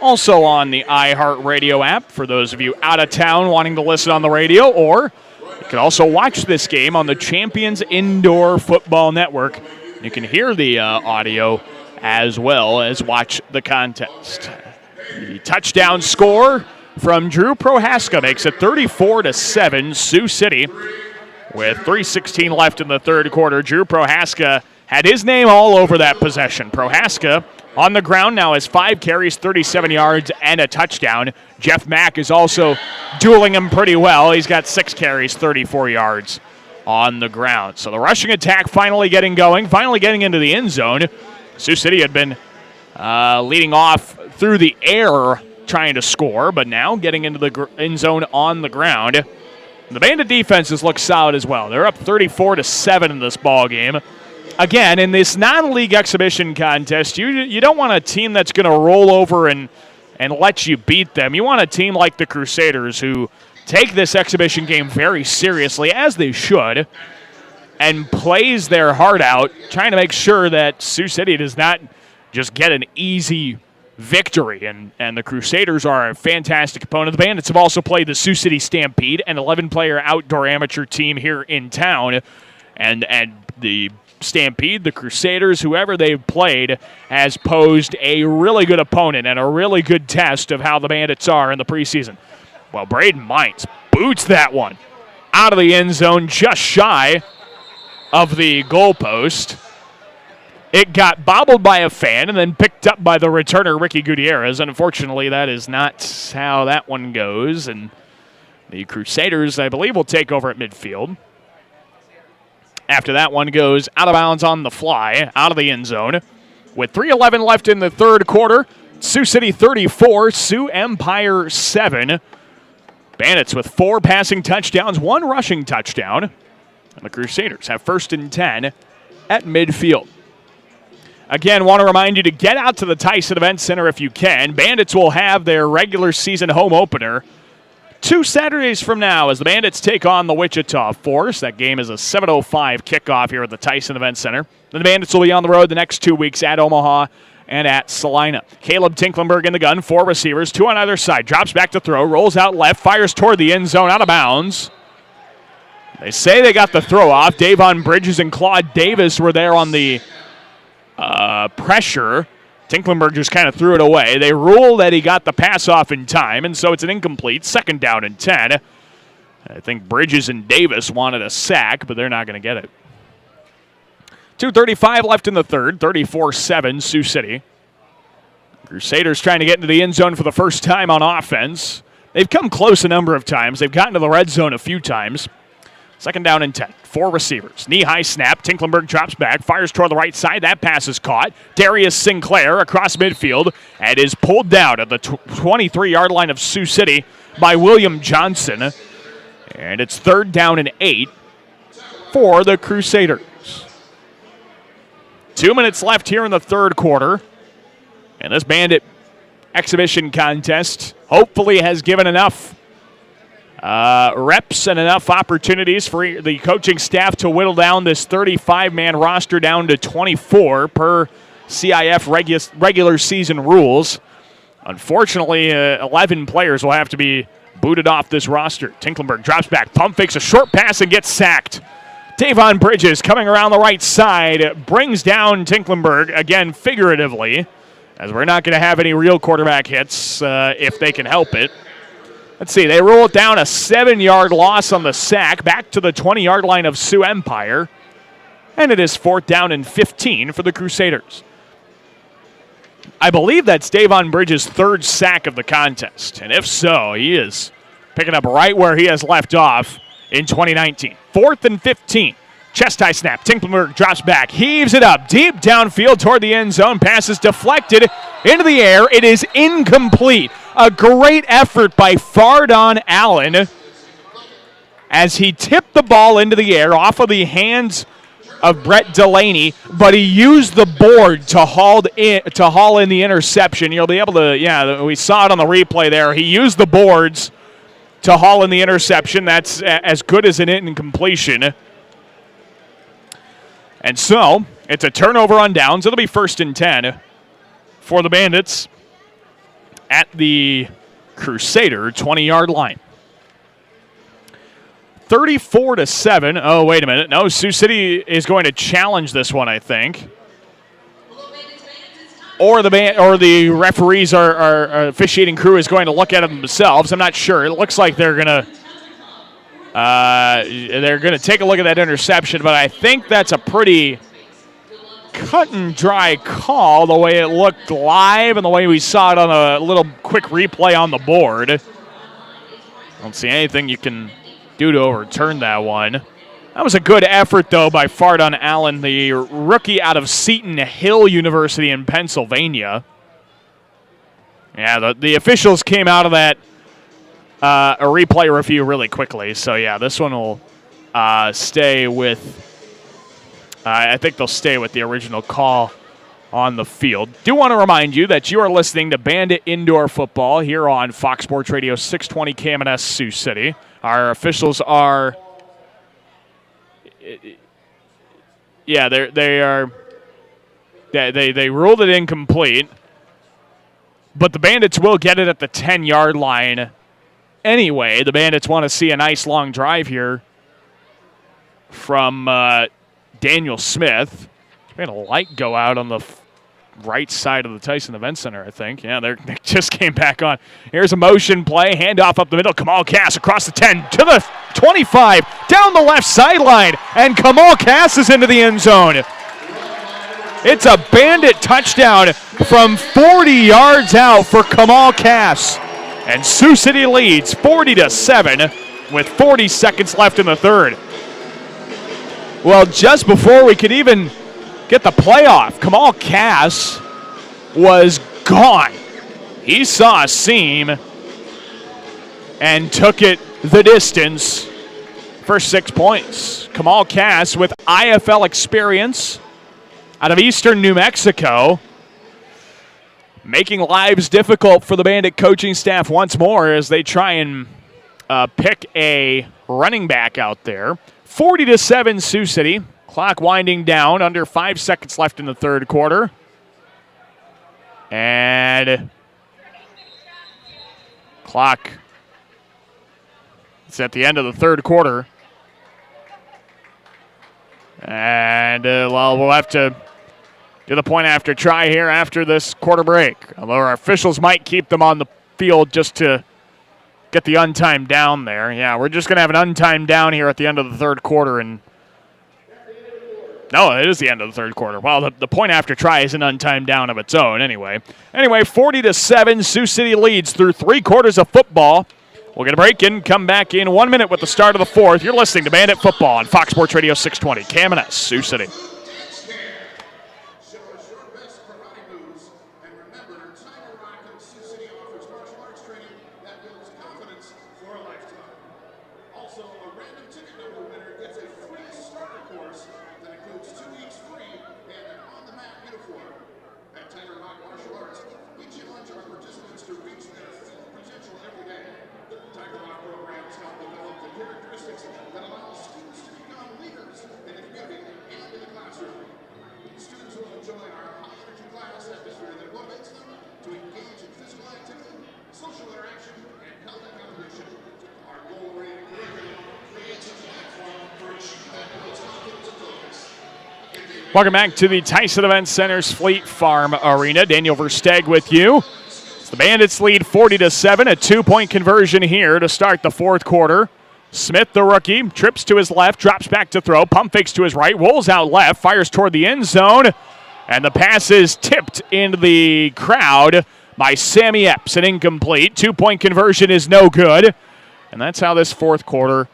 Also on the iHeartRadio app for those of you out of town wanting to listen on the radio, or you can also watch this game on the Champions Indoor Football Network. You can hear the audio as well as watch the contest. The touchdown score from Drew Prohaska makes it 34-7 Sioux City. With 3:16 left in the 3rd quarter, Drew Prohaska had his name all over that possession. Prohaska on the ground now has 5 carries, 37 yards, and a touchdown. Jeff Mack is also dueling him pretty well. He's got 6 carries, 34 yards on the ground. So the rushing attack finally getting going, finally getting into the end zone. Sioux City had been leading off through the air trying to score, but now getting into the end zone on the ground. The Bandit defenses look solid as well. They're up 34-7 in this ball game. Again, in this non-league exhibition contest, you don't want a team that's going to roll over and and let you beat them. You want a team like the Crusaders who take this exhibition game very seriously, as they should, and plays their heart out, trying to make sure that Sioux City does not just get an easy victory. And the Crusaders are a fantastic opponent. The Bandits have also played the Sioux City Stampede, an 11-player outdoor amateur team here in town. And the Stampede, the Crusaders, whoever they've played, has posed a really good opponent and a really good test of how the Bandits are in the preseason. Well, Braden Mines boots that one out of the end zone, just shy of the goalpost. It got bobbled by a fan and then picked up by the returner, Ricky Gutierrez. Unfortunately, that is not how that one goes. And the Crusaders, I believe, will take over at midfield. After that one goes out of bounds on the fly, out of the end zone. With 3:11 left in the third quarter, Sioux City 34, Sioux Empire 7. Bandits with 4 passing touchdowns, 1 rushing touchdown. And the Crusaders have 1st and 10 at midfield. Again, want to remind you to get out to the Tyson Event Center if you can. Bandits will have their regular season home opener 2 Saturdays from now as the Bandits take on the Wichita Force. That game is a 7:05 kickoff here at the Tyson Event Center. Then the Bandits will be on the road the next 2 weeks at Omaha and at Salina. Caleb Tinklenberg in the gun, 4 receivers, 2 on either side. Drops back to throw, rolls out left, fires toward the end zone, out of bounds. They say they got the throw off. Davon Bridges and Claude Davis were there on the pressure. Tinklenberg just kind of threw it away. They rule that he got the pass off in time, and so it's an incomplete. 2nd down and 10. I think Bridges and Davis wanted a sack, but they're not going to get it. 2:35 left in the third, 34-7 Sioux City. Crusaders trying to get into the end zone for the first time on offense. They've come close a number of times. They've gotten to the red zone a few times. 2nd down and 10. 4 receivers. Knee-high snap. Tinklenberg drops back, fires toward the right side. That pass is caught. Darius Sinclair across midfield and is pulled down at the 23-yard line of Sioux City by William Johnson. And it's 3rd down and 8 for the Crusaders. 2 minutes left here in the third quarter. And this Bandit exhibition contest hopefully has given enough reps and enough opportunities for the coaching staff to whittle down this 35-man roster down to 24 per CIF regular season rules. Unfortunately, 11 players will have to be booted off this roster. Tinklenberg drops back, pump fakes a short pass and gets sacked. Davon Bridges coming around the right side brings down Tinklenberg, again figuratively, as we're not going to have any real quarterback hits if they can help it. Let's see, they roll it down, a 7-yard loss on the sack, back to the 20-yard line of Sioux Empire, and it is 4th down and 15 for the Crusaders. I believe that's Davon Bridges' 3rd sack of the contest, and if so, he is picking up right where he has left off in 2019. 4th and 15. Chest high snap. Tinklenberg drops back, heaves it up, deep downfield toward the end zone. Pass is deflected into the air. It is incomplete. A great effort by Fardon Allen as he tipped the ball into the air off of the hands of Brett Delaney, but he used the board to haul in the interception. You'll be able to, we saw it on the replay there. He used the boards to haul in the interception. That's as good as an incompletion. And so, it's a turnover on downs. It'll be 1st and 10 for the Bandits at the Crusader 20-yard line. 34-7. Oh, wait a minute. No, Sioux City is going to challenge this one, I think. Or the referees are officiating crew is going to look at it themselves. I'm not sure. It looks like they're going to take a look at that interception, but I think that's a pretty cut and dry call the way it looked live and the way we saw it on a little quick replay on the board. I don't see anything you can do to overturn that one. That was a good effort, though, by Fardon Allen, the rookie out of Seton Hill University in Pennsylvania. Yeah, the officials came out of that a replay review really quickly. So, yeah, this one will stay with I think they'll stay with the original call on the field. Do want to remind you that you are listening to Bandit Indoor Football here on Fox Sports Radio 620 KMNS Sioux City. Our officials are, yeah, they ruled it incomplete, but the Bandits will get it at the 10-yard line anyway. The Bandits want to see a nice long drive here from Daniel Smith. We had a light go out on the right side of the Tyson Event Center, I think. Yeah, they just came back on. Here's a motion play, handoff up the middle. Kamal Cass across the 10 to the 25, down the left sideline, and Kamal Cass is into the end zone. It's a Bandit touchdown from 40 yards out for Kamal Cass. And Sioux City leads 40-7 with 40 seconds left in the third. Well, just before we could even get the playoff, Kamal Cass was gone. He saw a seam and took it the distance for 6 points. Kamal Cass with IFL experience out of eastern New Mexico, making lives difficult for the Bandit coaching staff once more as they try and pick a running back out there. 40-7 Sioux City. Clock winding down, under 5 seconds left in the third quarter. And clock, it's at the end of the third quarter. And, we'll have to do the point after try here after this quarter break. Although our officials might keep them on the field just to get the untimed down there. Yeah, we're just going to have an untimed down here at the end of the third quarter. And no, it is the end of the third quarter. Well, the point after try is an untimed down of its own anyway. 40-7, Sioux City leads through 3 quarters of football. We'll get a break and come back in 1 minute with the start of the fourth. You're listening to Bandit Football on Fox Sports Radio 620, KMNS, Sioux City. Welcome back to the Tyson Event Center's Fleet Farm Arena. Daniel Versteg with you. The Bandits lead 40-7, a 2-point conversion here to start the fourth quarter. Smith, the rookie, trips to his left, drops back to throw, pump fakes to his right, rolls out left, fires toward the end zone, and the pass is tipped into the crowd by Sammy Epps, an incomplete. 2-point conversion is no good, and that's how this fourth quarter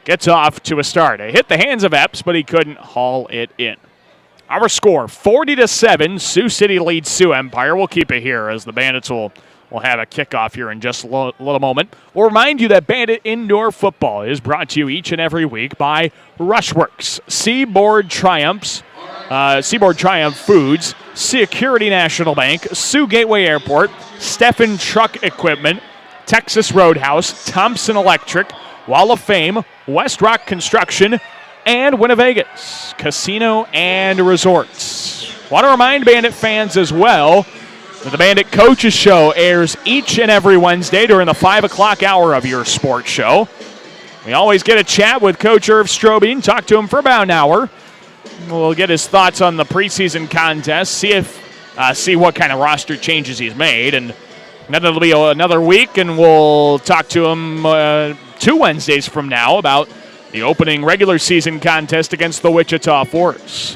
gets off to a start. It hit the hands of Epps, but he couldn't haul it in. Our score, 40-7. Sioux City leads Sioux Empire. We'll keep it here as the Bandits will have a kickoff here in just a little moment. We'll remind you that Bandit Indoor Football is brought to you each and every week by Rushworks, Seaboard Triumph Foods, Security National Bank, Sioux Gateway Airport, Steffen Truck Equipment, Texas Roadhouse, Thompson Electric, Wall of Fame, West Rock Construction, and Winnevegas Casino and Resorts. Want to remind Bandit fans as well that the Bandit Coaches Show airs each and every Wednesday during the 5 o'clock hour of your sports show. We always get a chat with Coach Irv Strobing, talk to him for about an hour. We'll get his thoughts on the preseason contest, see what kind of roster changes he's made, and then it'll be another week, and we'll talk to him 2 Wednesdays from now about the opening regular season contest against the Wichita Force.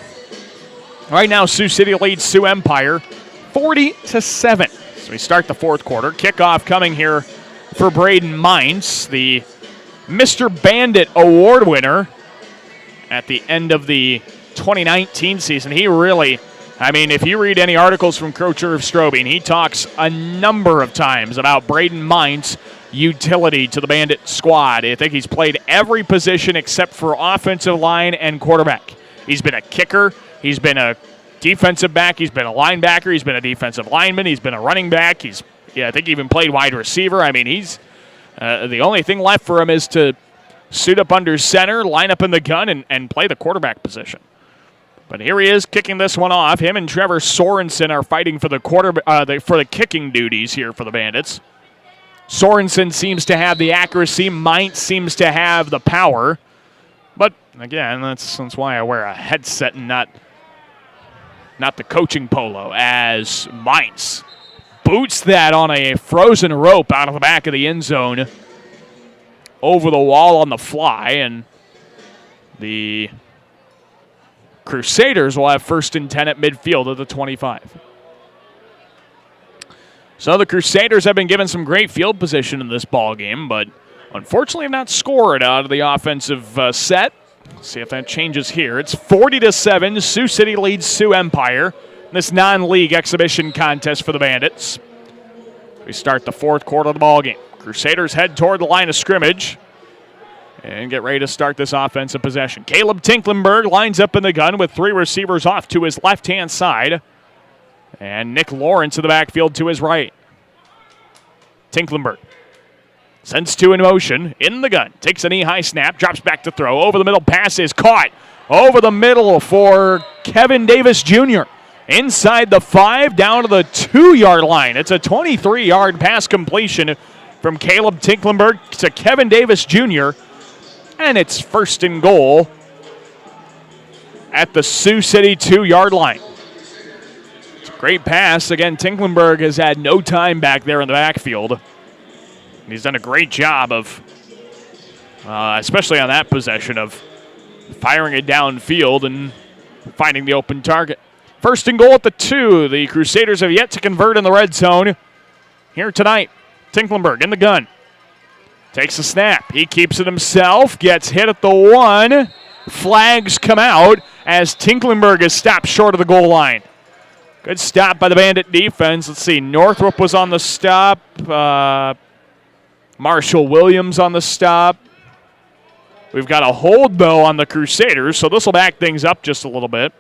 Right now, Sioux City leads Sioux Empire 40-7. So we start the fourth quarter. Kickoff coming here for Braden Mines, the Mr. Bandit Award winner at the end of the 2019 season. He really, if you read any articles from Coach Irv Strobing, he talks a number of times about Braden Mines' utility to the Bandit squad. I think he's played every position except for offensive line and quarterback. He's been a kicker. He's been a defensive back. He's been a linebacker. He's been a defensive lineman. He's been a running back. I think he even played wide receiver. I mean, he's the only thing left for him is to suit up under center, line up in the gun, and play the quarterback position. But here he is kicking this one off. Him and Trevor Sorensen are fighting for the for the kicking duties here for the Bandits. Sorensen seems to have the accuracy. Mintz seems to have the power. But, again, that's why I wear a headset and not the coaching polo, as Mintz boots that on a frozen rope out of the back of the end zone over the wall on the fly, and the Crusaders will have 1st and 10 at midfield at the 25. So the Crusaders have been given some great field position in this ball game, but unfortunately have not scored out of the offensive set. Let's see if that changes here. It's 40-7. Sioux City leads Sioux Empire in this non-league exhibition contest for the Bandits. We start the 4th quarter of the ball game. Crusaders head toward the line of scrimmage and get ready to start this offensive possession. Caleb Tinklenberg lines up in the gun with 3 receivers off to his left-hand side, and Nick Lawrence in the backfield to his right. Tinklenberg sends 2 in motion, in the gun, takes a knee-high snap, drops back to throw. Over the middle, pass is caught. Over the middle for Kevin Davis Jr. Inside the 5, down to the 2-yard line. It's a 23-yard pass completion from Caleb Tinklenberg to Kevin Davis Jr., and it's 1st and goal at the Sioux City 2-yard line. It's a great pass. Again, Tinklenberg has had no time back there in the backfield. He's done a great job of, especially on that possession, of firing it downfield and finding the open target. 1st and goal at the 2. The Crusaders have yet to convert in the red zone here tonight. Tinklenberg in the gun. Takes a snap. He keeps it himself. Gets hit at the 1. Flags come out as Tinklenberg is stopped short of the goal line. Good stop by the Bandit defense. Let's see. Northrup was on the stop. Marshall Williams on the stop. We've got a hold, though, on the Crusaders, so this will back things up just a little bit.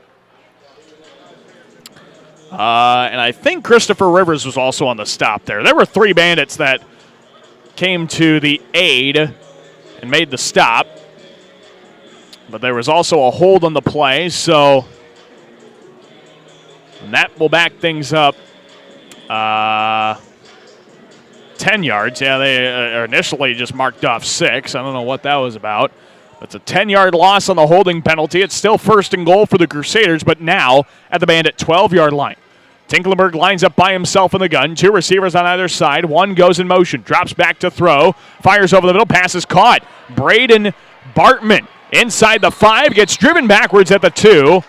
And I think Christopher Rivers was also on the stop there. There were 3 Bandits that came to the aid and made the stop. But there was also a hold on the play, so that will back things up 10 yards. Yeah, they initially just marked off 6. I don't know what that was about. It's a 10-yard loss on the holding penalty. It's still 1st and goal for the Crusaders, but now at the Bandit 12-yard line. Tinklenberg lines up by himself in the gun. 2 receivers on either side. 1 goes in motion. Drops back to throw. Fires over the middle. Pass is caught. Braden Bartman inside the 5. Gets driven backwards at the 2.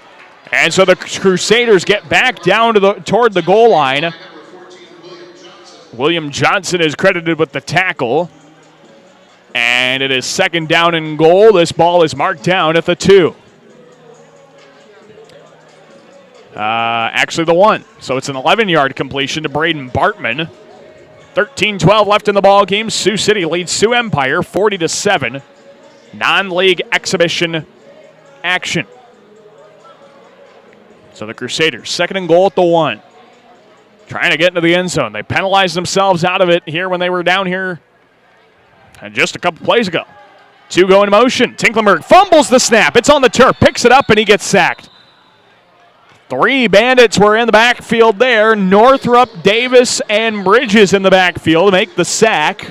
And so the Crusaders get back down to toward the goal line. William Johnson is credited with the tackle. And it is 2nd down and goal. This ball is marked down at the 2. Actually the 1. So it's an 11-yard completion to Braden Bartman. 13-12 left in the ball game. Sioux City leads Sioux Empire 40-7. Non-league exhibition action. So the Crusaders, 2nd and goal at the 1. Trying to get into the end zone. They penalized themselves out of it here when they were down here just a couple plays ago. 2 go in motion. Tinklenberg fumbles the snap. It's on the turf. Picks it up and he gets sacked. 3 Bandits were in the backfield there. Northrup, Davis, and Bridges in the backfield to make the sack.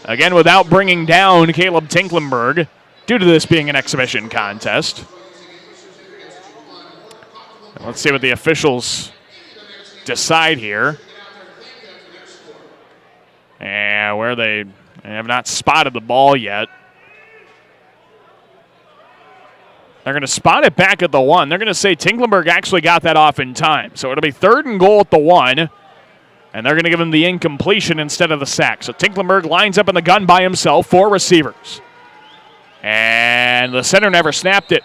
Again, without bringing down Caleb Tinklenberg due to this being an exhibition contest. Let's see what the officials decide here. And where they have not spotted the ball yet. They're going to spot it back at the 1. They're going to say Tinklenberg actually got that off in time. So it'll be 3rd and goal at the 1. And they're going to give him the incompletion instead of the sack. So Tinklenberg lines up in the gun by himself, 4 receivers. And the center never snapped it.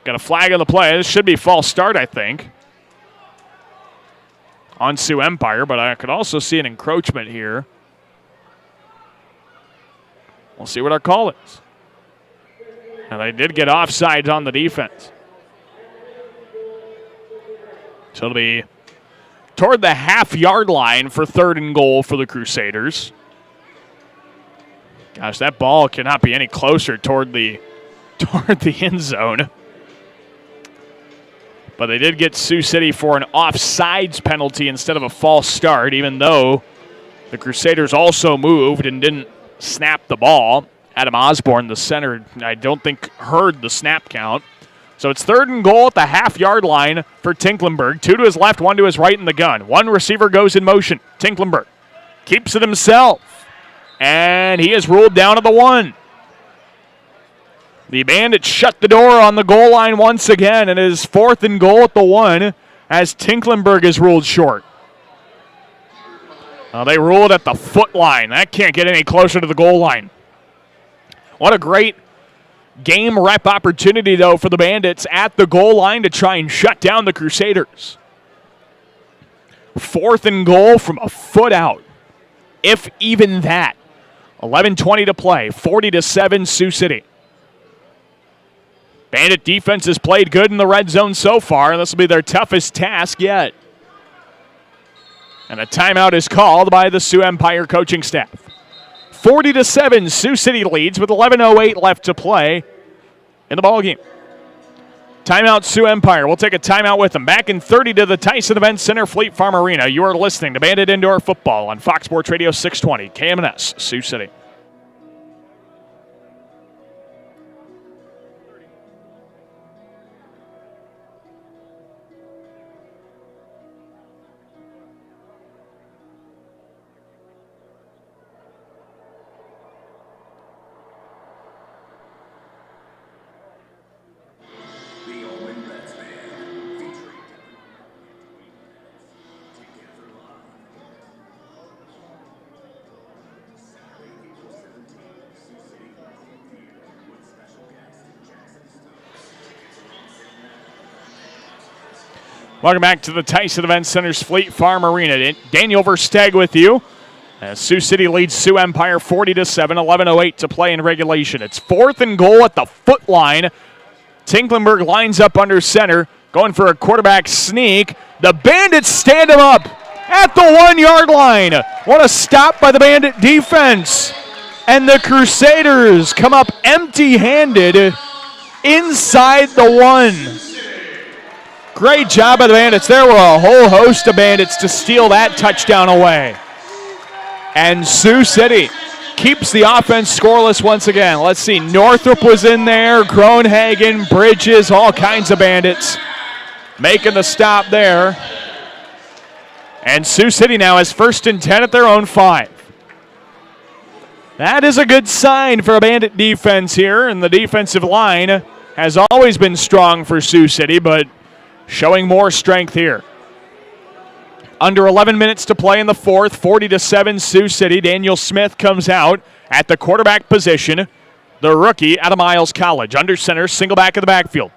Got a flag on the play. This should be false start, I think, on Sioux Empire. But I could also see an encroachment here. We'll see what our call is. And they did get offsides on the defense. So it'll be toward the half-yard line for 3rd and goal for the Crusaders. Gosh, that ball cannot be any closer toward the end zone. But they did get Sioux City for an offsides penalty instead of a false start, even though the Crusaders also moved and didn't snap the ball. Adam Osborne, the center, I don't think heard the snap count. So it's 3rd and goal at the half-yard line for Tinklenberg. 2 to his left, 1 to his right in the gun. One receiver goes in motion. Tinklenberg keeps it himself. And he is ruled down at the 1. The Bandits shut the door on the goal line once again, and it is 4th and goal at the 1 as Tinklenberg is ruled short. They ruled at the foot line. That can't get any closer to the goal line. What a great game rep opportunity, though, for the Bandits at the goal line to try and shut down the Crusaders. 4th and goal from a foot out, if even that. 11:20 to play, 40-7 Sioux City. Bandit defense has played good in the red zone so far, and this will be their toughest task yet. And a timeout is called by the Sioux Empire coaching staff. 40-7, Sioux City leads with 11:08 left to play in the ballgame. Timeout, Sioux Empire. We'll take a timeout with them. Back in 30 to the Tyson Events Center, Fleet Farm Arena. You are listening to Bandit Indoor Football on Fox Sports Radio 620, KMNS, Sioux City. Welcome back to the Tyson Event Center's Fleet Farm Arena. Daniel Versteg with you. As Sioux City leads Sioux Empire 40-7, 11:08 to play in regulation. It's 4th and goal at the foot line. Tinklenberg lines up under center, going for a quarterback sneak. The Bandits stand him up at the 1-yard line. What a stop by the Bandit defense. And the Crusaders come up empty-handed inside the 1. Great job by the Bandits. There were a whole host of Bandits to steal that touchdown away. And Sioux City keeps the offense scoreless once again. Let's see, Northrop was in there, Groenhagen, Bridges, all kinds of Bandits making the stop there. And Sioux City now has 1st and 10 at their own 5. That is a good sign for a Bandit defense here, and the defensive line has always been strong for Sioux City, but showing more strength here. Under 11 minutes to play in the 4th, 40-7 Sioux City. Daniel Smith comes out at the quarterback position. The rookie out of Miles College. Under center, single back of the backfield.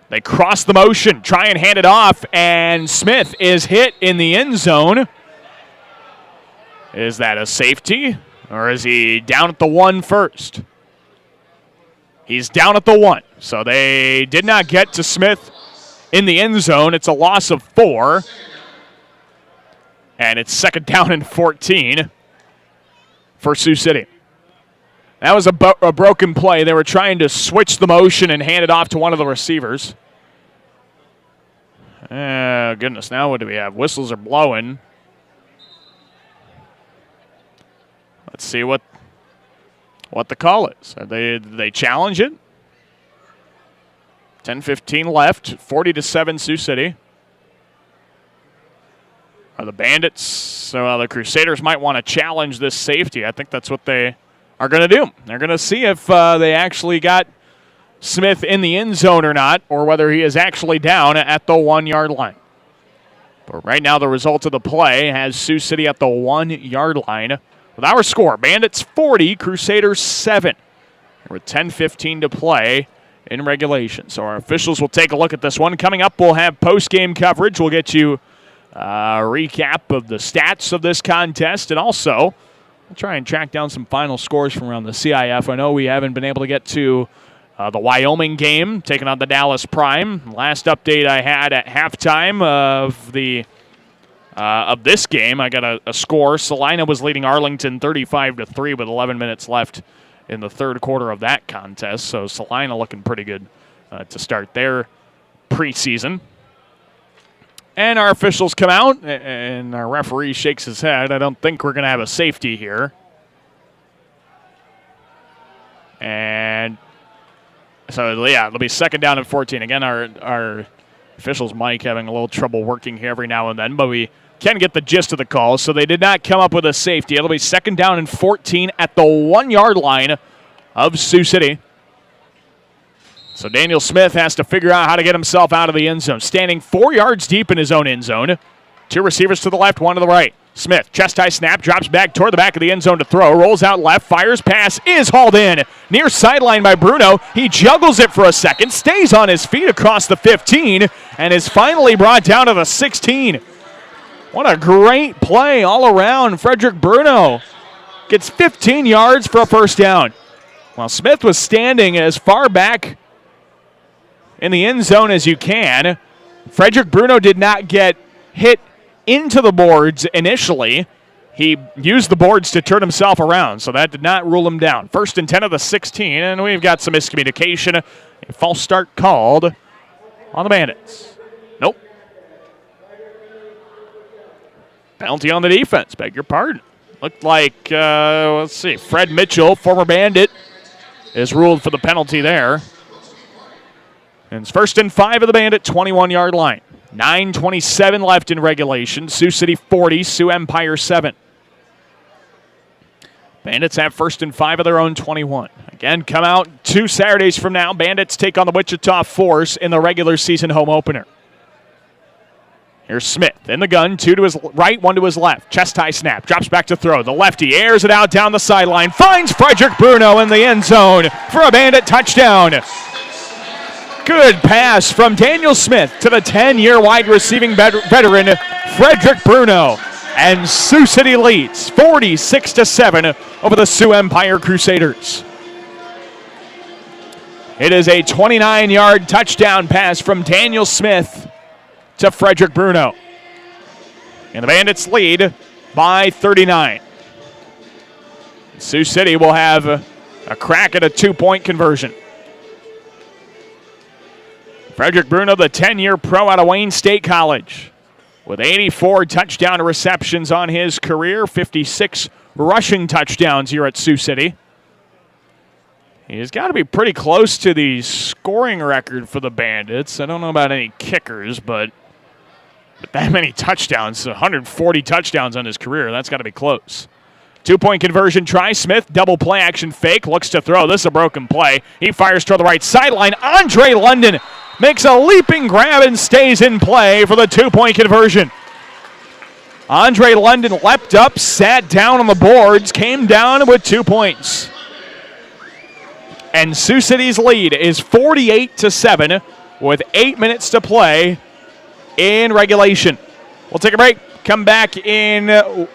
They cross the motion, try and hand it off, and Smith is hit in the end zone. Is that a safety, or is he down at the 1 first? He's down at the 1, so they did not get to Smith in the end zone. It's a loss of 4. And it's 2nd down and 14 for Sioux City. That was a broken play. They were trying to switch the motion and hand it off to one of the receivers. Goodness, now what do we have? Whistles are blowing. Let's see what the call is. Did they challenge it? 10:15 left, 40-7 Sioux City. Are the Bandits, so the Crusaders might want to challenge this safety. I think that's what they are going to do. They're going to see if they actually got Smith in the end zone or not, or whether he is actually down at the 1-yard line. But right now the result of the play has Sioux City at the 1-yard line. With our score, Bandits 40, Crusaders 7. With 10:15 to play in regulation. So our officials will take a look at this one. Coming up, we'll have post-game coverage. We'll get you a recap of the stats of this contest, and also we'll try and track down some final scores from around the CIF. I know we haven't been able to get to The Wyoming game taking on the Dallas Prime. Last update I had at halftime of this game, I got a score. Salina was leading Arlington 35-3 with 11 minutes left in the third quarter of that contest. So Salina looking pretty good to start their preseason. And our officials come out, and our referee shakes his head. I don't think we're going to have a safety here. And so, yeah, it'll be second down and 14. Again, our officials' mic having a little trouble working here every now and then, but we can get the gist of the call. So they did not come up with a safety. It'll be second down and 14 at the 1-yard line of Sioux City. So Daniel Smith has to figure out how to get himself out of the end zone. Standing 4 yards deep in his own end zone. 2 receivers to the left, 1 to the right. Smith, chest high snap, drops back toward the back of the end zone to throw. Rolls out left, fires, pass is hauled in. Near sideline by Bruno. He juggles it for a second, stays on his feet across the 15, and is finally brought down to the 16. What a great play all around. Frederick Bruno gets 15 yards for a first down. While Smith was standing as far back in the end zone as you can, Frederick Bruno did not get hit into the boards initially. He used the boards to turn himself around, so that did not rule him down. First and 10 of the 16, and we've got some miscommunication. A false start called on the Bandits. Nope. Penalty on the defense, beg your pardon. Looked like, let's see, Fred Mitchell, former Bandit, is ruled for the penalty there. And it's first and 5 of the Bandit, 21-yard line. 9:27 left in regulation. Sioux City 40, Sioux Empire 7. Bandits have first and 5 of their own 21. Again, come out 2 Saturdays from now. Bandits take on the Wichita Force in the regular season home opener. Here's Smith in the gun, 2 to his right, 1 to his left. Chest high snap, drops back to throw. The lefty airs it out down the sideline, finds Frederick Bruno in the end zone for a Bandit touchdown. Good pass from Daniel Smith to the 10-year wide receiving veteran Frederick Bruno. And Sioux City leads 46-7 over the Sioux Empire Crusaders. It is a 29-yard touchdown pass from Daniel Smith to Frederick Bruno. And the Bandits lead by 39. Sioux City will have a crack at a 2-point conversion. Frederick Bruno, the 10-year pro out of Wayne State College, with 84 touchdown receptions on his career, 56 rushing touchdowns here at Sioux City. He's got to be pretty close to the scoring record for the Bandits. I don't know about any kickers, but that many touchdowns, 140 touchdowns on his career, that's got to be close. 2-point conversion try. Smith, double play action fake, looks to throw. This is a broken play. He fires toward the right sideline. Andre London makes a leaping grab and stays in play for the 2-point conversion. Andre London leapt up, sat down on the boards, came down with 2 points. And Sioux City's lead is 48-7 with 8 minutes to play in regulation. We'll take a break, come back in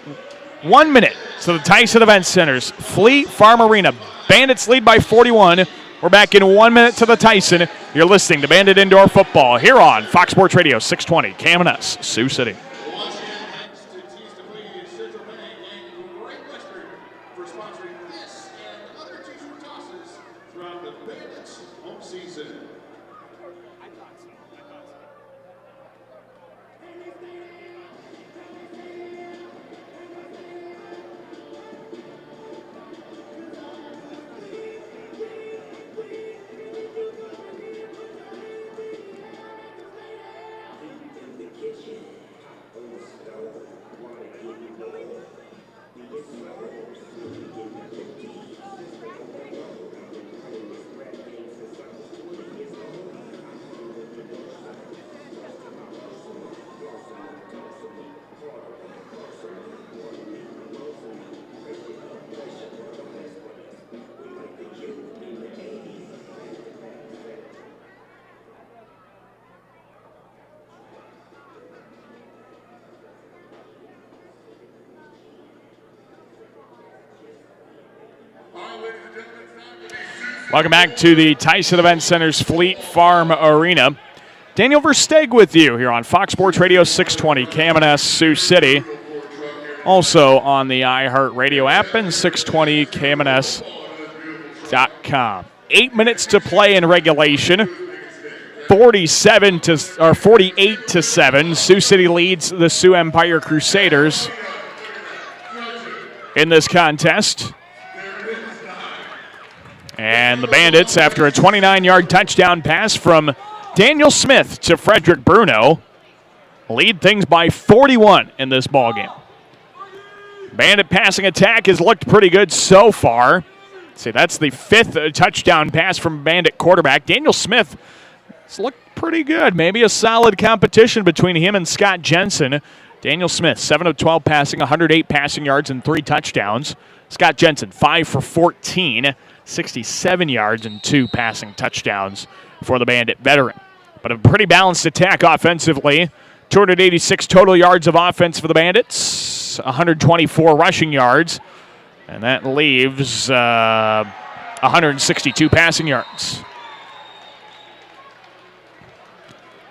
1 minute to the Tyson Event Center's Fleet Farm Arena. Bandits lead by 41. We're back in 1 minute to the Tyson. You're listening to Bandit Indoor Football here on Fox Sports Radio 620 KMNS, Sioux City. Welcome back to the Tyson Event Center's Fleet Farm Arena. Daniel Versteeg with you here on Fox Sports Radio 620 KMNS Sioux City. Also on the iHeartRadio app and 620KMNS.com. 8 minutes to play in regulation. 48 to 7. Sioux City leads the Sioux Empire Crusaders in this contest. And the Bandits, after a 29-yard touchdown pass from Daniel Smith to Frederick Bruno, lead things by 41 in this ballgame. Bandit passing attack has looked pretty good so far. See, that's the 5th touchdown pass from Bandit quarterback. Daniel Smith has looked pretty good. Maybe a solid competition between him and Scott Jensen. Daniel Smith, 7 of 12 passing, 108 passing yards and 3 touchdowns. Scott Jensen, 5 for 14, 67 yards and 2 passing touchdowns for the Bandit veteran. But a pretty balanced attack offensively. 286 total yards of offense for the Bandits, 124 rushing yards, and that leaves 162 passing yards.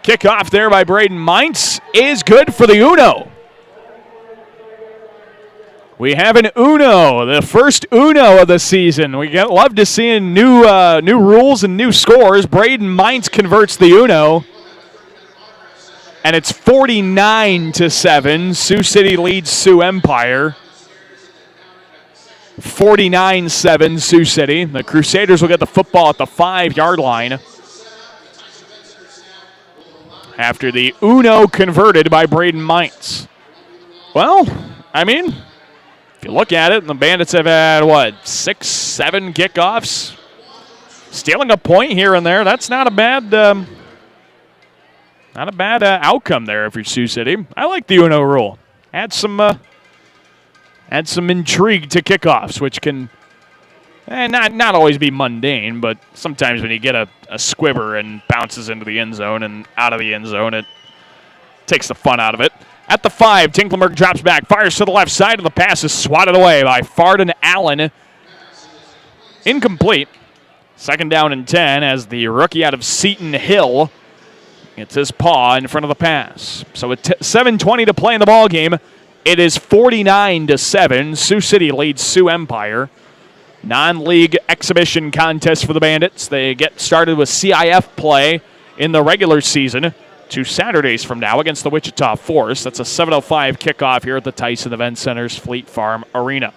Kickoff there by Braden Mintz is good for the Uno. We have an Uno, the first Uno of the season. We love to see new rules and new scores. Braden Mintz converts the Uno, and it's 49 to 7. Sioux City leads Sioux Empire. 49-7 Sioux City. The Crusaders will get the football at the 5-yard line after the Uno converted by Braden Mintz. Well, I mean, if you look at it, the Bandits have had, 6, 7 kickoffs. Stealing a point here and there, that's not a bad outcome there if you're Sioux City. I like the Uno rule. Add some intrigue to kickoffs, which can not always be mundane, but sometimes when you get a squibber and bounces into the end zone and out of the end zone, it takes the fun out of it. At the 5, Tinklenberg drops back, fires to the left side, and the pass is swatted away by Farden Allen. Incomplete. 2nd down and 10 as the rookie out of Seton Hill gets his paw in front of the pass. So with 7:20 to play in the ballgame, it is 49 to 7. Sioux City leads Sioux Empire. Non-league exhibition contest for the Bandits. They get started with CIF play in the regular season 2 Saturdays from now against the Wichita Force. That's a 7:05 kickoff here at the Tyson Event Center's Fleet Farm Arena.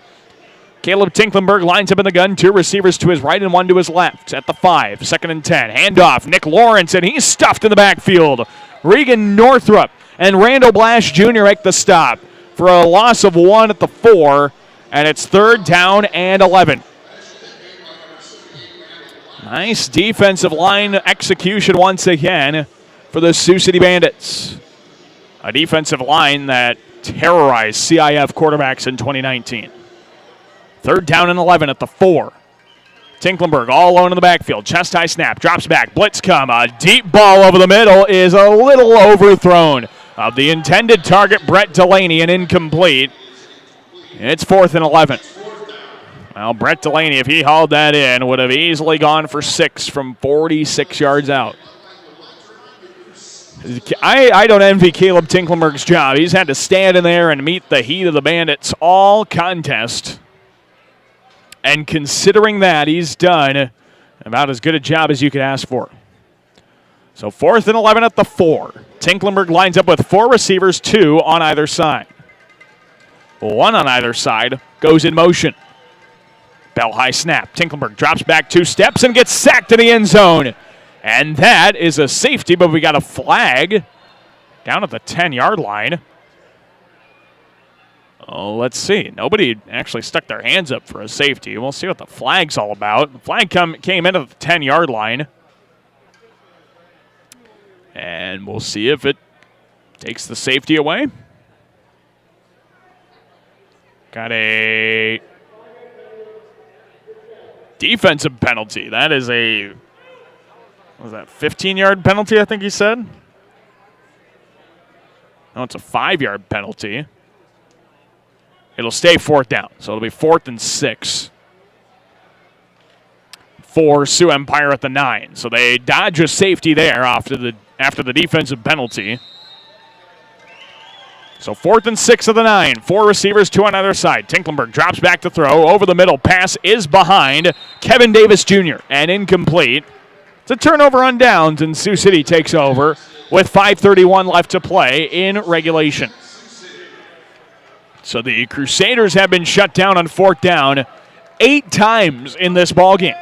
Caleb Tinklenberg lines up in the gun. 2 receivers to his right and 1 to his left. At the 5, 2nd and 10. Handoff, Nick Lawrence, and he's stuffed in the backfield. Regan Northrup and Randall Blash Jr. make the stop for a loss of 1 at the 4, and it's 3rd down and 11. Nice defensive line execution once again for the Sioux City Bandits. A defensive line that terrorized CIF quarterbacks in 2019. 3rd down and 11 at the 4. Tinklenberg all alone in the backfield. Chest high snap, drops back, blitz come. A deep ball over the middle is a little overthrown of the intended target, Brett Delaney, and incomplete. It's 4th and 11. Well, Brett Delaney, if he hauled that in, would have easily gone for 6 from 46 yards out. I don't envy Caleb Tinklenberg's job. He's had to stand in there and meet the heat of the Bandits all contest. And considering that, he's done about as good a job as you could ask for. So 4th and 11 at the 4. Tinklenberg lines up with 4 receivers, 2 on either side. 1 on either side goes in motion. Bell high snap. Tinklenberg drops back 2 steps and gets sacked in the end zone. And that is a safety, but we got a flag down at the 10-yard line. Oh, let's see. Nobody actually stuck their hands up for a safety. We'll see what the flag's all about. The flag came into the 10-yard line. And we'll see if it takes the safety away. Got a defensive penalty. That is a, what was that, 15-yard penalty, I think he said? No, it's a 5-yard penalty. It'll stay 4th down, so it'll be 4th and 6. for Sioux Empire at the 9. So they dodge a safety there after the defensive penalty. So 4th and 6 of the 9. 4 receivers, 2 on either side. Tinklenberg drops back to throw. Over the middle. Pass is behind Kevin Davis Jr. and incomplete. It's a turnover on downs, and Sioux City takes over with 5:31 left to play in regulation. So the Crusaders have been shut down on 4th down 8 times in this ballgame.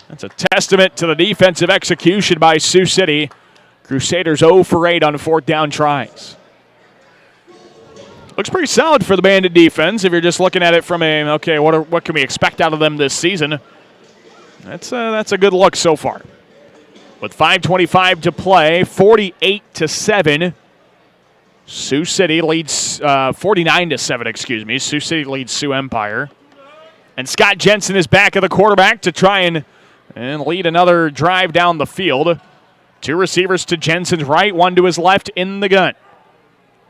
That's a testament to the defensive execution by Sioux City. Crusaders 0 for 8 on 4th down tries. Looks pretty solid for the Bandit defense if you're just looking at it from what can we expect out of them this season. That's a good look so far. With 5:25 to play, 48-7. Sioux City leads 49-7. Excuse me. Sioux City leads Sioux Empire, and Scott Jensen is back at the quarterback to try and lead another drive down the field. 2 receivers to Jensen's right, 1 to his left in the gun.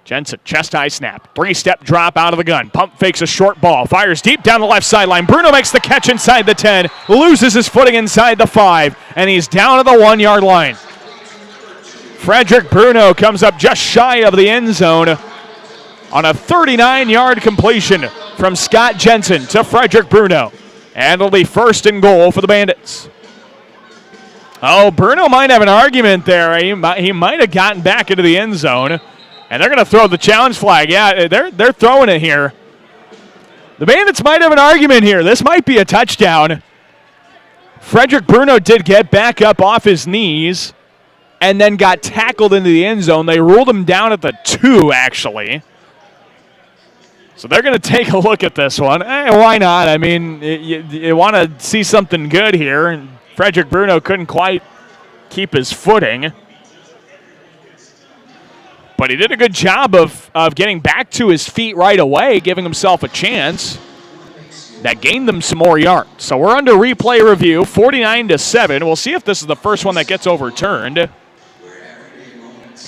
Jensen, chest-high snap. 3-step drop out of the gun. Pump fakes a short ball. Fires deep down the left sideline. Bruno makes the catch inside the 10. Loses his footing inside the 5. And he's down at the 1-yard line. Frederick Bruno comes up just shy of the end zone on a 39-yard completion from Scott Jensen to Frederick Bruno. And it'll be 1st and goal for the Bandits. Oh, Bruno might have an argument there. He might have gotten back into the end zone. And they're going to throw the challenge flag. Yeah, they're throwing it here. The Bandits might have an argument here. This might be a touchdown. Frederick Bruno did get back up off his knees and then got tackled into the end zone. They ruled him down at the 2, actually. So they're going to take a look at this one. Why not? I mean, you want to see something good here. And Frederick Bruno couldn't quite keep his footing. But he did a good job of getting back to his feet right away, giving himself a chance. That gained them some more yards. So we're under replay review, 49-7. We'll see if this is the first one that gets overturned.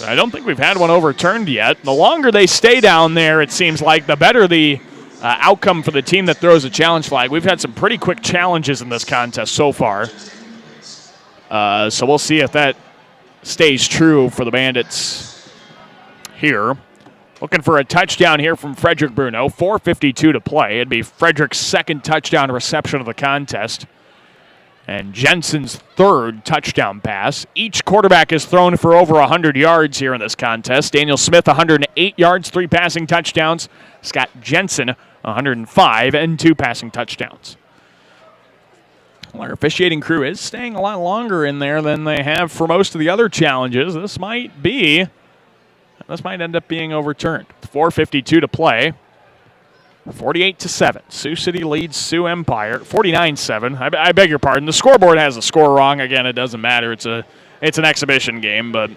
I don't think we've had one overturned yet. The longer they stay down there, it seems like, the better the outcome for the team that throws a challenge flag. We've had some pretty quick challenges in this contest so far. So we'll see if that stays true for the Bandits here. Looking for a touchdown here from Frederick Bruno. 4:52 to play. It'd be Frederick's 2nd touchdown reception of the contest and Jensen's 3rd touchdown pass. Each quarterback has thrown for over 100 yards here in this contest. Daniel Smith, 108 yards, 3 passing touchdowns. Scott Jensen, 105 and 2 passing touchdowns. Well, our officiating crew is staying a lot longer in there than they have for most of the other challenges. This might end up being overturned. 4:52 to play. 48-7. Sioux City leads Sioux Empire. 49-7. I beg your pardon. The scoreboard has the score wrong. Again, it doesn't matter. It's an exhibition game, but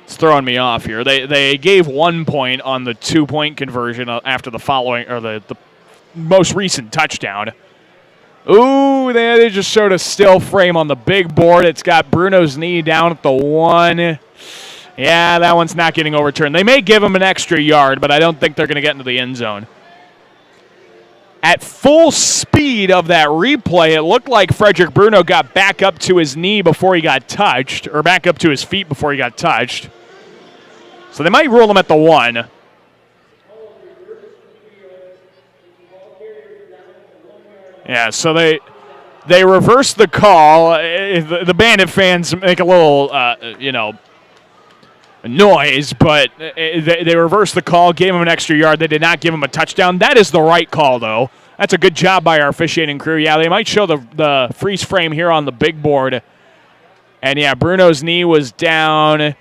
it's throwing me off here. They gave 1 point on the 2-point conversion after the most recent touchdown. Ooh, they just showed a still frame on the big board. It's got Bruno's knee down at the 1. Yeah, that one's not getting overturned. They may give him an extra yard, but I don't think they're going to get into the end zone. At full speed of that replay, it looked like Frederick Bruno got back up to his knee before he got touched, or back up to his feet before he got touched. So they might rule him at the 1. Yeah, so they reversed the call. The Bandit fans make a little, noise, but they reversed the call, gave him an extra yard. They did not give him a touchdown. That is the right call, though. That's a good job by our officiating crew. Yeah, they might show the freeze frame here on the big board. And, yeah, Bruno's knee was down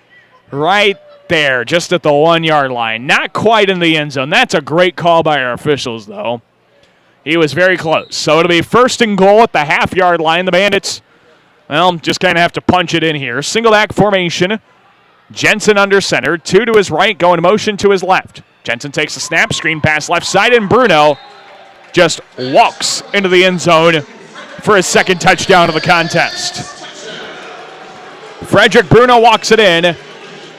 right there, just at the 1-yard line. Not quite in the end zone. That's a great call by our officials, though. He was very close. So it'll be 1st and goal at the half-yard line. The Bandits, just kind of have to punch it in here. Single back formation. Jensen under center, 2 to his right, going motion to his left. Jensen takes a snap, screen pass left side, and Bruno just walks into the end zone for his 2nd touchdown of the contest. Frederick Bruno walks it in,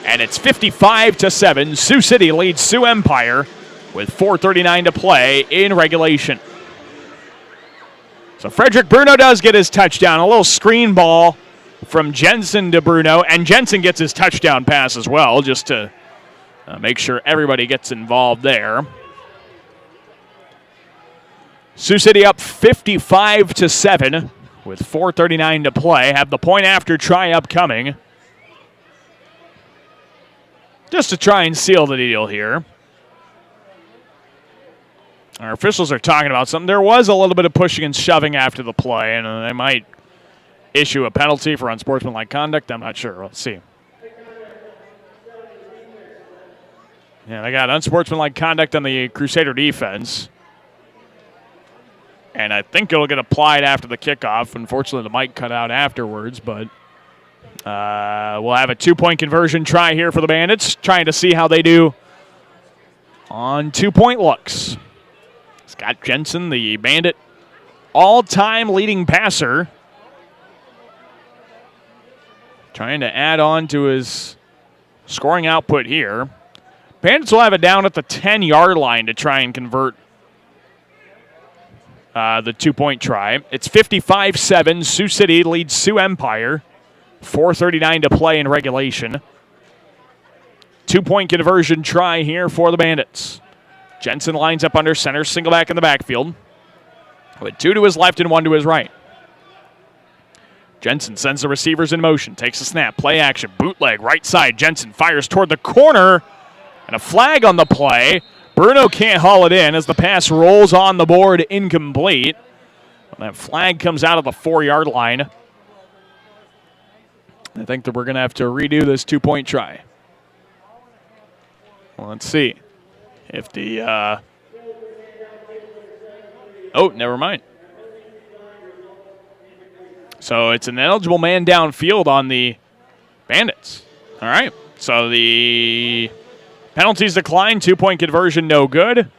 and it's 55-7. Sioux City leads Sioux Empire with 4:39 to play in regulation. So Frederick Bruno does get his touchdown. A little screen ball from Jensen to Bruno, and Jensen gets his touchdown pass as well, just to make sure everybody gets involved there. Sioux City up 55-7 with 4:39 to play. Have the point after try upcoming, just to try and seal the deal here. Our officials are talking about something. There was a little bit of pushing and shoving after the play, and they might issue a penalty for unsportsmanlike conduct. I'm not sure. Let's see. Yeah, they got unsportsmanlike conduct on the Crusader defense. And I think it'll get applied after the kickoff. Unfortunately, the mic cut out afterwards, but we'll have a 2-point conversion try here for the Bandits, trying to see how they do on 2-point looks. Scott Jensen, the Bandit all-time leading passer, trying to add on to his scoring output here. Bandits will have it down at the 10-yard line to try and convert the 2-point try. It's 55-7. Sioux City leads Sioux Empire. 4:39 to play in regulation. 2-point conversion try here for the Bandits. Jensen lines up under center, single back in the backfield, with 2 to his left and 1 to his right. Jensen sends the receivers in motion, takes a snap, play action, bootleg, right side. Jensen fires toward the corner, and a flag on the play. Bruno can't haul it in as the pass rolls on the board, incomplete. That flag comes out of the 4-yard line. I think that we're going to have to redo this 2-point try. Well, let's see if the... Oh, never mind. So it's an eligible man downfield on the Bandits. All right. So the penalties decline. 2-point conversion, no good.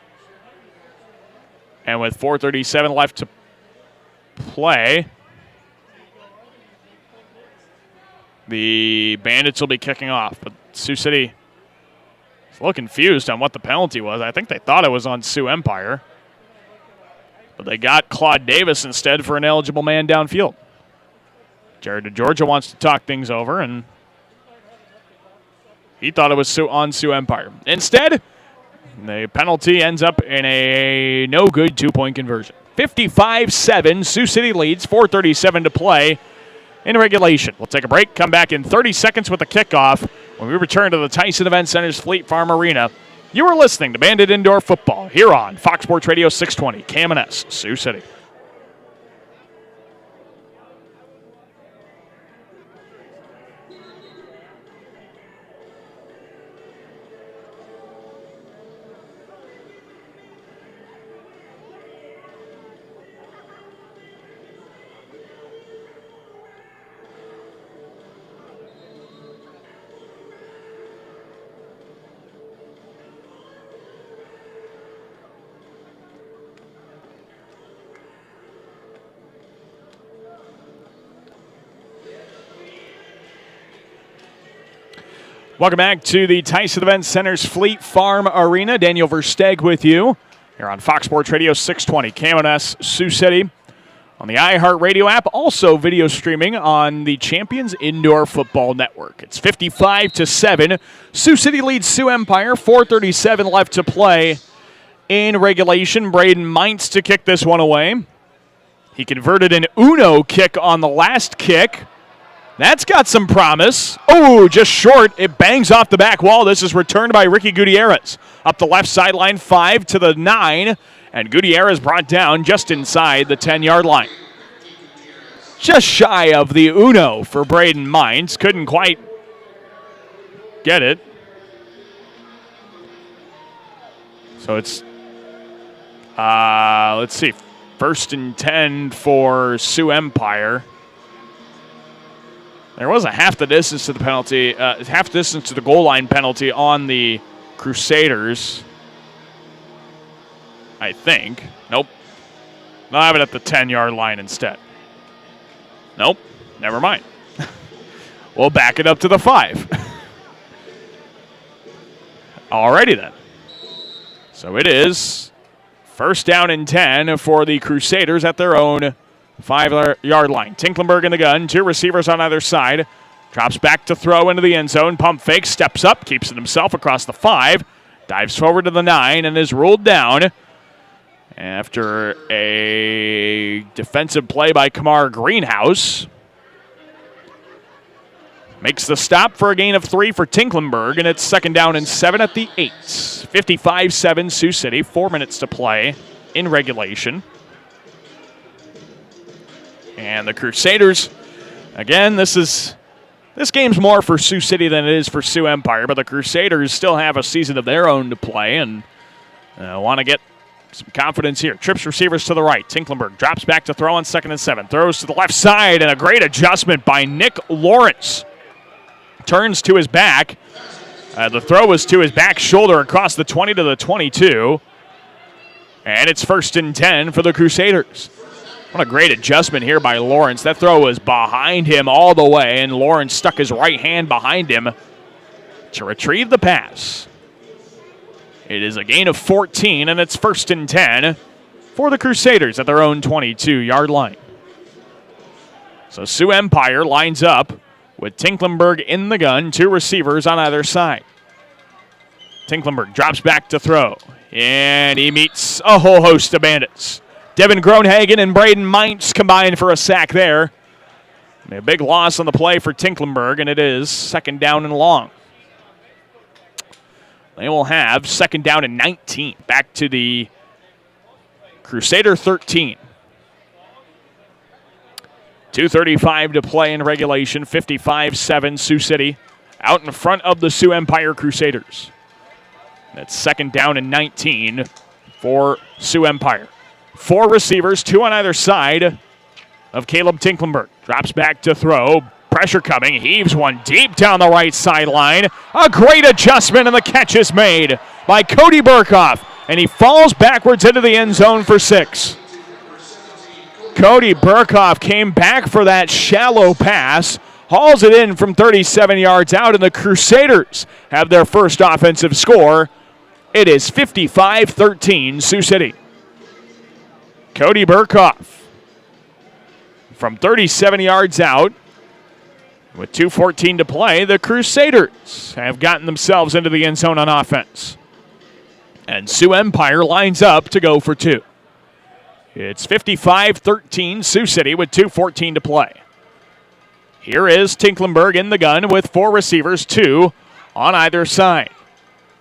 And with 4:37 left to play, the Bandits will be kicking off. But Sioux City is a little confused on what the penalty was. I think they thought it was on Sioux Empire. But they got Claude Davis instead for an eligible man downfield. Jared DeGeorgia wants to talk things over, and he thought it was on Sioux Empire. Instead, the penalty ends up in a no-good 2-point conversion. 55-7, Sioux City leads, 4:37 to play in regulation. We'll take a break, come back in 30 seconds with the kickoff when we return to the Tyson Event Center's Fleet Farm Arena. You are listening to Bandit Indoor Football here on Fox Sports Radio 620, KMNS, Sioux City. Welcome back to the Tyson Event Center's Fleet Farm Arena. Daniel Versteg with you here on Fox Sports Radio 620, KMNS, Sioux City, on the iHeartRadio app, also video streaming on the Champions Indoor Football Network. It's 55-7. Sioux City leads Sioux Empire, 4:37 left to play in regulation. Braden Mintz to kick this one away. He converted an Uno kick on the last kick. That's got some promise. Oh, just short. It bangs off the back wall. This is returned by Ricky Gutierrez. Up the left sideline, 5 to the 9. And Gutierrez brought down just inside the 10-yard line. Just shy of the Uno for Braden Mintz. Couldn't quite get it. So it's, let's see, 1st and 10 for Sioux Empire. There was a half the distance to the penalty, half distance to the goal line penalty on the Crusaders, I think. Nope. They'll have it at the 10-yard line instead. Nope. Never mind. We'll back it up to the 5. Alrighty then. So it is 1st down and 10 for the Crusaders at their own 5-yard line. Tinklenberg in the gun. 2 receivers on either side. Drops back to throw into the end zone. Pump fake. Steps up. Keeps it himself across the 5. Dives forward to the 9 and is ruled down after a defensive play by Kamar Greenhouse. Makes the stop for a gain of 3 for Tinklenberg, and it's 2nd down and 7 at the 8. 55-7 Sioux City. 4 minutes to play in regulation. And the Crusaders, again, this game's more for Sioux City than it is for Sioux Empire, but the Crusaders still have a season of their own to play and want to get some confidence here. Trips receivers to the right. Tinklenberg drops back to throw on 2nd and 7. Throws to the left side, and a great adjustment by Nick Lawrence. Turns to his back. The throw was to his back shoulder across the 20 to the 22. And it's 1st and 10 for the Crusaders. What a great adjustment here by Lawrence. That throw was behind him all the way, and Lawrence stuck his right hand behind him to retrieve the pass. It is a gain of 14, and it's 1st and 10 for the Crusaders at their own 22-yard line. So Sioux Empire lines up with Tinklenberg in the gun, 2 receivers on either side. Tinklenberg drops back to throw, and he meets a whole host of Bandits. Devin Groenhagen and Braden Mintz combined for a sack there. A big loss on the play for Tinklenberg, and it is 2nd down and long. They will have 2nd down and 19. Back to the Crusader 13. 2:35 to play in regulation. 55-7 Sioux City out in front of the Sioux Empire Crusaders. That's 2nd down and 19 for Sioux Empire. 4 receivers, 2 on either side of Caleb Tinklenberg. Drops back to throw. Pressure coming. Heaves one deep down the right sideline. A great adjustment, and the catch is made by Cody Burkhoff. And he falls backwards into the end zone for 6. Cody Burkhoff came back for that shallow pass. Hauls it in from 37 yards out, and the Crusaders have their first offensive score. It is 55-13 Sioux City. Cody Burkhoff from 37 yards out. With 2:14 to play, the Crusaders have gotten themselves into the end zone on offense. And Sioux Empire lines up to go for 2. It's 55-13 Sioux City with 2:14 to play. Here is Tinklenberg in the gun with 4 receivers, 2 on either side.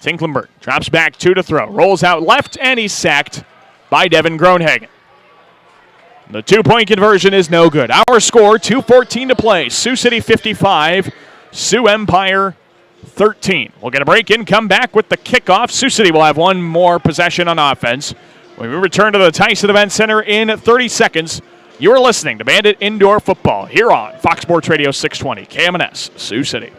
Tinklenberg drops back 2 to throw. Rolls out left, and he's sacked by Devin Groenhagen. The 2-point conversion is no good. Our score, 2:14 to play. Sioux City 55, Sioux Empire 13. We'll get a break in, come back with the kickoff. Sioux City will have one more possession on offense. When we return to the Tyson Event Center in 30 seconds, you are listening to Bandit Indoor Football here on Fox Sports Radio 620, KMNS, Sioux City.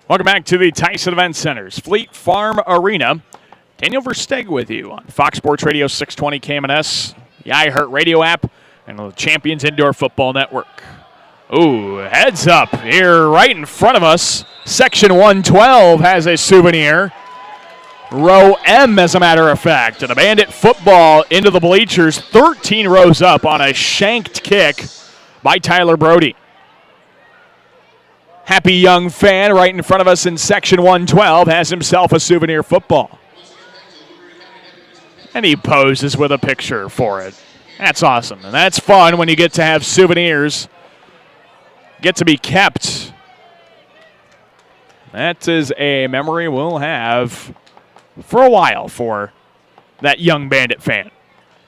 Welcome back to the Tyson Event Center's Fleet Farm Arena. Daniel Versteeg with you on Fox Sports Radio 620 KMNS, the iHeartRadio app, and the Champions Indoor Football Network. Ooh, heads up here right in front of us. Section 112 has a souvenir. Row M, as a matter of fact. And a Bandit football into the bleachers, 13 rows up on a shanked kick by Tyler Brody. happy young fan right in front of us in section 112 has himself a souvenir football. And he poses with a picture for it. That's awesome. And that's fun when you get to have souvenirs get to be kept. That is a memory we'll have for a while for that young Bandit fan.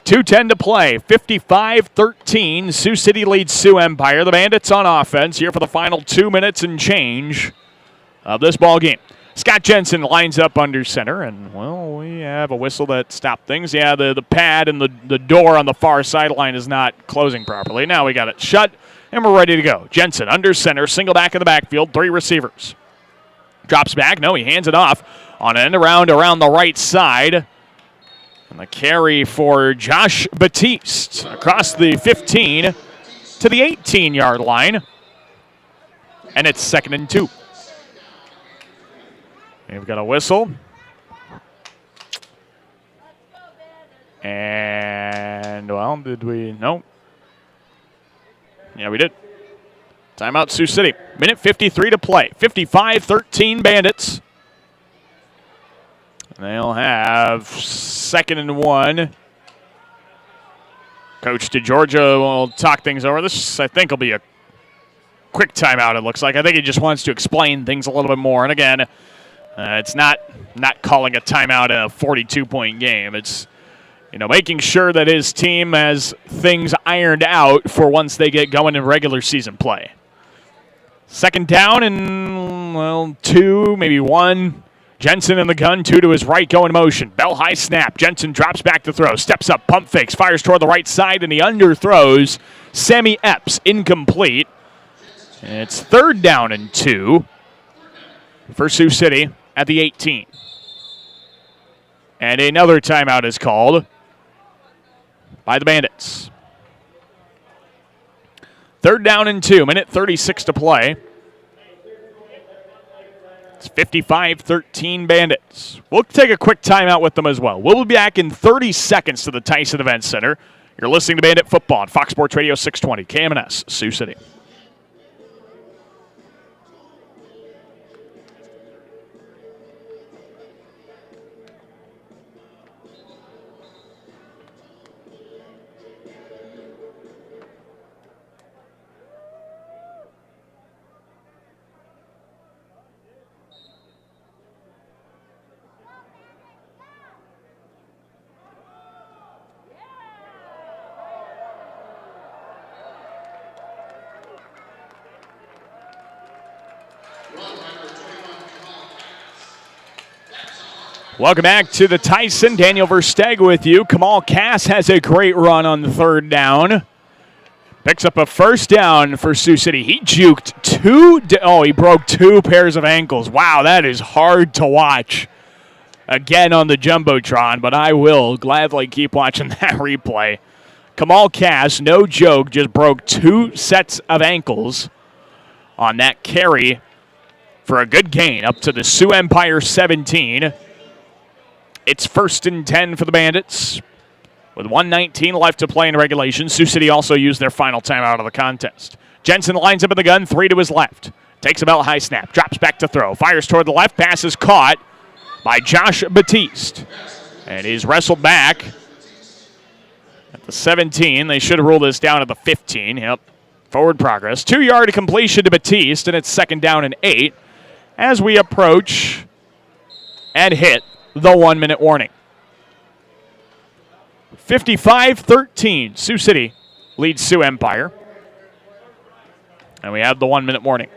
2:10 to play, 55-13. Sioux City leads Sioux Empire. The Bandits on offense here for the final 2 minutes and change of this ball game. Scott Jensen lines up under center, and, well, we have a whistle that stopped things. Yeah, the pad and the door on the far sideline is not closing properly. Now we got it shut, and we're ready to go. Jensen under center, single back in the backfield, 3 receivers. Drops back. No, he hands it off on an end around the right side. And the carry for Josh Batiste across the 15 to the 18-yard line. And it's 2nd and 2. We've got a whistle. And, well, did we? No. Yeah, we did. Timeout, Sioux City. Minute 53 to play. 55-13 Bandits. They'll have 2nd and 1. Coach DeGeorgia will talk things over. This, I think, will be a quick timeout, it looks like. I think he just wants to explain things a little bit more. And, again, it's not calling a timeout in a 42-point game. It's, making sure that his team has things ironed out for once they get going in regular season play. 2nd down and, 2, maybe 1. Jensen in the gun, 2 to his right, go in motion. Bell high snap. Jensen drops back to throw. Steps up, pump fakes, fires toward the right side, and he underthrows. Sammy Epps, incomplete. And it's 3rd down and 2 for Sioux City at the 18. And another timeout is called by the Bandits. 3rd down and 2, minute 36 to play. It's 55-13 Bandits. We'll take a quick timeout with them as well. We'll be back in 30 seconds to the Tyson Event Center. You're listening to Bandit Football on Fox Sports Radio 620, KMNS, Sioux City. Welcome back to the Tyson. Daniel Versteg with you. Kamal Cass has a great run on the 3rd down. Picks up a 1st down for Sioux City. He juked he broke 2 pairs of ankles. Wow, that is hard to watch. Again on the Jumbotron, but I will gladly keep watching that replay. Kamal Cass, no joke, just broke 2 sets of ankles on that carry for a good gain up to the Sioux Empire 17. It's 1st and 10 for the Bandits. With 1:19 left to play in regulation, Sioux City also used their final timeout of the contest. Jensen lines up in the gun, 3 to his left. Takes a bell high snap, drops back to throw. Fires toward the left, pass is caught by Josh Batiste. And he's wrestled back at the 17. They should have ruled this down at the 15. Yep, forward progress. 2-yard completion to Batiste, and it's 2nd down and 8 as we approach and hit the 1-minute warning. 55-13, Sioux City leads Sioux Empire. And we have the 1-minute warning.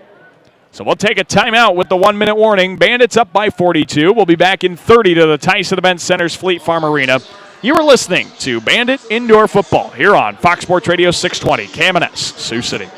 So we'll take a timeout with the 1-minute warning. Bandits up by 42. We'll be back in 30 to the Tyson Event Center's Fleet Farm Arena. You are listening to Bandit Indoor Football here on Fox Sports Radio 620, KMNS, Sioux City.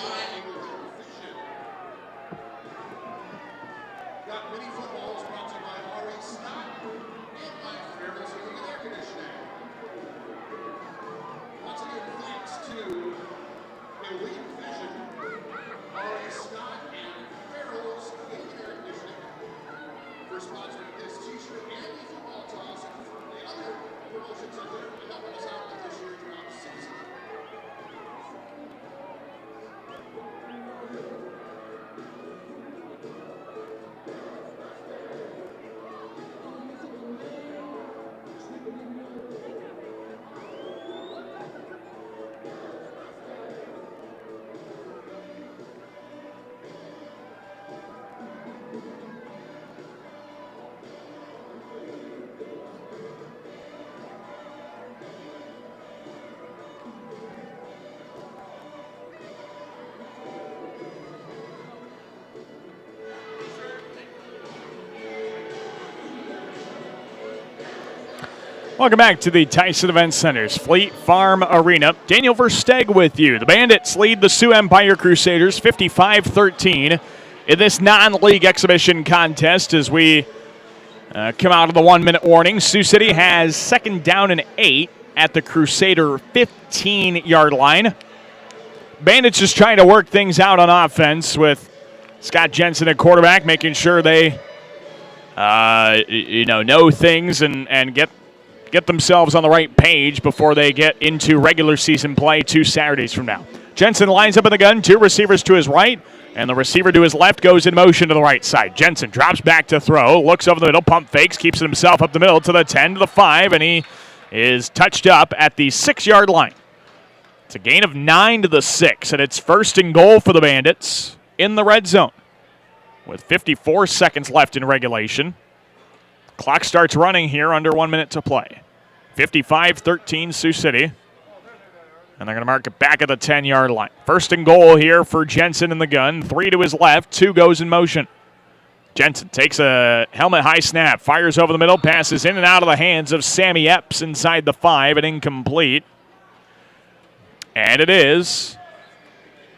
Welcome back to the Tyson Event Center's Fleet Farm Arena. Daniel Versteg with you. The Bandits lead the Sioux Empire Crusaders 55-13 in this non-league exhibition contest as we come out of the 1-minute warning. Sioux City has second down and 8 at the Crusader 15-yard line. Bandits just trying to work things out on offense with Scott Jensen at quarterback, making sure they know things and get themselves on the right page before they get into regular season play 2 Saturdays from now. Jensen lines up in the gun, 2 receivers to his right, and the receiver to his left goes in motion to the right side. Jensen drops back to throw, looks over the middle, pump fakes, keeps it himself up the middle to the 10, to the 5, and he is touched up at the 6-yard line. It's a gain of 9 to the 6, and it's first and goal for the Bandits in the red zone with 54 seconds left in regulation. Clock starts running here under 1 minute to play. 55-13 Sioux City. And they're going to mark it back at the 10-yard line. First and goal here for Jensen in the gun. 3 to his left, 2 goes in motion. Jensen takes a helmet-high snap, fires over the middle, passes in and out of the hands of Sammy Epps inside the 5, and incomplete. And it is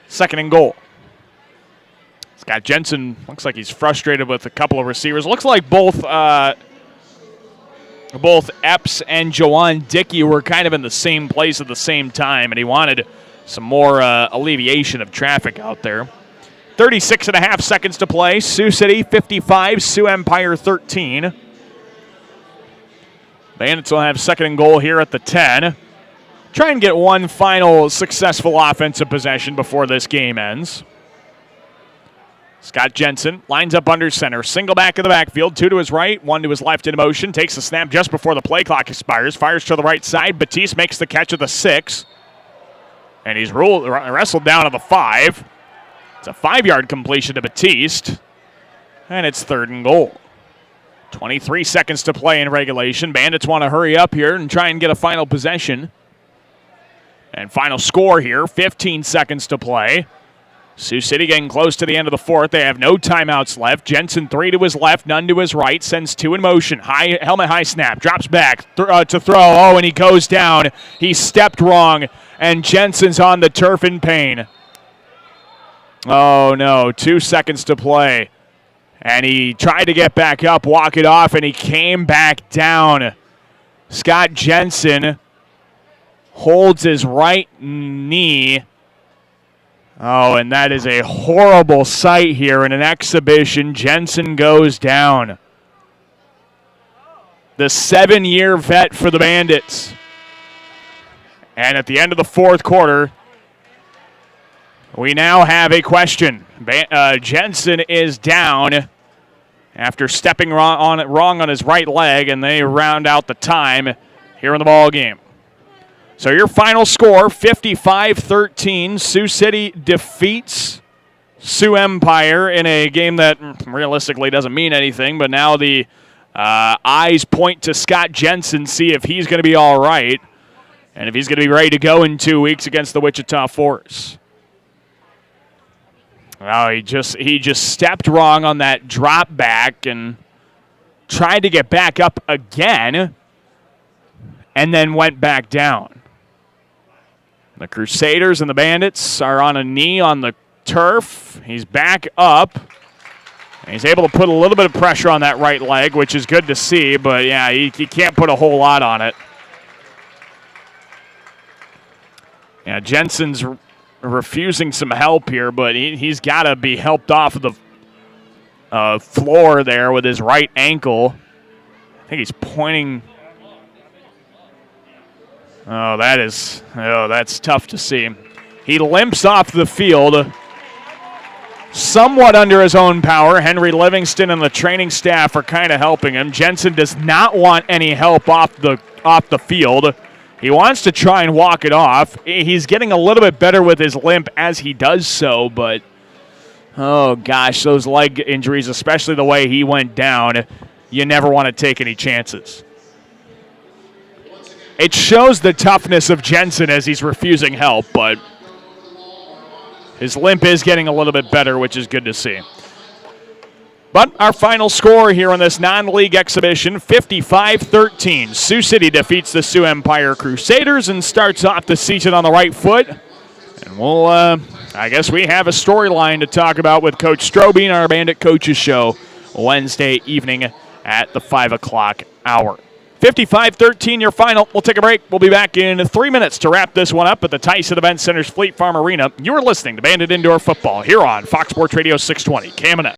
second and goal. Scott Jensen looks like he's frustrated with a couple of receivers. Looks like both Epps and Jawan Dickey were kind of in the same place at the same time, and he wanted some more alleviation of traffic out there. 36 and a half seconds to play. Sioux City 55, Sioux Empire 13. Bandits will have second and goal here at the 10. Try and get one final successful offensive possession before this game ends. Scott Jensen lines up under center. Single back in the backfield. 2 to his right, 1 to his left in motion. Takes the snap just before the play clock expires. Fires to the right side. Batiste makes the catch at the 6. And he's wrestled down to the 5. It's a 5-yard completion to Batiste. And it's third and goal. 23 seconds to play in regulation. Bandits want to hurry up here and try and get a final possession. And final score here, 15 seconds to play. Sioux City getting close to the end of the 4th. They have no timeouts left. Jensen 3 to his left, none to his right. Sends 2 in motion. Helmet-high snap. Drops back to throw. Oh, and he goes down. He stepped wrong, and Jensen's on the turf in pain. Oh, no. 2 seconds to play. And he tried to get back up, walk it off, and he came back down. Scott Jensen holds his right knee. Oh, and that is a horrible sight here in an exhibition. Jensen goes down. The 7-year vet for the Bandits. And at the end of the 4th quarter, we now have a question. Jensen is down after stepping wrong on his right leg, and they round out the time here in the ball game. So your final score, 55-13. Sioux City defeats Sioux Empire in a game that realistically doesn't mean anything, but now the eyes point to Scott Jensen, see if he's going to be all right, and if he's going to be ready to go in 2 weeks against the Wichita Force. Oh, he just stepped wrong on that drop back and tried to get back up again and then went back down. The Crusaders and the Bandits are on a knee on the turf. He's back up. And he's able to put a little bit of pressure on that right leg, which is good to see, but yeah, he can't put a whole lot on it. Yeah, Jensen's refusing some help here, but he's got to be helped off of the floor there with his right ankle. I think he's pointing. Oh, that's tough to see. He limps off the field, somewhat under his own power. Henry Livingston and the training staff are kind of helping him. Jensen does not want any help off the field. He wants to try and walk it off. He's getting a little bit better with his limp as he does so, but oh gosh, those leg injuries, especially the way he went down, you never want to take any chances. It shows the toughness of Jensen as he's refusing help, but his limp is getting a little bit better, which is good to see. But our final score here on this non-league exhibition, 55-13. Sioux City defeats the Sioux Empire Crusaders and starts off the season on the right foot. And we'll, I guess we have a storyline to talk about with Coach Strobing on our Bandit Coaches Show Wednesday evening at the 5 o'clock hour. 55-13 your final. We'll take a break. We'll be back in 3 minutes to wrap this one up at the Tyson Event Center's Fleet Farm Arena. You are listening to Bandit Indoor Football here on Fox Sports Radio 620 KMNS.